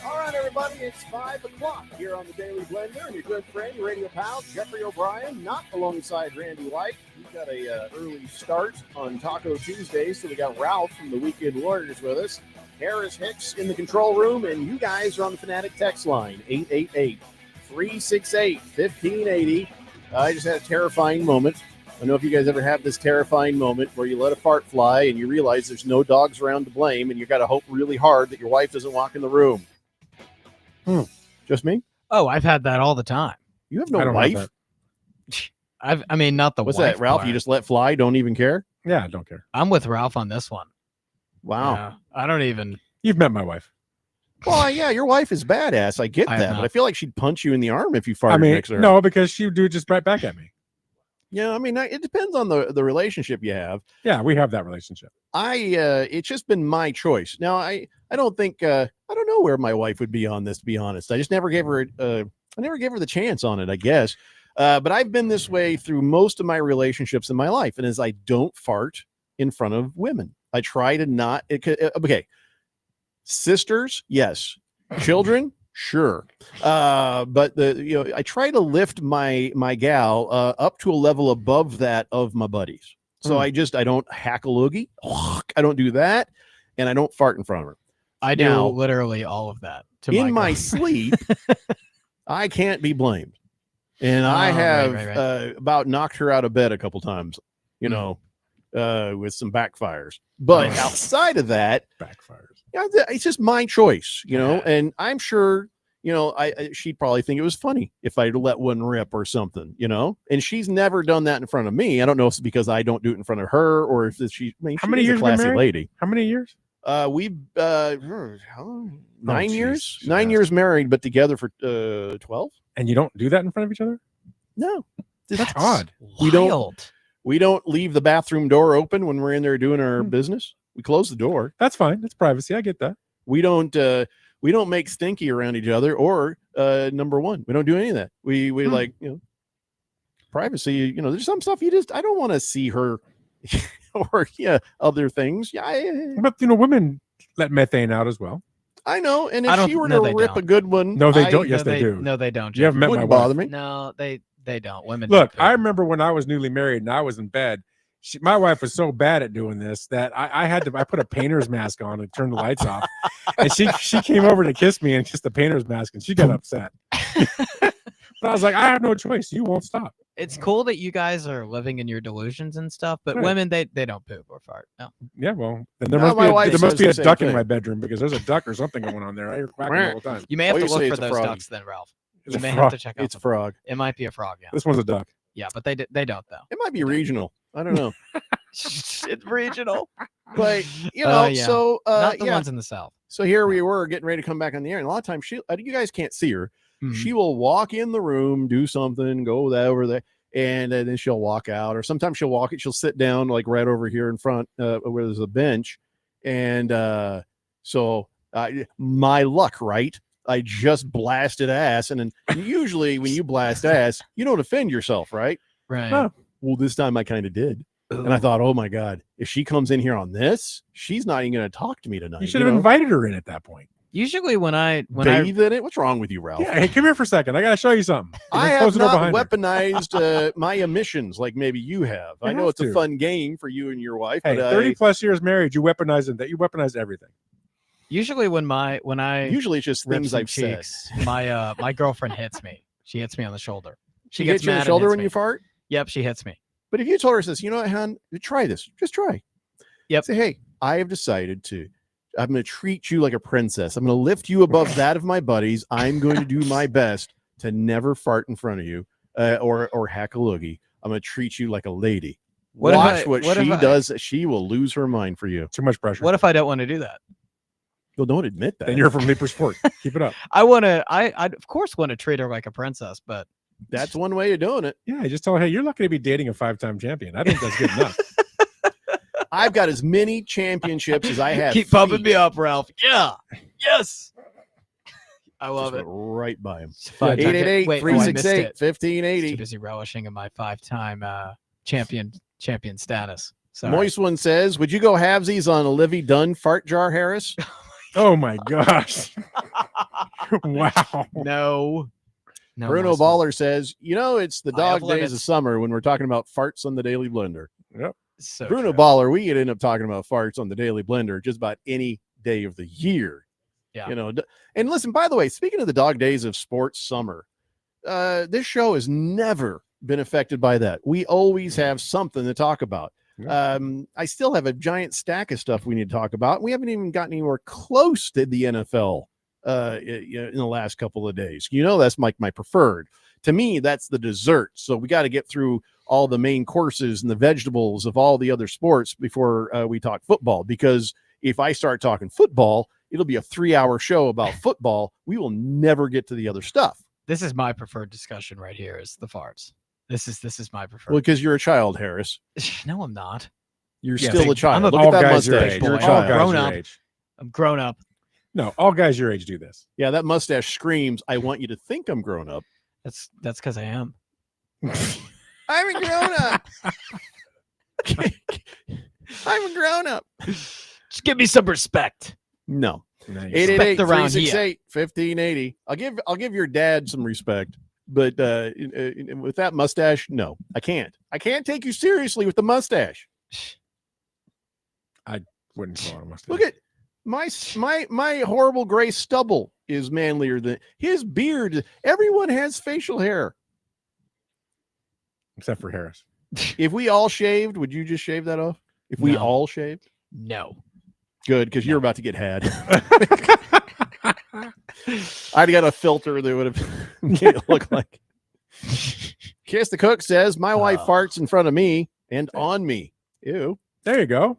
All right, everybody, it's 5 o'clock here on the Daily Blender, and your good friend, your radio pal, Jeffrey O'Brien, not alongside Randy White. We've got a early start on Taco Tuesday, so we got Ralph from the Weekend Warriors with us, Harris Hicks in the control room, and you guys are on the Fanatic text line, 888-368-1580. I just had a terrifying moment. I don't know if you guys ever have this terrifying moment where you let a fart fly and you realize there's no dogs around to blame, and you got to hope really hard that your wife doesn't walk in the room. Just me? Oh, I've had that all the time. You have no wife? I mean, not the What's wife that, Ralph? part. You just let fly, don't even care? Yeah, I don't care. I'm with Ralph on this one. Wow. Yeah, I don't even. You've met my wife. Well, yeah, your wife is badass. I get I have that, but not. I feel like she'd punch you in the arm if you farted I mean, next to her. no, because she would do it just right back at me. Yeah, I mean, it depends on the relationship you have. Yeah, we have that relationship. It's just been my choice. Now, I don't think I don't know where my wife would be on this, to be honest. I just never gave her I never gave her the chance on it, I guess. But I've been this way through most of my relationships in my life, and as I don't fart in front of women. I try to not. Okay, sisters, yes. Children, sure. But I try to lift my gal up to a level above that of my buddies. So I don't hack a loogie. I don't do that, and I don't fart in front of her. I do Now, literally all of that. in my sleep, I can't be blamed, and I have about knocked her out of bed a couple times. With some backfires. But outside of that, it's just my choice, and I'm sure, she'd probably think it was funny if I'd let one rip or something, and she's never done that in front of me. I don't know if it's because I don't do it in front of her or if she, How many years a classy been married? lady. How many years? We've 9 years, 9 years married, but together for 12. And you don't do that in front of each other? No, That's odd. We don't leave the bathroom door open when we're in there doing our business. We close the door. That's fine. That's privacy. I get that. We don't make stinky around each other, or number one, we don't do any of that. We like, privacy, there's some stuff I don't want to see her or other things. But women let methane out as well. I know. And if she were to rip a good one, No, they don't. Yes, they do. No, they don't. You haven't met my wouldn't wife. bother me. No, they don't. Women Look, don't. I remember when I was newly married and I was in bed. My wife was so bad at doing this that I put a painter's mask on and turned the lights off. And she came over to kiss me and kissed the painter's mask, and she got upset. But I was like, I have no choice. You won't stop. It's cool that you guys are living in your delusions and stuff, but Right. women, they don't poop or fart. No. Yeah, well, then there No, my wife must be a says the duck same in my thing. bedroom because there's a duck or something going on there. I hear quacking all the time. You may have Oh, to you say look for it's a those frog. ducks then, Ralph. It's You a may frog. have to check out. It's a frog. It might be a frog. Yeah. This one's a duck. Yeah, but they don't though. It might be regional. I don't know. It's regional. But Yeah. so Not the ones in the south. So here we were getting ready to come back on the air, and a lot of times you guys can't see her. Mm-hmm. She will walk in the room, do something, go over there, and then she'll walk out. Or sometimes she'll sit down like right over here in front where there's a bench, And so my luck, right? I just blasted ass. And then usually when you blast ass, you don't offend yourself, right? Right. Huh. Well, this time I kind of did. And I thought, oh my God, if she comes in here on this, she's not even going to talk to me tonight. You should have invited her in at that point. Usually when I bathe in it. What's wrong with you, Ralph? Yeah, hey, come here for a second. I got to show you something. I Close have the door not behind her. weaponized my emissions like maybe you have. I know have it's to. a fun game for you and your wife. Hey, but 30 plus years married, you weaponized that. You weaponized everything. Usually when I usually it's just rip things some I've said. cheeks, my girlfriend hits me. She hits me on the shoulder. She gets hits you on mad the and shoulder hits when me. you fart? Yep, she hits me. But if you told her, says, you know what, hon, try this. Just try. Yep. Say, hey, I have decided I'm going to treat you like a princess. I'm going to lift you above that of my buddies. I'm going to do my best to never fart in front of you or hack a loogie. I'm going to treat you like a lady. Watch what she does. She will lose her mind for you. Too much pressure. What if I don't want to do that? Well, don't admit that. Then you're from Leaper Sport. Keep it up. I of course want to treat her like a princess, but that's one way of doing it. Yeah, just tell her, hey, you're lucky to be dating a 5-time champion. I think that's good enough. I've got as many championships as I have. Keep pumping me up, Ralph. Yeah. Yes. I love Just it. went right by him. 888-368-1580. Too busy relishing in my 5-time champion status. Sorry. Moist one says, would you go halvesies on a Livy Dunn fart jar, Harris? Oh my gosh. Wow. No. Bruno Baller says, it's the I have dog days limits. of summer when we're talking about farts on the Daily Blender. Yep. So Bruno Baller, we could end up talking about farts on the Daily Blender just about any day of the year. Yeah. And listen, by the way, speaking of the dog days of sports summer, this show has never been affected by that. We always have something to talk about. I still have a giant stack of stuff we need to talk about. We haven't even gotten anywhere close to the NFL in the last couple of days. That's my preferred. To me, that's the dessert. So we got to get through all the main courses and the vegetables of all the other sports before we talk football. Because if I start talking football, it'll be a 3-hour show about football. We will never get to the other stuff. This is my preferred discussion right here is the farts. This is my preferred. Well, because you're a child, Harris. No, I'm not. You're still a child. I'm Look at that guys your mustache. age. You're a All child. guys grown your up. age. I'm grown up. No, all guys your age do this. Yeah, that mustache screams, I want you to think I'm grown up. That's because I am. I'm a grown up. I'm a grown up. Just give me some respect. No. Nice. 888-368-1580. I'll give your dad some respect, but with that mustache, no, I can't. I can't take you seriously with the mustache. I wouldn't call it a mustache. Look at my horrible gray stubble is manlier than his beard. Everyone has facial hair. Except for Harris. If we all shaved, would you just shave that off? If we No. all shaved? No. Good, because you're about to get had. I'd got a filter that would have made it look like. Kiss the Cook says, my wife farts in front of me and on me. Ew. There you go.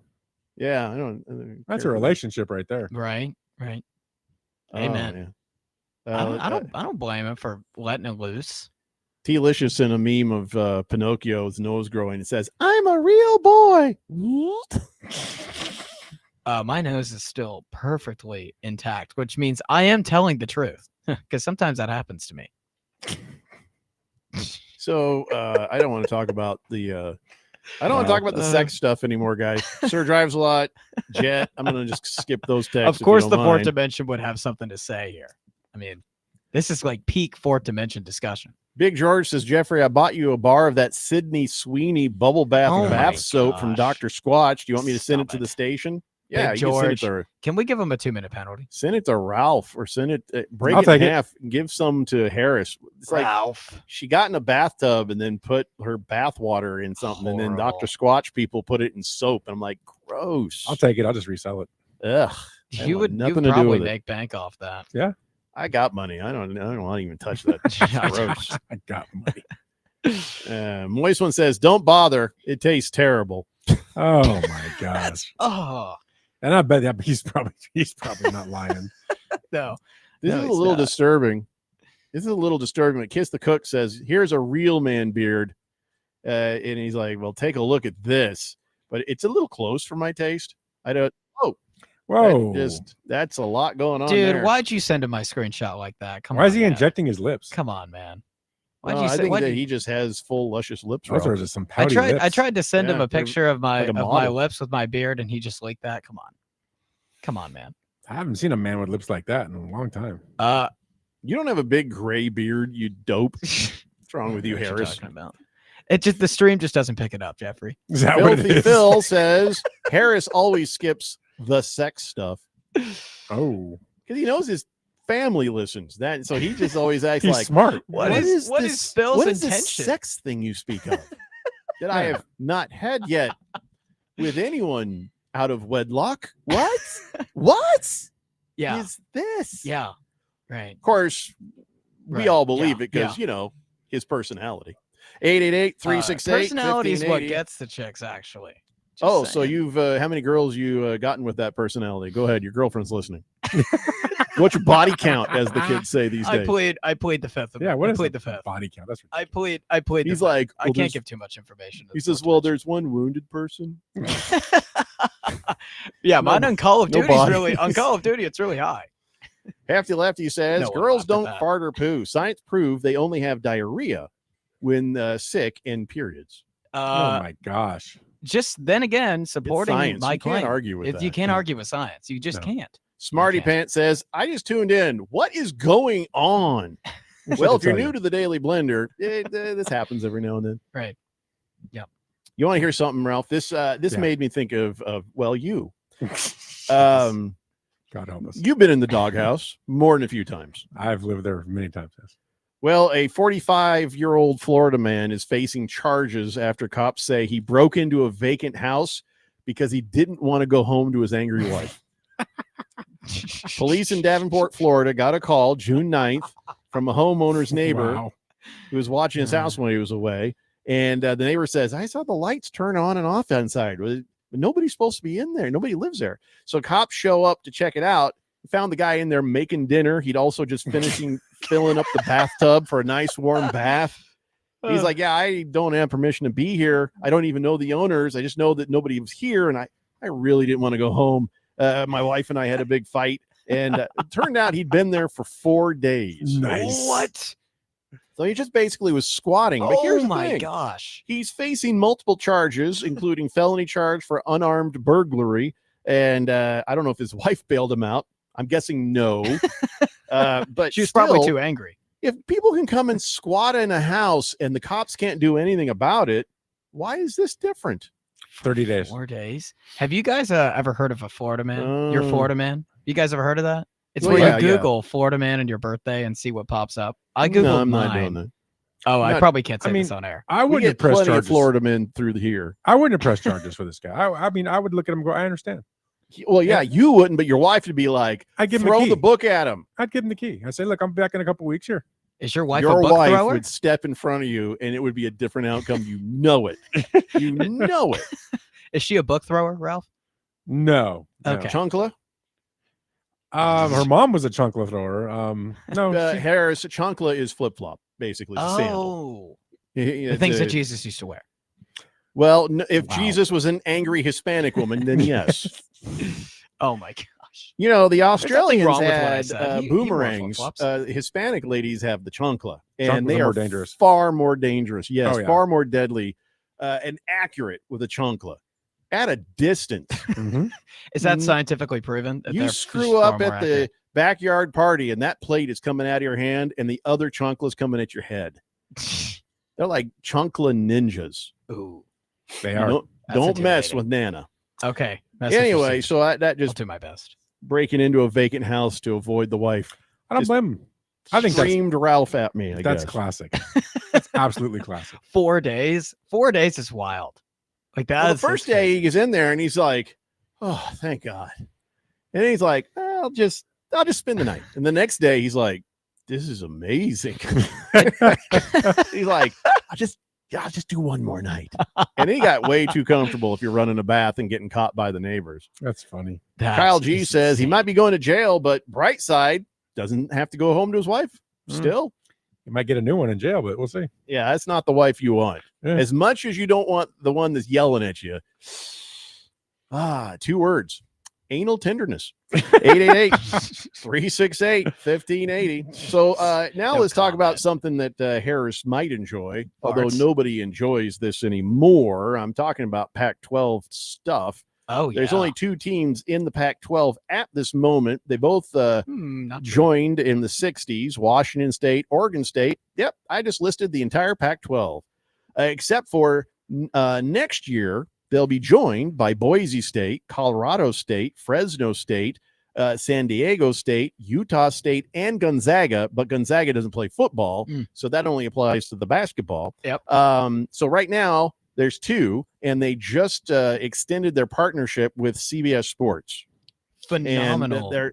Yeah, I don't. That's a relationship right there. Right. Oh, Amen. yeah. I don't blame him for letting it loose. T-Licious sent a meme of Pinocchio's nose growing. It says, I'm a real boy. My nose is still perfectly intact, which means I am telling the truth because sometimes that happens to me. So I don't want to talk about the sex stuff anymore, guys. Sir drives a lot. Jet. I'm gonna just skip those texts. Of course, if you the don't fourth mind. dimension would have something to say here. I mean, this is like peak fourth dimension discussion. Big George says, Jeffrey, I bought you a bar of that Sydney Sweeney bubble bath Oh bath my soap from gosh. Dr. Squatch. Do you want me to send Stop it to it. the station? Yeah, Big you can George. send it to Can we give him a 2-minute penalty? Send it to Ralph or send it, break I'll it in take it. half and give some to Harris. It's like Ralph. she got in a bathtub and then put her bath water in something, and then Horrible. Dr. Squatch people put it in soap. And I'm like, gross. I'll take it. I'll just resell it. Ugh. I You want would nothing you'd to do probably with it. make bank off that. Yeah. I got money. I don't want to even touch that. Gross. I got money. Moist one says, don't bother. It tastes terrible. Oh my gosh. Oh And I bet that he's probably not lying. no. This No, is a it's little not. disturbing. This is a little disturbing. But Kiss the Cook says, here's a real man beard. And he's like, well, take a look at this. But it's a little close for my taste. I don't Whoa. That's a lot going on, Dude, there. why'd you send him my screenshot like that? Come on. Why is he man. injecting his lips? Come on, man. I think that he just has full luscious lips. Those are just some I pouty tried. lips. I tried to send him Yeah, a picture of my like a my model. lips with my beard, and he just leaked that. Come on, man. I haven't seen a man with lips like that in a long time. You don't have a big gray beard, you dope. What's wrong with you, What Harris? talking about? It just the stream just doesn't pick it up, Jeffrey. Is that what it Filthy is? Phil says Harris always skips the sex stuff. Oh, because he knows his family listens. That so he just always acts He's like smart. What is Phil's what is intention? this sex thing you speak of that I have not had yet with anyone out of wedlock? What? What? Yeah. Is this? Yeah. Right. Of course, we Right. all believe Yeah. it because Yeah. you know his personality. 888-368. Personality is what 1580. gets the chicks, actually. Just Oh, so saying. you've how many girls you gotten with that personality? Go ahead, your girlfriend's listening. What's your body count, as the kids say these days? I played the fifth. Yeah, what I is played the the fifth. body count? That's I played. The He's fifth. like, I well, can't there's- give too much information. to He the says, "Well, there's one wounded person." Yeah, mine on Call of no Duty is bodies. really on Call of Duty. It's really high. Hefty Lefty says, No one "Girls laughed at don't that. fart or poo. Science proved they only have diarrhea when sick in periods." Oh my gosh. Just then again, supporting science. my You can't claim. argue with You that. can't argue with science. You just No. can't. Smarty Pants says, "I just tuned in. What is going on?" Well, if you're tell new you. to the Daily Blender, this happens every now and then. Right. Yep. You want to hear something, Ralph? This Yeah. made me think of well, you. Um, God help us. you've been in the doghouse more than a few times. I've lived there many times. Yes. Well, a 45-year-old Florida man is facing charges after cops say he broke into a vacant house because he didn't want to go home to his angry wife. Police in Davenport, Florida got a call June 9th from a homeowner's neighbor Wow. who was watching his house when he was away. And the neighbor says, "I saw the lights turn on and off inside. But nobody's supposed to be in there. Nobody lives there." So cops show up to check it out. Found the guy in there making dinner. He'd also just finishing filling up the bathtub for a nice warm bath. He's like, "Yeah, I don't have permission to be here. I don't even know the owners. I just know that nobody was here. And I really didn't want to go home. My wife and I had a big fight. And it turned out he'd been there for 4 days." Nice. What? So he just basically was squatting. But here's Oh the my thing. gosh. He's facing multiple charges, including felony charge for unarmed burglary. And I don't know if his wife bailed him out. I'm guessing no. But She was probably still, too angry. if people can come and squat in a house and the cops can't do anything about it, why is this different? 30 days. 4 days. Have you guys ever heard of a Florida man? Your Florida man? You guys ever heard of that? It's Well, where yeah, you yeah. Google Florida man and your birthday and see what pops up. I googled No, I'm mine. not doing that. Oh, I Not- probably can't say I mean, this on air. I We wouldn't get have pressed plenty of charges. Florida men through the here. I wouldn't have pressed charges for this guy. I mean, I would look at him and go, I understand. Well, yeah, you wouldn't, but your wife would be like, I'd give him throw the key. the book at him. I'd give him the key. I'd say, look, I'm back in a couple weeks here. Is your wife Your a book wife thrower? would step in front of you and it would be a different outcome. You know it. You know it. Is she a book thrower, Ralph? No. no. Okay. Chunkla? Her mom was a chunkla thrower. No. she- Harris, Chunkla is flip-flop, basically. It's a sandal. Oh, The the things that Jesus used to wear. Well, if Wow. Jesus was an angry Hispanic woman, then yes. Oh my gosh. You know, the nothing Australians wrong with what I had said. He wore boomerangs. flip-flops. Hispanic ladies have the chancla, Chanclas and they are more are dangerous. far more dangerous. Yes, Oh, yeah. far more deadly and accurate with a chancla at a distance. Mhm. Is that Mm. scientifically proven? That You they're screw just far up more at the accurate? backyard party, and that plate is coming out of your hand, and the other chancla's coming at your head. They're like chancla ninjas. Ooh. They are. Don't mess intimidating. with Nana. Okay. that's what you Anyway, said. so that I'll just do my best. breaking into a vacant house to avoid the wife. I don't Just blame him. I think screamed Ralph at me. that's guess. classic. That's absolutely classic. 4 days. 4 days is wild. Like that. Well, the first day he gets in there and he's like, "Oh, thank God," and then he's like, "I'll just spend the night." And the next day he's like, "This is amazing." He's like, I'll just do one more night." And he got way too comfortable if you're running a bath and getting caught by the neighbors. That's funny. Kyle G says he might be going to jail, but bright side, doesn't have to go home to his wife. Still, You might get a new one in jail, but we'll see. yeah, that's not the wife you want. Yeah. As much as you don't want the one that's yelling at you. 2 words: anal tenderness. 888-368-1580. So now let's talk about something that Harris might enjoy, although nobody enjoys this anymore. I'm talking about Pac-12 stuff. Oh, yeah. There's only two teams in the Pac-12 at this moment. They both joined in the 60s, Washington State, Oregon State. Yep, I just listed the entire Pac-12, except for next year, they'll be joined by Boise State, Colorado State, Fresno State, San Diego State, Utah State, and Gonzaga, but Gonzaga doesn't play football, so that only applies to the basketball. Yep. So right now, there's two, and they just extended their partnership with CBS Sports. Phenomenal. And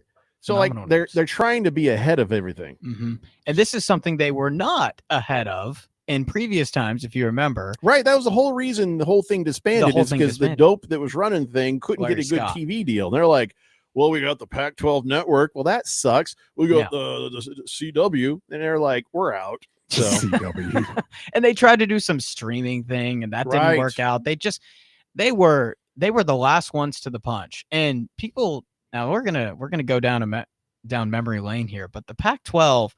they're trying to be ahead of everything. Mm-hmm. And this is something they were not ahead of in previous times, if you remember. Right. That was the whole reason the whole thing disbanded, is because the dope that was running thing couldn't Larry get a good Scott. TV deal. And they're like, well, we got the Pac-12 network. Well, that sucks. We got the CW. And they're like, we're out. So CW. And they tried to do some streaming thing, and that didn't work out. They were the last ones to the punch. And people, now we're gonna go down memory lane here, but the Pac-12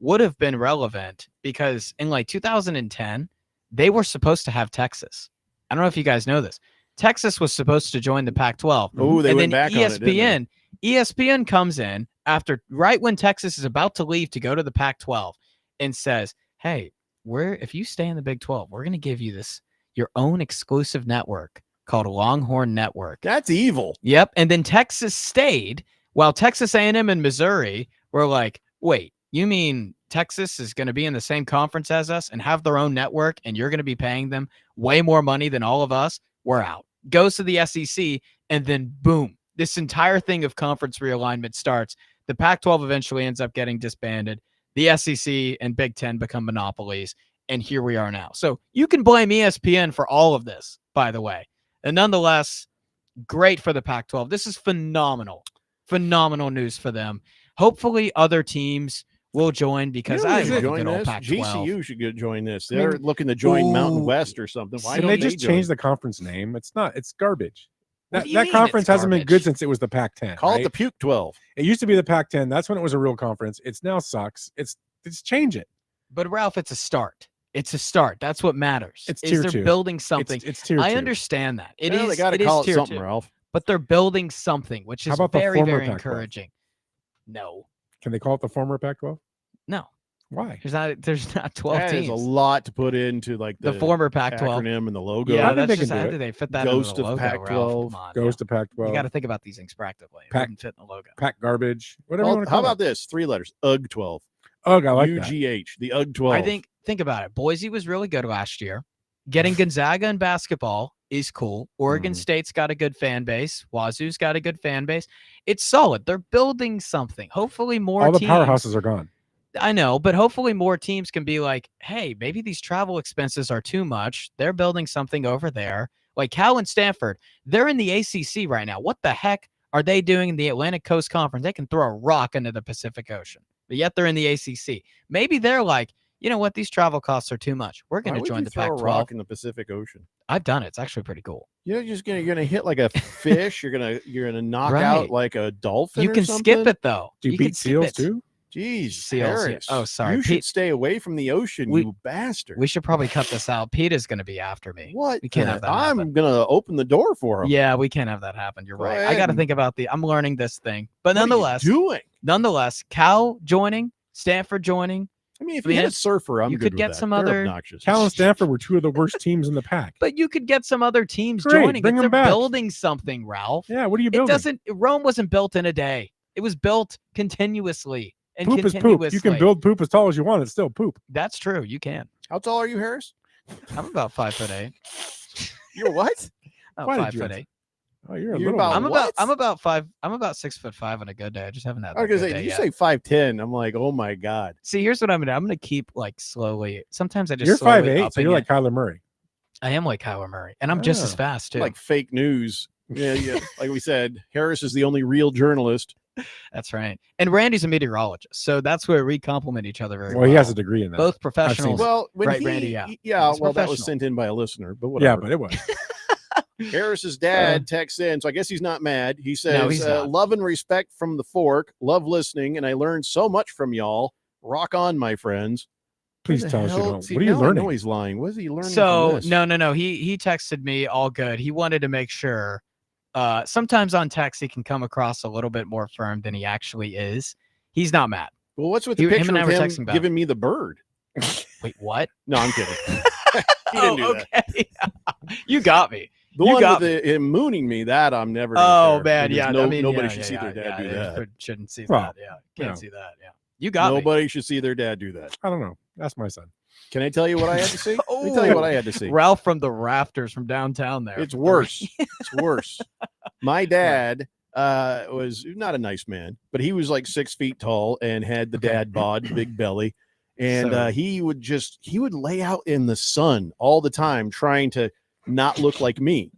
would have been relevant because in like 2010, they were supposed to have Texas. I don't know if you guys know this. Texas was supposed to join the Pac-12. Oh, they and went then back on it, didn't ESPN comes in right when Texas is about to leave to go to the Pac-12 and says, hey, if you stay in the Big 12, we're going to give you your own exclusive network called Longhorn Network. That's evil. Yep. And then Texas stayed while Texas A&M and Missouri were like, wait, you mean Texas is going to be in the same conference as us and have their own network, and you're going to be paying them way more money than all of us? We're out. Goes to the SEC, and then boom, this entire thing of conference realignment starts. The Pac-12 eventually ends up getting disbanded. The SEC and Big Ten become monopolies, and here we are now. So you can blame ESPN for all of this, by the way. And nonetheless, great for the Pac-12. This is phenomenal. Phenomenal news for them. Hopefully other teams will join, because I love join good old this. Pac-12. GCU should join this. They're looking to join Mountain West or something. Why don't they just join? change the conference name? It's garbage. What do you That mean conference it's hasn't been garbage? good since it was the Pac-10. Call right? it the Puke 12. It used to be the Pac-10. That's when it was a real conference. It's now sucks. Just change it. But Ralph, it's a start. It's a start. That's what matters. It's is tier they're 2. building something. It's tier I 2. understand that. It Well, is. they got to it call is it tier something, 2. Ralph. But they're building something, which How is about the very, former very Pac-12? encouraging. No. Can they call it the former Pac-12? No. Why? There's not 12 That teams. is a lot to put into like The former Pac-12 acronym and the logo. Yeah, I think that's they just can do how it. do they fit that Ghost into the of logo, Pac-12. Ralph? Come on, Goes to Pac-12. You got to think about these things practically. It Pac- wouldn't fit in the logo. Pac garbage. Whatever you Well, want to how call about it. this? 3 letters. UG 12. Ugh, I like that. UGH. The UG 12. Think about it. Boise was really good last year. Getting Gonzaga in basketball is cool. Oregon State's got a good fan base. Wazoo's got a good fan base. It's solid. They're building something. Hopefully more All the teams. powerhouses are gone. I know, but hopefully more teams can be like, hey, maybe these travel expenses are too much. They're building something over there. Like Cal and Stanford, they're in the ACC right now. What the heck are they doing in the Atlantic Coast Conference? They can throw a rock into the Pacific Ocean, but yet they're in the ACC. Maybe they're like, you know what? These travel costs are too much. We're going Why to would join you the throw a Pac-12. rock in the Pacific Ocean? I've done it. It's actually pretty cool. You're gonna hit like a fish. You're gonna knock Right. out like a dolphin. You or can skip something? it though. Do you can beat skip seals it. too? Jeez, Seals, yeah. Harris. Oh, sorry, You should Pete. stay away from the ocean, We- you bastard. We should probably cut this out. Pete is going to be after me. What? We can't have that I'm happen. gonna open the door for him. Yeah, we can't have that happen. You're Go right. ahead I got to and- think about I'm learning this thing. But What are you nonetheless, doing? Cal joining, Stanford joining. I mean, if I mean, you hit a it's- surfer, I'm you good could with get that. some They're other- obnoxious. Cal and Stanford were two of the worst teams in the pack. But you could get some other teams Great, joining. bring They're them back. building something, Ralph. Yeah, what are you It building? doesn't. Rome wasn't built in a day. It was built continuously and Poop is continuously. poop. You can build poop as tall as you want. It's still poop. That's true. You can. How tall are you, Harris? I'm about 5'8". You're what? About Why did 5 you foot answer? 8. Oh, you're a You're little. about- one. What? I'm about 5. I'm about 6'5" on a good day. I just haven't had. I was a gonna good say, day did you yet. say 5'10"? I'm like, oh my god. See, here's what I'm gonna do. I'm gonna keep like slowly. Sometimes I just You're slowly 5'8", so upping you're it. like Kyler Murray. I am like Kyler Murray, and I'm just as Oh. fast too. Like fake news. Yeah. Like we said, Harris is the only real journalist. That's right. And Randy's a meteorologist, so that's where we complement each other very well. Well, he has a degree in that. Both I've seen professionals. it. Well, when Right, Randy, yeah. yeah. He's Well, that was professional. sent in by a listener, but Yeah, whatever. but it was. Harris's dad texts in, so I guess he's not mad. He says, No, he's not. love and respect from the fork. Love listening, and I learned so much from y'all. Rock on, my friends. Please What the tell us you hell? don't. See, What are you now I learning? know he's lying. What is he learning So from this? no. He texted me all good. He wanted to make sure. Sometimes on text he can come across a little bit more firm than he actually is. He's not mad. Well, what's with the Him picture and I of were him texting about giving me the bird? Wait, what? No, I'm kidding. He didn't do that. Okay. You got me. The You one got with him mooning me, that I'm never. Oh share, man, because yeah. no- I mean, nobody yeah, should yeah, see yeah, their dad yeah, do that. Shouldn't see Well, that. Yeah, can't no. see that. Yeah, you got me. Nobody should see their dad do that. I don't know. That's my son. Can I tell you what I had to see? Let me tell you what I had to see. Ralph from the rafters from downtown there. It's worse. It's worse. My dad was not a nice man, but he was like 6 feet tall and had the dad bod, big belly. And So- he would lay out in the sun all the time trying to not look like me.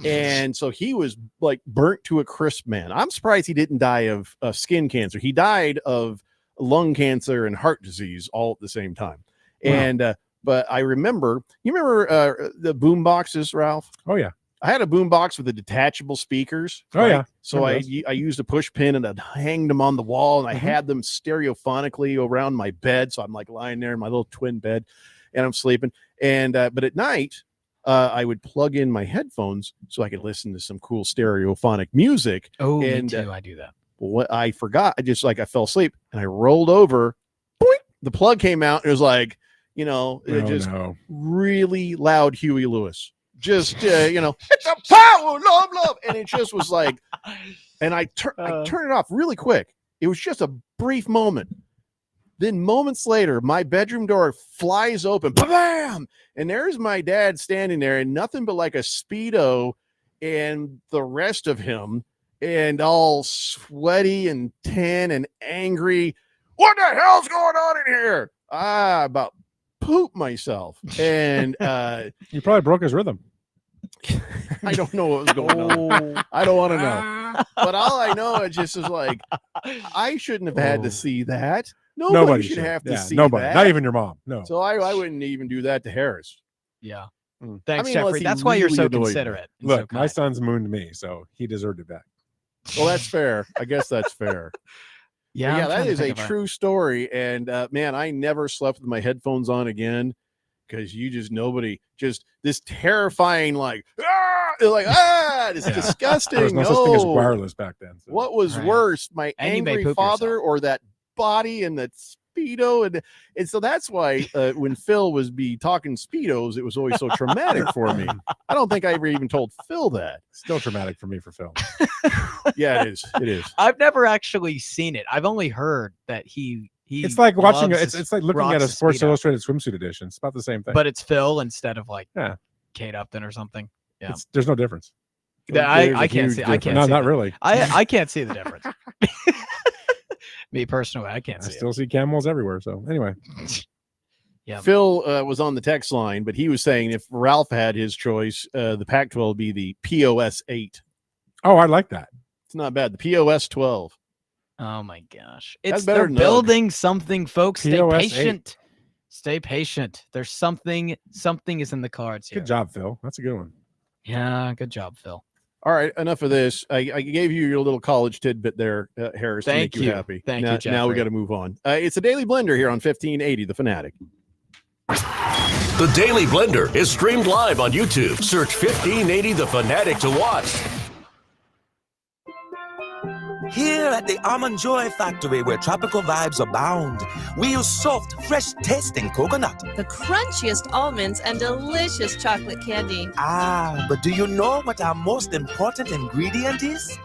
And so he was like burnt to a crisp, man. I'm surprised he didn't die of skin cancer. He died of lung cancer and heart disease all at the same time. Wow. And but I remember, you remember the boom boxes, Ralph? Oh yeah. I had a boom box with the detachable speakers. Oh, yeah. So I Remember used a push pin and I'd hang them on the wall, and I Mhm. had them stereophonically around my bed. So I'm like lying there in my little twin bed, and I'm sleeping. And but at night, I would plug in my headphones so I could listen to some cool stereophonic music. Oh, and me too. I do that. what I forgot, I fell asleep and I rolled over. Boing, the plug came out. It was like, Oh, just no. really loud Huey Lewis. Just it's a power, love, and it just was like, and I turned it off really quick. It was just a brief moment. Then moments later, my bedroom door flies open, bam, and there's my dad standing there in nothing but like a Speedo and the rest of him, and all sweaty and tan and angry. What the hell's going on in here? About poop myself. And You probably broke his rhythm. I don't know what was going on. I don't want to know. But all I know, it just is like, I shouldn't have had to see that. Nobody should have to see nobody. that. Not even your mom. No. So I wouldn't even do that to Harris. Yeah. Mm. Thanks, I mean, unless Jeffrey. he That's why you're really so annoyed me. considerate. and so Look, my kind. son's mooned me, so he deserved it back. Well, that's fair. I guess that's fair. Yeah, But yeah, I'm that trying to is a think of true story. And man, I never slept with my headphones on again, because just this terrifying, like, it's Yeah. disgusting. There was no such thing as wireless back then. So. What was Right. worse, my And you may angry poop father or that body and that Speedo? And so that's why when Phil was talking Speedos, it was always so traumatic for me. I don't think I ever even told Phil that. Still traumatic for me for Phil. Yeah, it is. It is. I've never actually seen it. I've only heard that he It's like watching. loves It's like looking at rocks a the Sports Speedo. Illustrated swimsuit edition. It's about the same thing. but it's Phil instead of like Yeah. Kate Upton or something. Yeah. There's no difference. Yeah, There's a I can't huge see. I can't. No, see not the- really. I can't see the difference. Me personally, I can't I see still see camels everywhere. So anyway, it. Yeah. Phil was on the text line, but he was saying if Ralph had his choice, the Pac-12 would be the POS 8. oh, I like that. It's not bad. The POS 12. Oh my gosh. That's It's better they're than building something, folks. Stay POS 8. patient. Stay patient. There's something is in the cards here. Good job, Phil. That's a good one. Yeah, good job, Phil. All right, enough of this. I gave you your little college tidbit there, Harris, to Thank make you. happy. Thank now, you, Now we Jeffrey. got to move on. It's a Daily Blender here on 1580, The Fanatic. The Daily Blender is streamed live on YouTube. Search 1580 The Fanatic to watch. Here at the Almond Joy Factory, where tropical vibes abound, we use soft, fresh-tasting coconut. The crunchiest almonds and delicious chocolate candy. Ah, but do you know what our most important ingredient is?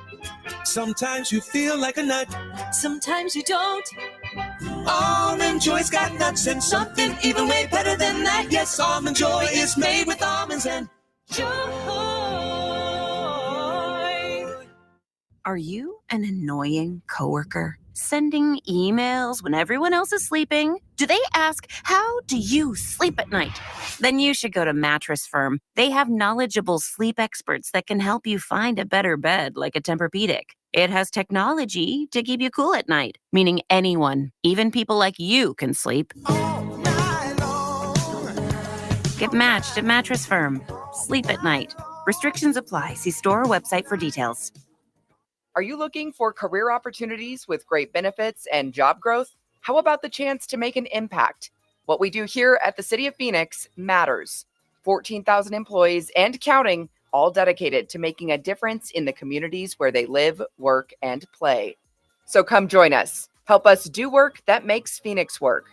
Sometimes you feel like a nut. Sometimes you don't. Almond Joy's got nuts and something even way better than that. Yes, Almond Joy is made with almonds and Are you an annoying coworker? Sending emails when everyone else is sleeping? Do they ask, how do you sleep at night? Then you should go to Mattress Firm. They have knowledgeable sleep experts that can help you find a better bed, like a Tempur-Pedic. It has technology to keep you cool at night, meaning anyone, even people like you, can sleep. Get matched at Mattress Firm. Sleep at night. Restrictions apply. See store or website for details. Are you looking for career opportunities with great benefits and job growth? How about the chance to make an impact? What we do here at the City of Phoenix matters. 14,000 employees and counting, all dedicated to making a difference in the communities where they live, work, and play. So come join us. Help us do work that makes Phoenix work.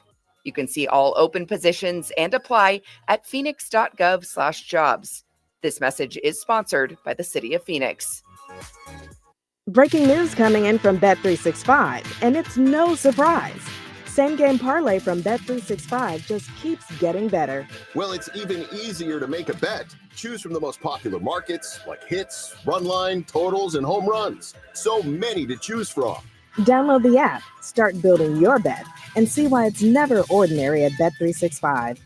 You can see all open positions and apply at phoenix.gov/jobs. This message is sponsored by the City of Phoenix. Breaking news coming in from Bet365, and it's no surprise. Same game parlay from Bet365 just keeps getting better. Well, it's even easier to make a bet. Choose from the most popular markets like hits, run line, totals, and home runs. So many to choose from. Download the app, start building your bet, and see why it's never ordinary at Bet365.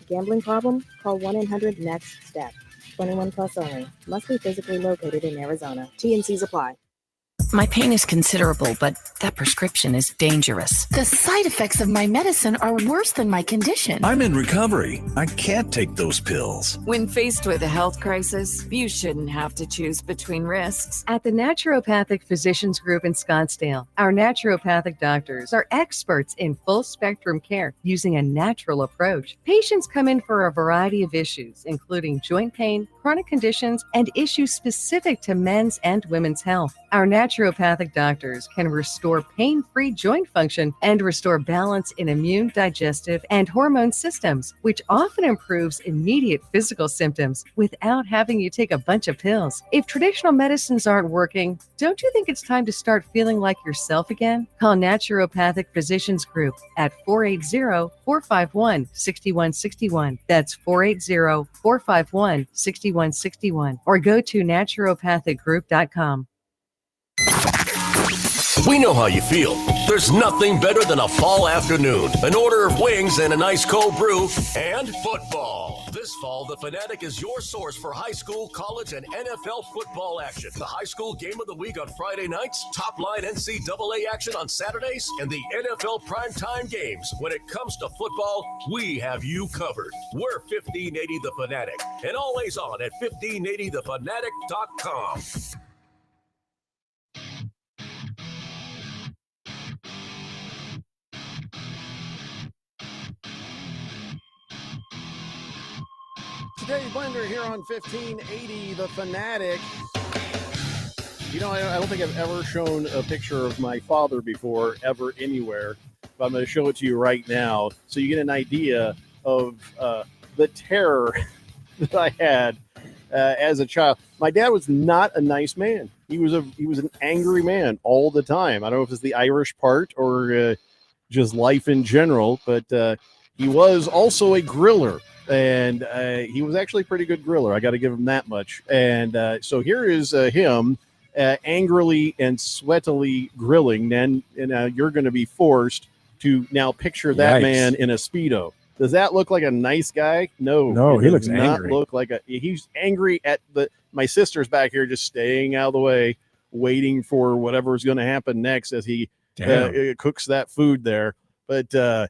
Gambling problem? Call 1-800-NEXT-STEP. 21 plus only. Must be physically located in Arizona. T&Cs apply. My pain is considerable, but that prescription is dangerous. The side effects of my medicine are worse than my condition. I'm in recovery. I can't take those pills. When faced with a health crisis, you shouldn't have to choose between risks. At the Naturopathic Physicians Group in Scottsdale, our naturopathic doctors are experts in full spectrum care using a natural approach. Patients come in for a variety of issues, including joint pain, chronic conditions, and issues specific to men's and women's health. Our naturopathic doctors can restore pain-free joint function and restore balance in immune, digestive, and hormone systems, which often improves immediate physical symptoms without having you take a bunch of pills. If traditional medicines aren't working, don't you think it's time to start feeling like yourself again? Call Naturopathic Physicians Group at 480-451-6161. That's 480-451-6161. Or go to naturopathicgroup.com. We know how you feel. There's nothing better than a fall afternoon, an order of wings and a nice cold brew, and football. This fall, the Fanatic is your source for high school, college, and NFL football action. The high school game of the week on Friday nights, top-line NCAA action on Saturdays, and the NFL primetime games. When it comes to football, we have you covered. We're 1580 The Fanatic, and always on at 1580thefanatic.com. Daily Blender here on 1580 The Fanatic. You know, I don't think I've ever shown a picture of my father before, ever, anywhere. But I'm going to show it to you right now so you get an idea of the terror that I had as a child. My dad was not a nice man. He was an angry man all the time. I don't know if it's the Irish part or just life in general, but he was also a griller. And he was actually a pretty good griller. I got to give him that much. And so here is him angrily and sweatily grilling. And you're going to be forced to now picture that man in a Speedo. Does that look like a nice guy? No, he looks angry. Look like he's angry at my sister's back here, just staying out of the way, waiting for whatever's going to happen next as he cooks that food there. But I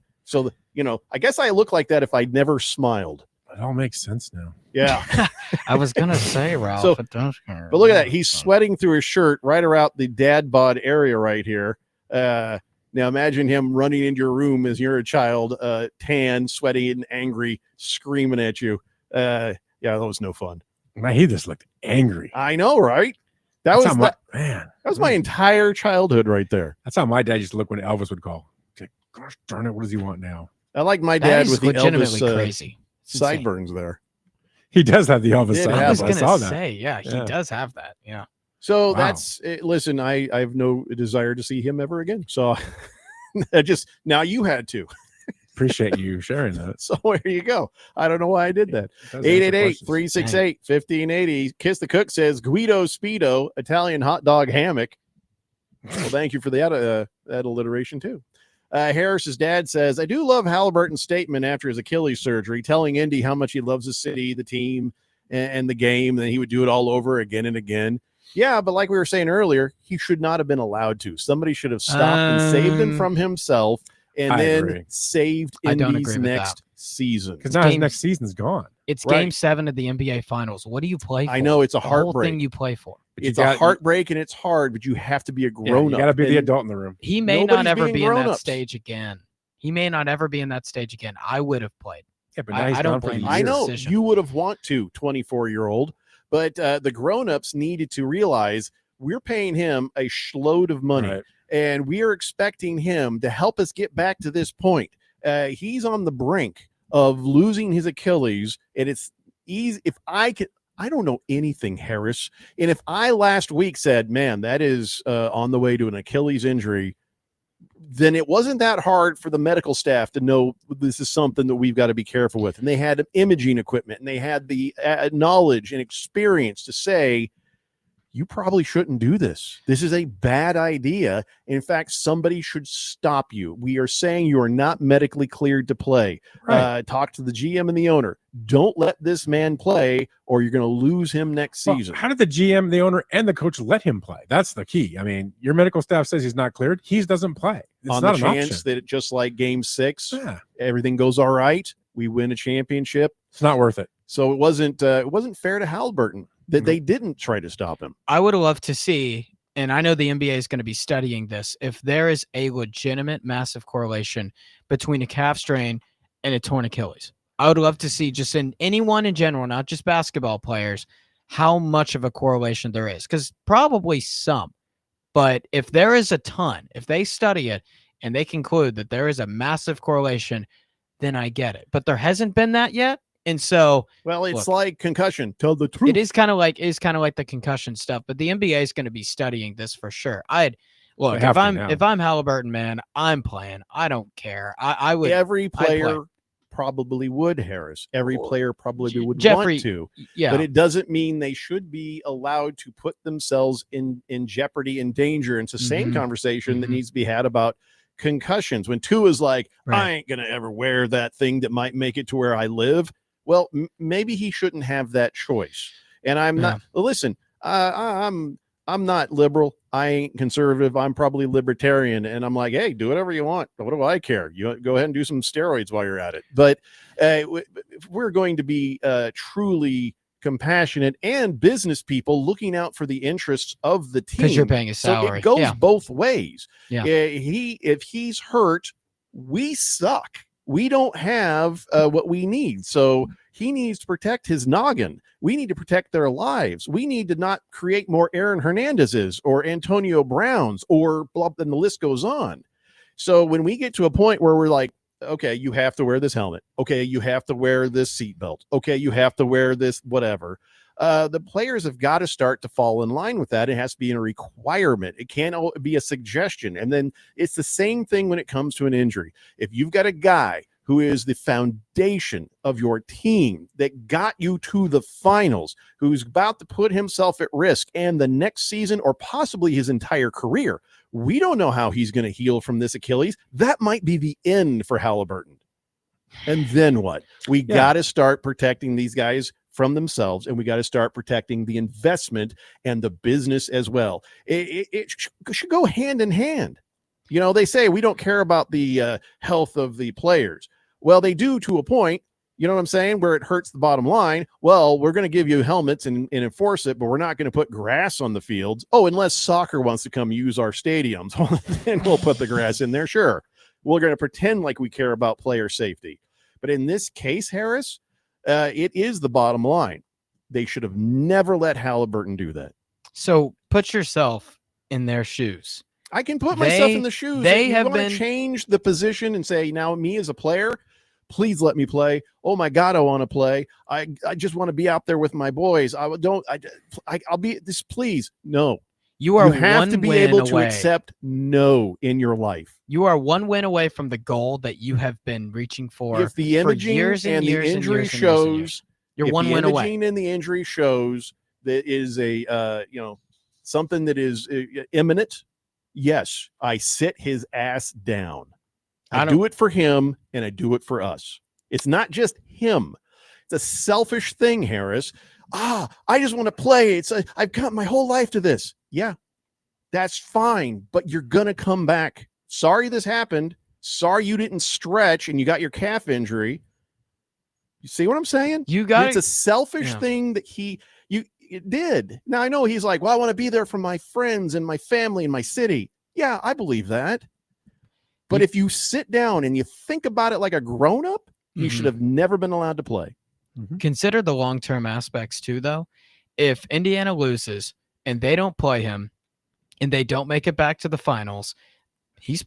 guess I look like that if I never smiled. It all makes sense now. Yeah. I was going to say, Ralph. But look at that. He's sweating through his shirt right around the dad bod area right here. Now imagine him running into your room as you're a child, tan, sweaty, and angry, screaming at you. That was no fun. Man, he just looked angry. I know, right? That was my entire childhood right there. That's how my dad used to look when Elvis would call. Like, gosh darn it, what does he want now? I like my dad with the Elvis crazy sideburns there. He does have the Elvis sideburns. I was going to say, he does have that. Yeah. So that's it. Listen, I have no desire to see him ever again. So now you had to. Appreciate you sharing that. So there you go. I don't know why I did that. 888-368-1580. Kiss the Cook says Guido Speedo, Italian hot dog hammock. Well, thank you for that alliteration too. Harris's dad says, I do love Halliburton's statement after his Achilles surgery, telling Indy how much he loves the city, the team, and the game, and then he would do it all over again and again. Yeah, but like we were saying earlier, he should not have been allowed to. Somebody should have stopped and saved him from himself, and then saved Indy's next season. Because now his next season's gone. It's Right. Game 7 of the NBA Finals. What do you play for? I know it's a The whole heartbreak. thing you play for. It's a heartbreak and it's hard, but you have to be a Yeah, grown you up. got to be the And adult in the room. He may Nobody's not ever being be in that grown-ups. stage again. He may not ever be in that stage again. I would have played. Yeah, but now he's I don't gone for blame the his I know decision. you would have want to 24-year-old, but the grown-ups needed to realize we're paying him a shload of money, Right. and we are expecting him to help us get back to this point. He's on the brink of losing his Achilles, and it's easy. If I could, I don't know anything, Harris, and if I last week said, "Man, that is on the way to an Achilles injury," then it wasn't that hard for the medical staff to know this is something that we've got to be careful with. And they had imaging equipment and they had the knowledge and experience to say, you probably shouldn't do this. This is a bad idea. In fact, somebody should stop you. We are saying you are not medically cleared to play. Right. Talk to the GM and the owner. Don't let this man play or you're going to lose him next Well, season. how did the GM, the owner, and the coach let him play? That's the key. I mean, your medical staff says he's not cleared. He doesn't play. It's On not the an chance option. that it, just like Game 6, Yeah. everything goes all right, we win a championship. It's not worth it. So it wasn't fair to Halliburton that they didn't try to stop him. I would love to see, and I know the NBA is going to be studying this, if there is a legitimate massive correlation between a calf strain and a torn Achilles. I would love to see, just in anyone in general, not just basketball players, how much of a correlation there is. Because probably some. But if there is a ton, if they study it and they conclude that there is a massive correlation, then I get it. But there hasn't been that yet. And so, well, it's look, like concussion. Tell the truth. it is kind of like the concussion stuff. But the NBA is going to be studying this for sure. Look, have if to I'm now. if I'm Halliburton, man, I'm playing. I don't care. I would. Every I'd play. player probably would, Harris. Every player probably would Jeffrey, want to. yeah. But it doesn't mean they should be allowed to put themselves in jeopardy and danger. It's the same conversation that needs to be had about concussions. When Tua's like, I ain't going to ever wear that thing that might make it to where I live. Well, maybe he shouldn't have that choice. And I'm not, listen, I'm not liberal. I ain't conservative. I'm probably libertarian. And I'm like, hey, do whatever you want. What do I care? You go ahead and do some steroids while you're at it. But if we're going to be truly compassionate and business people looking out for the interests of the team. Because you're paying his So salary. it goes Yeah. both ways. Yeah. If he's hurt, we suck. We don't have what we need. So he needs to protect his noggin. We need to protect their lives. We need to not create more Aaron Hernandez's or Antonio Browns or blah, and the list goes on. So when we get to a point where we're like, okay, you have to wear this helmet. Okay, you have to wear this seatbelt. Okay, you have to wear this whatever. The players have got to start to fall in line with that. It has to be a requirement. It can't be a suggestion. And then it's the same thing when it comes to an injury. If you've got a guy who is the foundation of your team that got you to the finals, who's about to put himself at risk and the next season or possibly his entire career, we don't know how he's going to heal from this Achilles. That might be the end for Halliburton. And then what? We got to start protecting these guys from themselves, and we got to start protecting the investment and the business as well. It should go hand in hand. You know, they say we don't care about the health of the players. Well, they do to a point, you know what I'm saying, where it hurts the bottom line. Well, we're going to give you helmets and enforce it, but we're not going to put grass on the fields. Oh, unless soccer wants to come use our stadiums, then we'll put the grass in there. Sure. We're going to pretend like we care about player safety. But in this case, Harris, it is the bottom line. They should have never let Halliburton do that. So put yourself in their shoes. I can put myself in the shoes. They If you have wanna been change the position and say, now me as a player, please let me play. Oh my God, I want to play. I just want to be out there with my boys. I'll be this. Please, no. You are have one to be win able to away. accept no in your life. You are one win away from the goal that you have been reaching for. If the for imaging years and the years injury years and years and years. shows, You're if one the win away. imaging and the injury shows that is a something that is imminent. Yes, I sit his ass down. I do it for him and I do it for us. It's not just him. It's a selfish thing, Harris. I just want to play. I've got my whole life to this. Yeah, that's fine, but you're going to come back. Sorry this happened. Sorry you didn't stretch and you got your calf injury. You see what I'm saying? It's a selfish thing that it did. Now I know he's like, well, I want to be there for my friends and my family and my city. Yeah, I believe that. But if you sit down and you think about it like a grown-up, you should have never been allowed to play. Consider the long-term aspects too, though. If Indiana loses and they don't play him and they don't make it back to the finals, he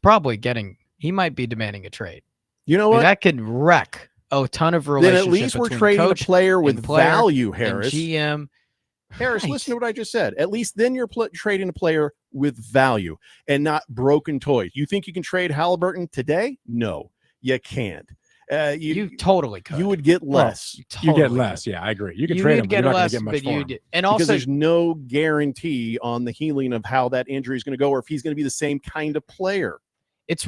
might be demanding a trade. You know what? That could wreck a ton of relationships. Then at least we're trading a player with value, Harris. GM. Harris, listen to what I just said. At least then you're trading a player with value and not broken toys. You think you can trade Halliburton today? No, you can't. You totally could. You would get less. You get less. Yeah, I agree. You can trade him, but you're not going to get much for him. And also, because there's no guarantee on the healing of how that injury is going to go, or if he's going to be the same kind of player. It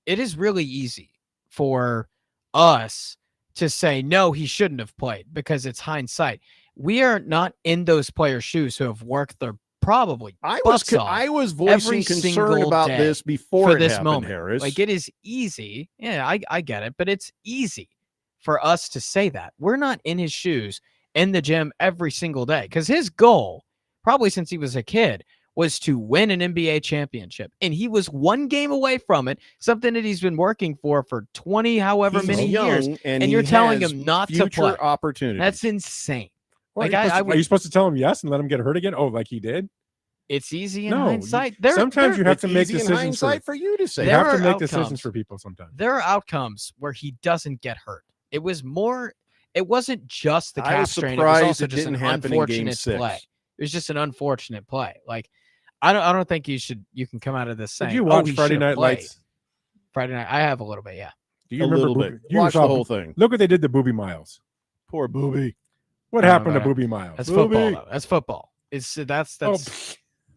is really easy for us to say, no, he shouldn't have played because it's hindsight. We are not in those players' shoes who have worked their probably. I was voicing concern about this before this happened, Harris. Like, it is easy. Yeah, I get it, but it's easy for us to say that. We're not in his shoes in the gym every single day because his goal, probably since he was a kid, was to win an NBA championship. And he was one game away from it, something that he's been working for 20 however many years. And you're telling him not to play. Opportunity. That's insane. Well, are you supposed to tell him yes and let him get hurt again? Oh, like he did? It's easy in hindsight. Sometimes you have to make decisions for you to say. You have to make decisions for people sometimes. There are outcomes where he doesn't get hurt. It wasn't just the calf strain. It was also just an unfortunate play. It was just an unfortunate play. Like, I don't think you can come out of this saying, did you watch Friday Night Lights? Friday night. I have a little bit, yeah. Do you remember? Watch the whole thing. Look what they did to Booby Miles. Poor Booby. What happened to Booby Miles? That's football, though. That's football. That's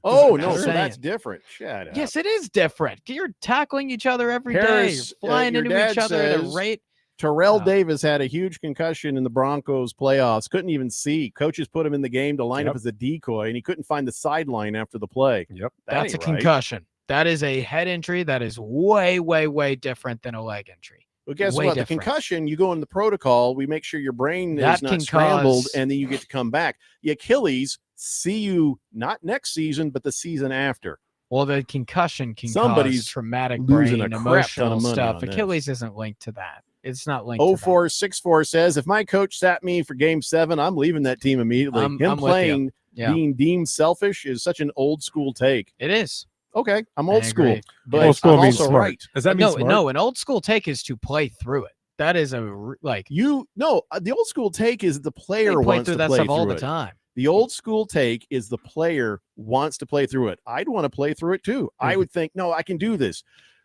Oh, no, so that's different. Shut up. Yes, it is different. You're tackling each other every day. You're flying into each other at a rate. Terrell Davis had a huge concussion in the Broncos playoffs. Couldn't even see. Coaches put him in the game to line up as a decoy, and he couldn't find the sideline after the play. Yep. That's a concussion. That is a head injury that is way, way, way different than a leg injury. Well, guess what? The concussion, you go in the protocol. We make sure your brain is not scrambled, and then you get to come back. The Achilles, see you not next season, but the season after. Well, the concussion can cause traumatic brain, emotional stuff. Achilles isn't linked to that. It's not linked. 0464 says, if my coach sat me for Game 7, I'm leaving that team immediately. Him playing, being deemed selfish is such an old school take. It is. Okay, I'm old school, but old school I'm means also smart. right. Does that mean smart? No, an old school take is to play through it. That is the old school take is the player wants to play through all the it. time. The old school take is the player wants to play through it. I'd want to play through it too. I would think, no, I can do this.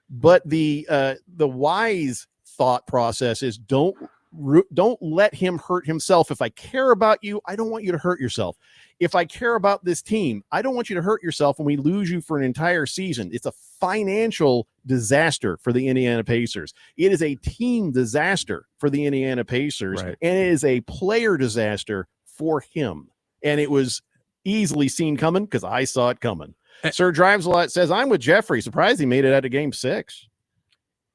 But the wise thought process is don't let him hurt himself. If I care about you, I don't want you to hurt yourself. If I care about this team, I don't want you to hurt yourself when we lose you for an entire season. It's a financial disaster for the Indiana Pacers. It is a team disaster for the Indiana Pacers, and it is a player disaster for him. And it was easily seen coming because I saw it coming. Sir Drives a Lot says, I'm with Jeffrey. Surprised he made it out of Game 6.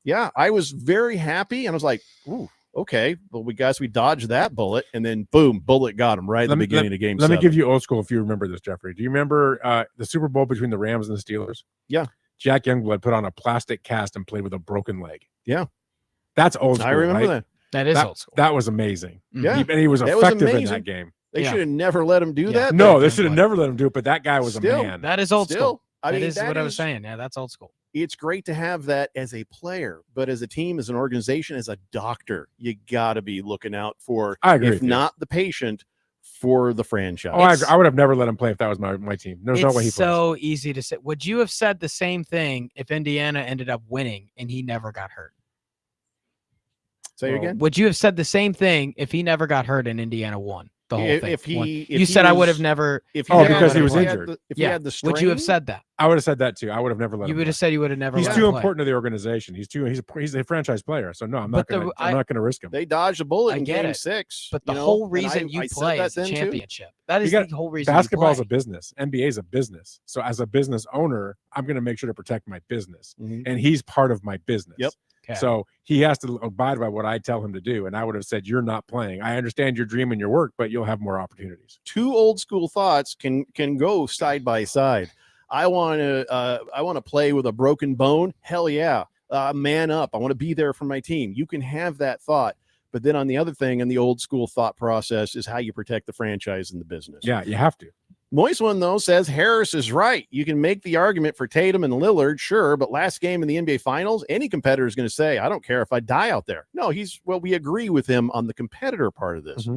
Yeah, I was very happy, and I was like, ooh, okay. Well, we dodged that bullet, and then boom, bullet got him right at the beginning of Game 7. Let me give you old school if you remember this, Jeffrey. Do you remember the Super Bowl between the Rams and the Steelers? Yeah. Jack Youngblood put on a plastic cast and played with a broken leg. Yeah. That's old school. I remember right? That is old school. That was amazing. Yeah. And he was effective in that game. They should have never let him do that. No, they should have never let him do it, but that guy was a man. That is old school. That is what I was saying. Yeah, that's old school. It's great to have that as a player, but as a team, as an organization, as a doctor, you got to be looking out for, if not the patient, for the franchise. Oh, I would have never let him play if that was my team. There's no way he plays. It's so easy to say. Would you have said the same thing if Indiana ended up winning and he never got hurt? Say again? Would you have said the same thing if he never got hurt and Indiana won? The whole thing. If you said I would have never. Because he was injured. If he had the strain, would you have said that? I would have said that too. I would have never let him. You would have said you would have never. He's let too him important to the organization. He's a franchise player. So no, I'm not going to risk him. They dodged a bullet in Game 6. But the whole reason you play is the championship. That is the whole reason. Basketball is a business. NBA is a business. So as a business owner, I'm going to make sure to protect my business, and he's part of my business. Yep. Okay. So he has to abide by what I tell him to do. And I would have said, you're not playing. I understand your dream and your work, but you'll have more opportunities. Two old school thoughts can go side by side. I want to play with a broken bone. Hell yeah. Man up. I want to be there for my team. You can have that thought. But then on the other thing, in the old school thought process, is how you protect the franchise and the business. Yeah, you have to. Moist One, though, says Harris is right. You can make the argument for Tatum and Lillard, sure, but last game in the NBA Finals, any competitor is going to say, I don't care if I die out there. No, we agree with him on the competitor part of this.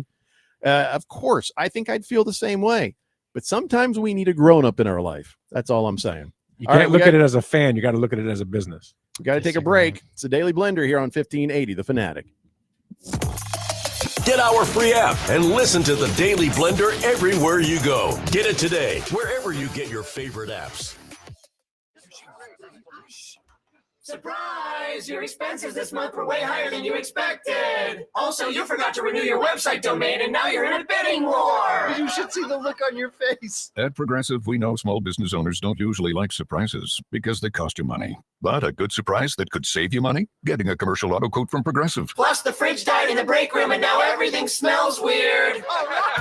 Of course, I think I'd feel the same way. But sometimes we need a grown-up in our life. That's all I'm saying. You can't look at it as a fan. You got to look at it as a business. We got to take a break. It's a Daily Blender here on 1580, The Fanatic. Get our free app and listen to the Daily Blender everywhere you go. Get it today, wherever you get your favorite apps. Surprise! Your expenses this month were way higher than you expected. Also, you forgot to renew your website domain, and now you're in a bidding war. You should see the look on your face. At Progressive, we know small business owners don't usually like surprises because they cost you money. But a good surprise that could save you money? Getting a commercial auto quote from Progressive. Plus, the fridge died in the break room, and now everything smells weird.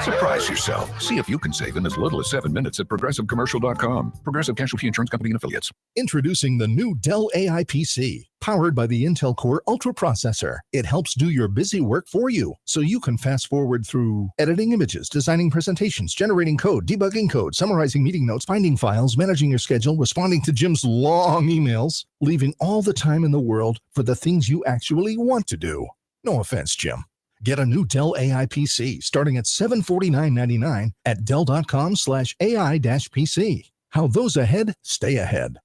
Surprise yourself. See if you can save in as little as 7 minutes at ProgressiveCommercial.com. Progressive Casualty Insurance Company and Affiliates. Introducing the new Dell AI PC, powered by the Intel Core Ultra processor. It helps do your busy work for you, so you can fast forward through editing images, designing presentations, generating code, debugging code, summarizing meeting notes, finding files, managing your schedule, responding to Jim's long emails, leaving all the time in the world for the things you actually want to do. No offense, Jim. Get a new Dell AI PC starting at $749.99 at Dell.com/AI-PC. How those ahead stay ahead.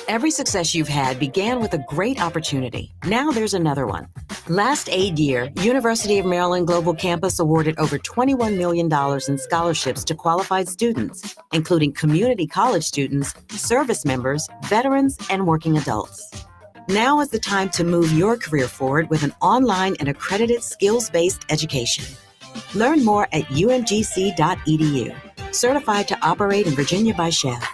Every success you've had began with a great opportunity. Now there's another one. Last aid year, University of Maryland Global Campus awarded over $21 million in scholarships to qualified students, including community college students, service members, veterans, and working adults. Now is the time to move your career forward with an online and accredited skills-based education. Learn more at umgc.edu. Certified to operate in Virginia by Chef.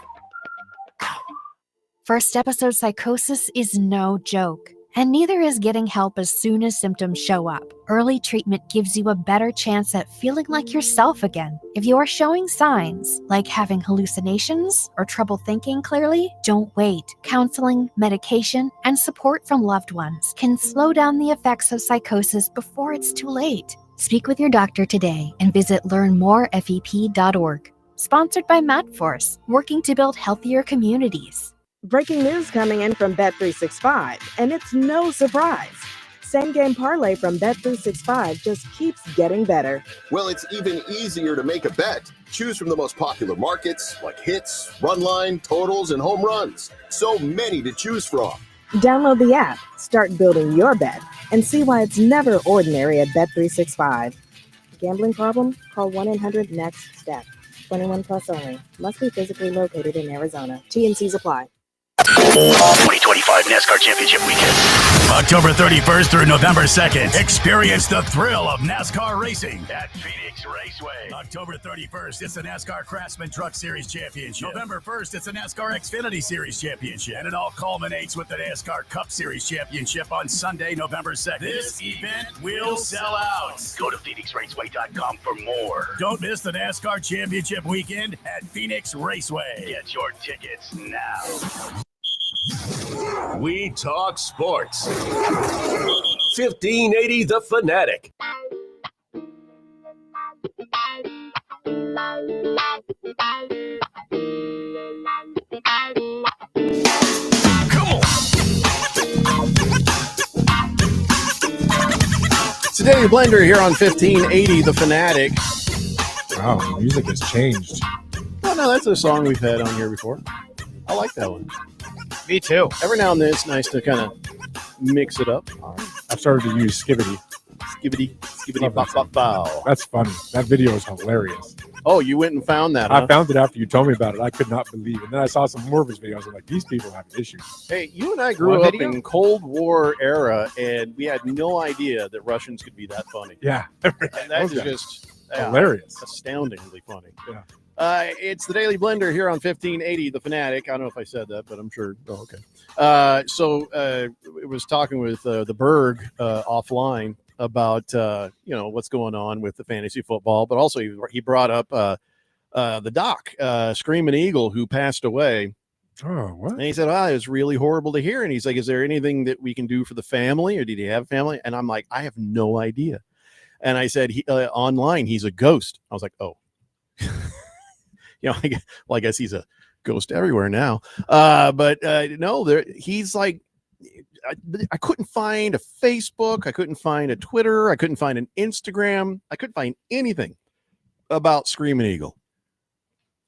First episode psychosis is no joke, and neither is getting help as soon as symptoms show up. Early treatment gives you a better chance at feeling like yourself again. If you're showing signs, like having hallucinations or trouble thinking clearly, don't wait. Counseling, medication, and support from loved ones can slow down the effects of psychosis before it's too late. Speak with your doctor today and visit learnmorefep.org. Sponsored by MatForce, working to build healthier communities. Breaking news coming in from Bet365, and it's no surprise. Same game parlay from Bet365 just keeps getting better. Well, it's even easier to make a bet. Choose from the most popular markets like hits, run line, totals, and home runs. So many to choose from. Download the app, start building your bet, and see why it's never ordinary at Bet365. Gambling problem? Call 1-800-NEXT-STEP. 21 plus only. Must be physically located in Arizona. T&Cs apply. 2025 NASCAR Championship Weekend. October 31st through November 2nd. Experience the thrill of NASCAR racing at Phoenix Raceway. October 31st, it's the NASCAR Craftsman Truck Series Championship. November 1st, it's the NASCAR Xfinity Series Championship. And it all culminates with the NASCAR Cup Series Championship on Sunday, November 2nd. This event will sell out. Go to PhoenixRaceway.com for more. Don't miss the NASCAR Championship Weekend at Phoenix Raceway. Get your tickets now. We talk sports. 1580 The Fanatic. Come on. Today, the Blender here on 1580 The Fanatic. Wow, the music has changed. Oh, no, that's a song we've had on here before. I like that one. Me too. Every now and then it's nice to kind of mix it up. I've started to use Skibbity. Skibbity, bop, bop, bow. That's funny. That video is hilarious. Oh, you went and found that, huh? I found it after you told me about it. I could not believe it. And then I saw some more of his videos. I'm like, these people have issues. Hey, you and I grew up in Cold War era, and we had no idea that Russians could be that funny. Yeah. And that is just hilarious. Astoundingly funny. Yeah. It's the Daily Blender here on 1580 The Fanatic. I don't know if I said that, but I'm sure. Oh, okay. It was talking with the Berg offline about what's going on with the fantasy football, but also he brought up the doc, Screaming Eagle, who passed away. Oh, what? And he said, it was really horrible to hear. And he's like, is there anything that we can do for the family, or did he have a family? And I'm like, I have no idea. And I said, online, he's a ghost. I was like, oh. I guess he's a ghost everywhere now. No, he's like, I couldn't find a Facebook. I couldn't find a Twitter. I couldn't find an Instagram. I couldn't find anything about Screaming Eagle.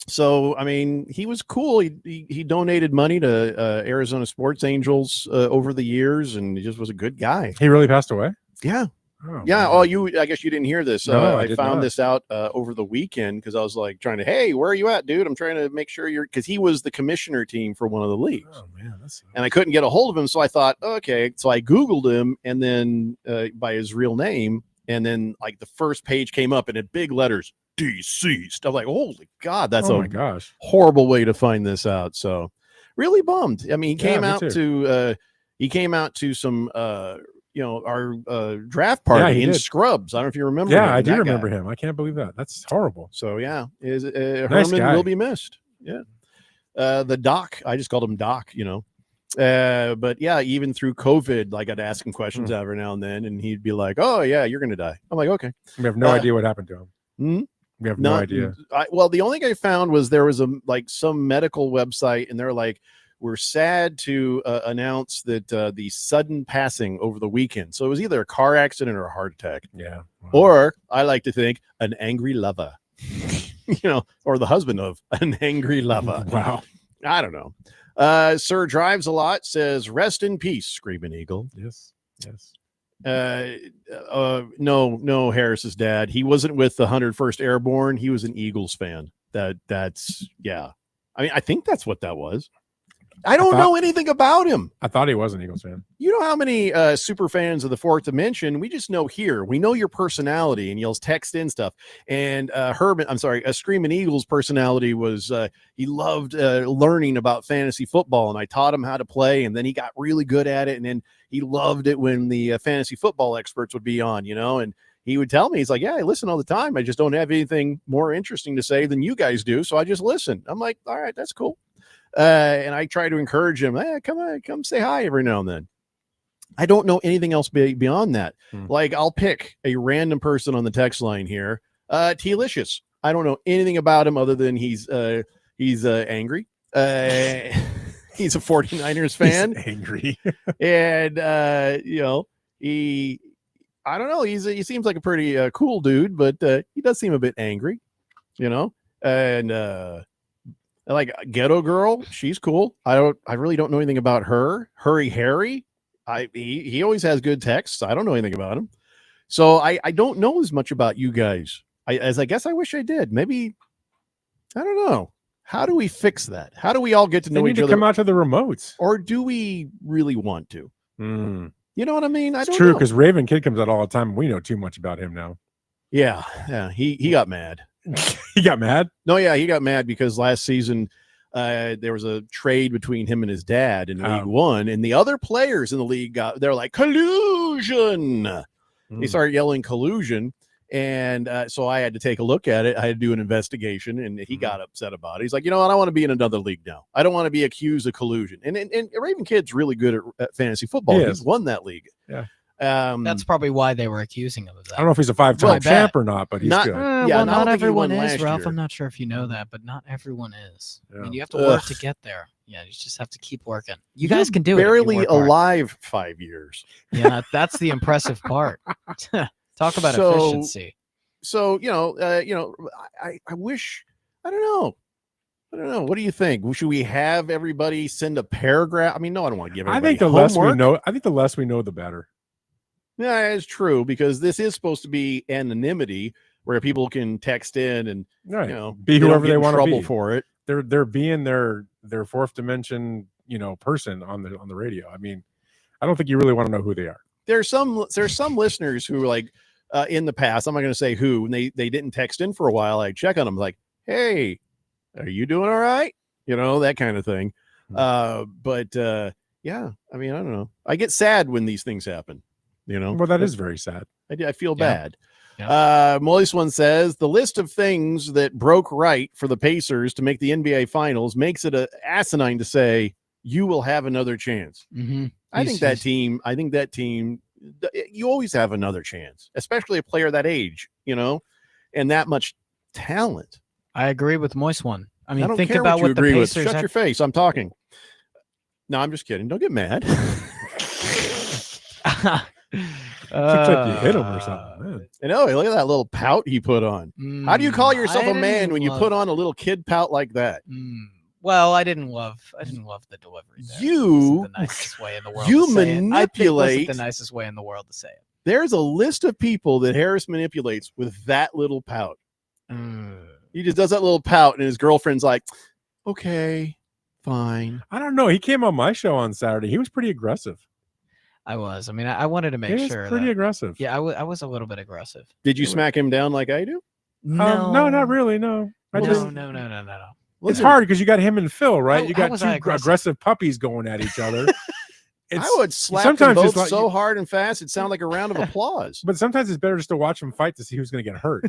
So, I mean, he was cool. He donated money to Arizona Sports Angels over the years, and he just was a good guy. He really passed away? Yeah. Oh, yeah. man. Oh, I guess you didn't hear this. No, I found this out over the weekend because I was like hey, where are you at, dude? I'm trying to make sure because he was the commissioner team for one of the leagues. Oh, man. And I couldn't get a hold of him. So I thought, okay. So I Googled him and then by his real name. And then like the first page came up and in big letters, deceased. I was like, holy God, that's my gosh, horrible way to find this out. So really bummed. I mean, he came out to some our draft party in Scrubs. I don't know if you remember. Yeah, I do remember him. I can't believe that. That's horrible. So yeah, Nice Herman guy. will be missed. Yeah. The doc, I just called him Doc, but yeah, even through COVID, like I'd ask him questions every now and then, and he'd be like, "Oh yeah, you're gonna die." I'm like, "Okay." We have no idea what happened to him. We have no idea. The only thing I found was there was some medical website, and they're like, "We're sad to announce that the sudden passing over the weekend." So it was either a car accident or a heart attack. Yeah. Wow. Or I like to think an angry lover, or the husband of an angry lover. Wow. I don't know. Sir Drives a Lot says, "Rest in peace, Screaming Eagle." Yes. No, Harris's dad. He wasn't with the 101st Airborne. He was an Eagles fan. That's yeah. I mean, I think that's what that was. I don't know anything about him. I thought he was an Eagles fan. You know how many super fans of the Fourth Dimension? We just know here. We know your personality, and you'll text in stuff. And Screaming Eagles' personality was he loved learning about fantasy football, and I taught him how to play, and then he got really good at it, and then he loved it when the fantasy football experts would be on, and he would tell me, he's like, yeah, I listen all the time. I just don't have anything more interesting to say than you guys do, so I just listen. I'm like, all right, that's cool. And I try to encourage him. Hey, come say hi every now and then. I don't know anything else beyond that. Like I'll pick a random person on the text line here. T-Licious. I don't know anything about him other than he's angry. He's a 49ers fan. He's angry. And I don't know. He seems like a pretty cool dude, but he does seem a bit angry, and like Ghetto Girl, she's cool. I really don't know anything about her. Hurry Harry, he always has good texts. I don't know anything about him, so I don't know as much about you guys as I guess I wish I did. Maybe I don't know. How do we fix that? How do we all get to know each other? Come out to the remotes, or do we really want to? You know what I mean? It's true, because Raven Kid comes out all the time. We know too much about him now. Yeah. He got mad. He got mad? No, yeah, he got mad because last season there was a trade between him and his dad in League One, and the other players in the league they're like, collusion. They started yelling collusion, and so I had to take a look at it. I had to do an investigation, and he got upset about it. He's like, you know what? I want to be in another league now. I don't want to be accused of collusion. And Raven Kid's really good at fantasy football. He's won that league. Yeah. That's probably why they were accusing him of that. I don't know if he's a 5-time champ or not, but he's good. Not everyone is, Ralph. I'm not sure if you know that, but not everyone is. Yeah. I mean, you have to work to get there. Yeah, you just have to keep working. You guys can do it. Barely alive 5 years. Yeah, that's the impressive part. Talk about efficiency. So I wish. I don't know. What do you think? Should we have everybody send a paragraph? I mean, no, I don't want to give everybody homework. I think the less we know, the better. Yeah, it's true, because this is supposed to be anonymity where people can text in and be whoever they want to be for it. They're being their Fourth Dimension, person on the radio. I mean, I don't think you really want to know who they are. There's some listeners who like in the past, I'm not going to say who, and they didn't text in for a while. I check on them like, hey, are you doing all right? That kind of thing. But yeah, I mean, I don't know. I get sad when these things happen, Well, that is very sad. I feel bad. Moist One says the list of things that broke right for the Pacers to make the NBA Finals makes it asinine to say you will have another chance. I think that team, you always have another chance, especially a player that age, and that much talent. I agree with Moist One. I mean, I don't think care about what you what the agree with. Pacers Shut your face. I'm talking. No, I'm just kidding. Don't get mad. Looks like you hit him or something. Man. I know. Look at that little pout he put on. How do you call yourself a man when you put on a little kid pout like that? Well, I didn't love the delivery. There. You, the nicest way in the world. You to say manipulate. It. I think wasn't the nicest way in the world to say it. There's a list of people that Harris manipulates with that little pout. He just does that little pout, and his girlfriend's like, "Okay, fine." I don't know. He came on my show on Saturday. He was pretty aggressive. I mean, I wanted to make sure. Pretty aggressive. Yeah, I was a little bit aggressive. Did you smack him down like I do? No, not really. No. No. It's hard because you got him and Phil, right? You got two aggressive puppies going at each other. I would slap them both so hard and fast it sounded like a round of applause. But sometimes it's better just to watch them fight to see who's going to get hurt.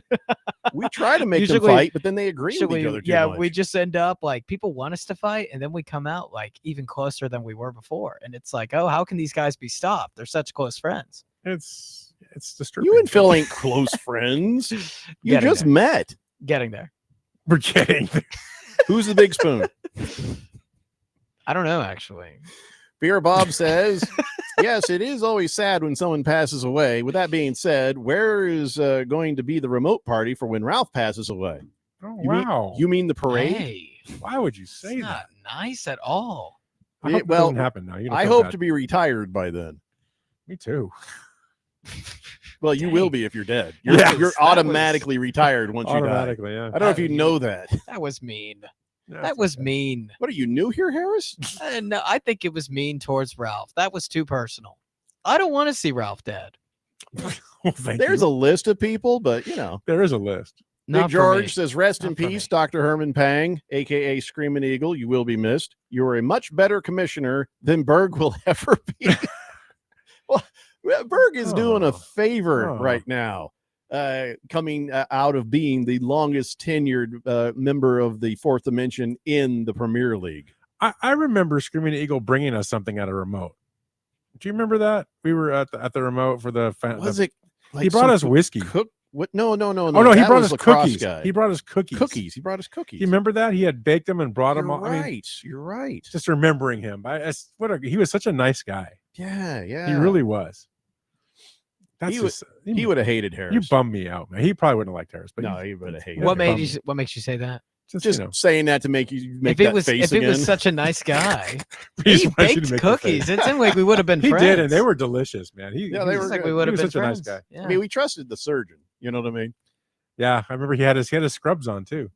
We try to make them fight, but then they agree with each other too much. We just end up like people want us to fight, and then we come out like even closer than we were before. And it's like, oh, how can these guys be stopped? They're such close friends. It's disturbing. You and Phil ain't close friends. You just met. Getting there. We're getting there. Who's the big spoon? I don't know, actually. Beer Bob says, yes, it is always sad when someone passes away. With that being said, where is going to be the remote party for when Ralph passes away? Oh, wow. You mean the parade? Hey, why would you say that? Not nice at all. I hope it doesn't happen now. I hope to be retired by then. Me too. Well, you will be if you're dead. You're automatically retired once you die. Automatically, yeah. I don't know if you know that. That was mean. That was mean. What are you new here, Harris? No, I think it was mean towards Ralph. That was too personal. I don't want to see Ralph dead. Well, there's a list of people, but there is a list. Big George says, rest in peace, Dr. Herman Pang, aka Screaming Eagle. You will be missed. You are a much better commissioner than Berg will ever be. Well, Berg is doing a favor right now. Coming out of being the longest tenured member of the Fourth Dimension in the Premier League. I remember Screaming Eagle bringing us something at a remote. Do you remember that? We were at the remote for the like he brought us whiskey. What? No. Oh no, he brought us cookies. Guy. He brought us cookies. He brought us cookies. You remember that? He had baked them and brought them all. You're right. Just remembering him. He was such a nice guy. Yeah. He really was. He would have hated Harris. You bummed me out, man. He probably wouldn't have liked Harris, but no, he would have hated. What makes you say that? Just saying that to make you make that face if again. It was such a nice guy, he baked cookies. It seemed like we would have been friends. He did, and they were delicious, man. They were. Like we would have been such friends. a nice guy. Yeah. I mean, we trusted the surgeon. You know what I mean? Yeah, I remember he had his scrubs on too.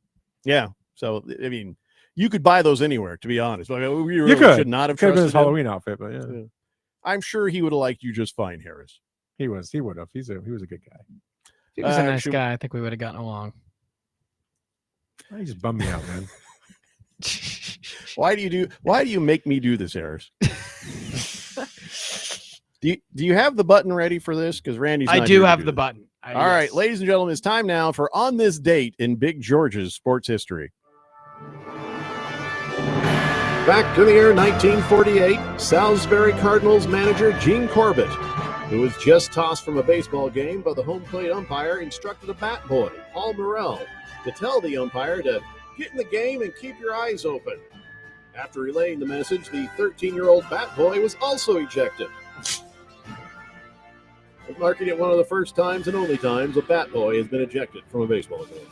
Yeah, so I mean, you could buy those anywhere. To be honest, like, we really should not have could have been trusted his Halloween outfit, but yeah. I'm sure he would have liked you just fine, Harris. He would have. He was a good guy. If he was a nice guy, I think we would have gotten along. He just bummed me out, man. Why do you make me do this, Harris? do you have the button ready for this? Because Randy's not I do have the button. All right, ladies and gentlemen, it's time now for On This Date in Big George's sports history. Back to the year 1948, Salisbury Cardinals manager Gene Corbett, who was just tossed from a baseball game by the home plate umpire, instructed a bat boy, Paul Morrell, to tell the umpire to get in the game and keep your eyes open. After relaying the message, the 13-year-old bat boy was also ejected. Marking it one of the first times and only times a bat boy has been ejected from a baseball game.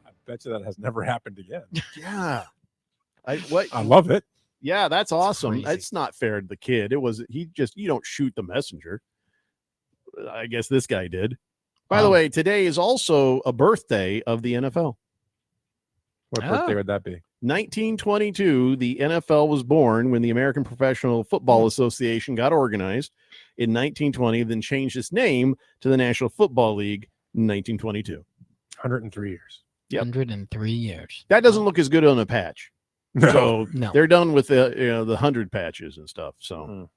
I bet you that has never happened again. Yeah. I love it. Yeah, that's awesome. Crazy. It's not fair to the kid. You don't shoot the messenger. I guess this guy did. By the way, today is also a birthday of the NFL. What birthday would that be? 1922, the NFL was born when the American Professional Football Association got organized in 1920, then changed its name to the National Football League in 1922. 103 years. Yep. 103 years. That doesn't look as good on a patch. So No. they're done with the 100 patches and stuff. So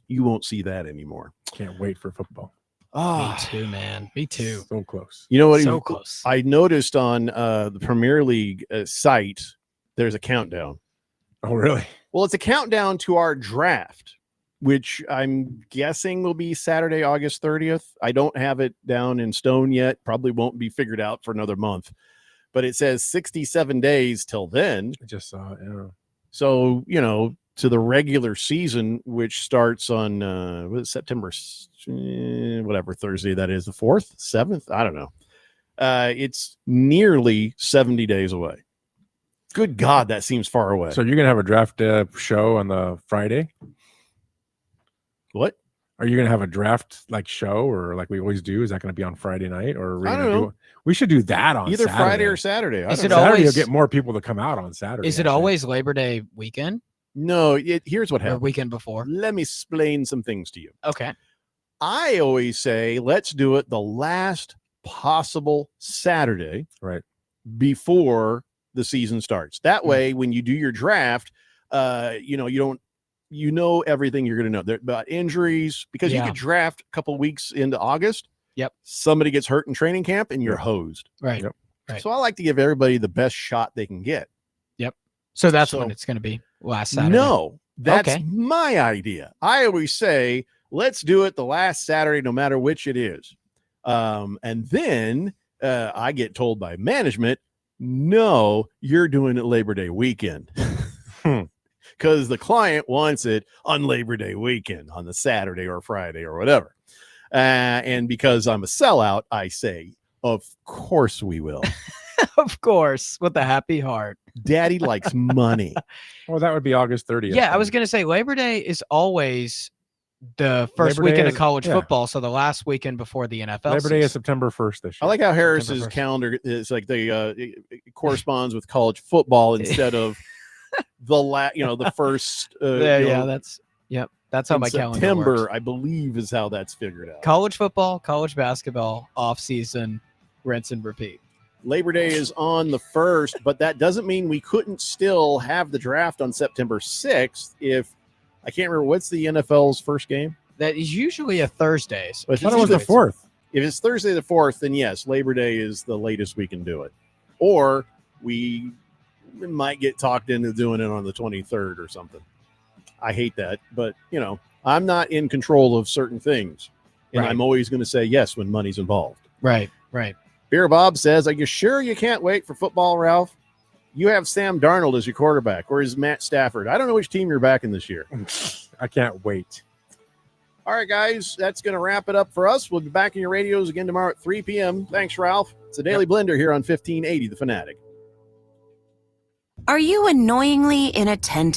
you won't see that anymore. Can't wait for football. Me too, man. Me too. So close. You know what? So close. I noticed on the Premier League site, there's a countdown. Oh, really? Well, it's a countdown to our draft, which I'm guessing will be Saturday, August 30th. I don't have it down in stone yet. Probably won't be figured out for another month. But it says 67 days till then. I just saw it. Yeah. So, to the regular season, which starts on September, whatever Thursday that is, the 4th, 7th, I don't know. It's nearly 70 days away. Good God, that seems far away. So you're gonna have a draft show on the Friday? What? Are you gonna have a draft show or like we always do? Is that gonna be on Friday night or are we I gonna don't know. We should do that on Either Saturday. Friday or Saturday. Is it Saturday always you'll get more people to come out on Saturday. Is it always Labor Day weekend No, here's what or happens. weekend before? Let me explain some things to you. Okay. I always say, let's do it the last possible Saturday right before the season starts. That way, when you do your draft, you know everything you're going to know about injuries, because you Yeah. could draft a couple weeks into August. Yep. Somebody gets hurt in training camp and you're hosed. Right. Right. So I like to give everybody the best shot they can get. Yep. So that's So- when it's going to be last Saturday. No, that's Okay. my idea. I always say, let's do it the last Saturday, no matter which it is. And then I get told by management, no, you're doing it Labor Day weekend. Because the client wants it on Labor Day weekend, on the Saturday or Friday or whatever. And because I'm a sellout, I say, of course we will. Of course, with a happy heart. Daddy likes money. Well, that would be August 30th. Yeah, I was going to say Labor Day is always the first Labor Day weekend is- of college yeah. football, so the last weekend before the NFL. Labor Day is season. September 1st this I year. like how Harris's September 1st. calendar is like it corresponds with college football instead of the first. That's how my calendar September, works. I believe, is how that's figured out. College football, college basketball, off season, rinse and repeat. Labor Day is on the 1st, but that doesn't mean we couldn't still have the draft on September 6th. If I can't remember what's the NFL's first game. That is usually a Thursdays. But I thought it was the 4th. If it's Thursday the 4th, then yes, Labor Day is the latest we can do it. Or we might get talked into doing it on the 23rd or something. I hate that, but I'm not in control of certain things. And Right. I'm always going to say yes when money's involved. Right. Beer Bob says, are you sure you can't wait for football, Ralph? You have Sam Darnold as your quarterback, or is Matt Stafford? I don't know which team you're backing this year. I can't wait. All right, guys, that's going to wrap it up for us. We'll be back in your radios again tomorrow at 3 p.m. Thanks, Ralph. It's a Daily Blender here on 1580 The Fanatic. Are you annoyingly inattentive?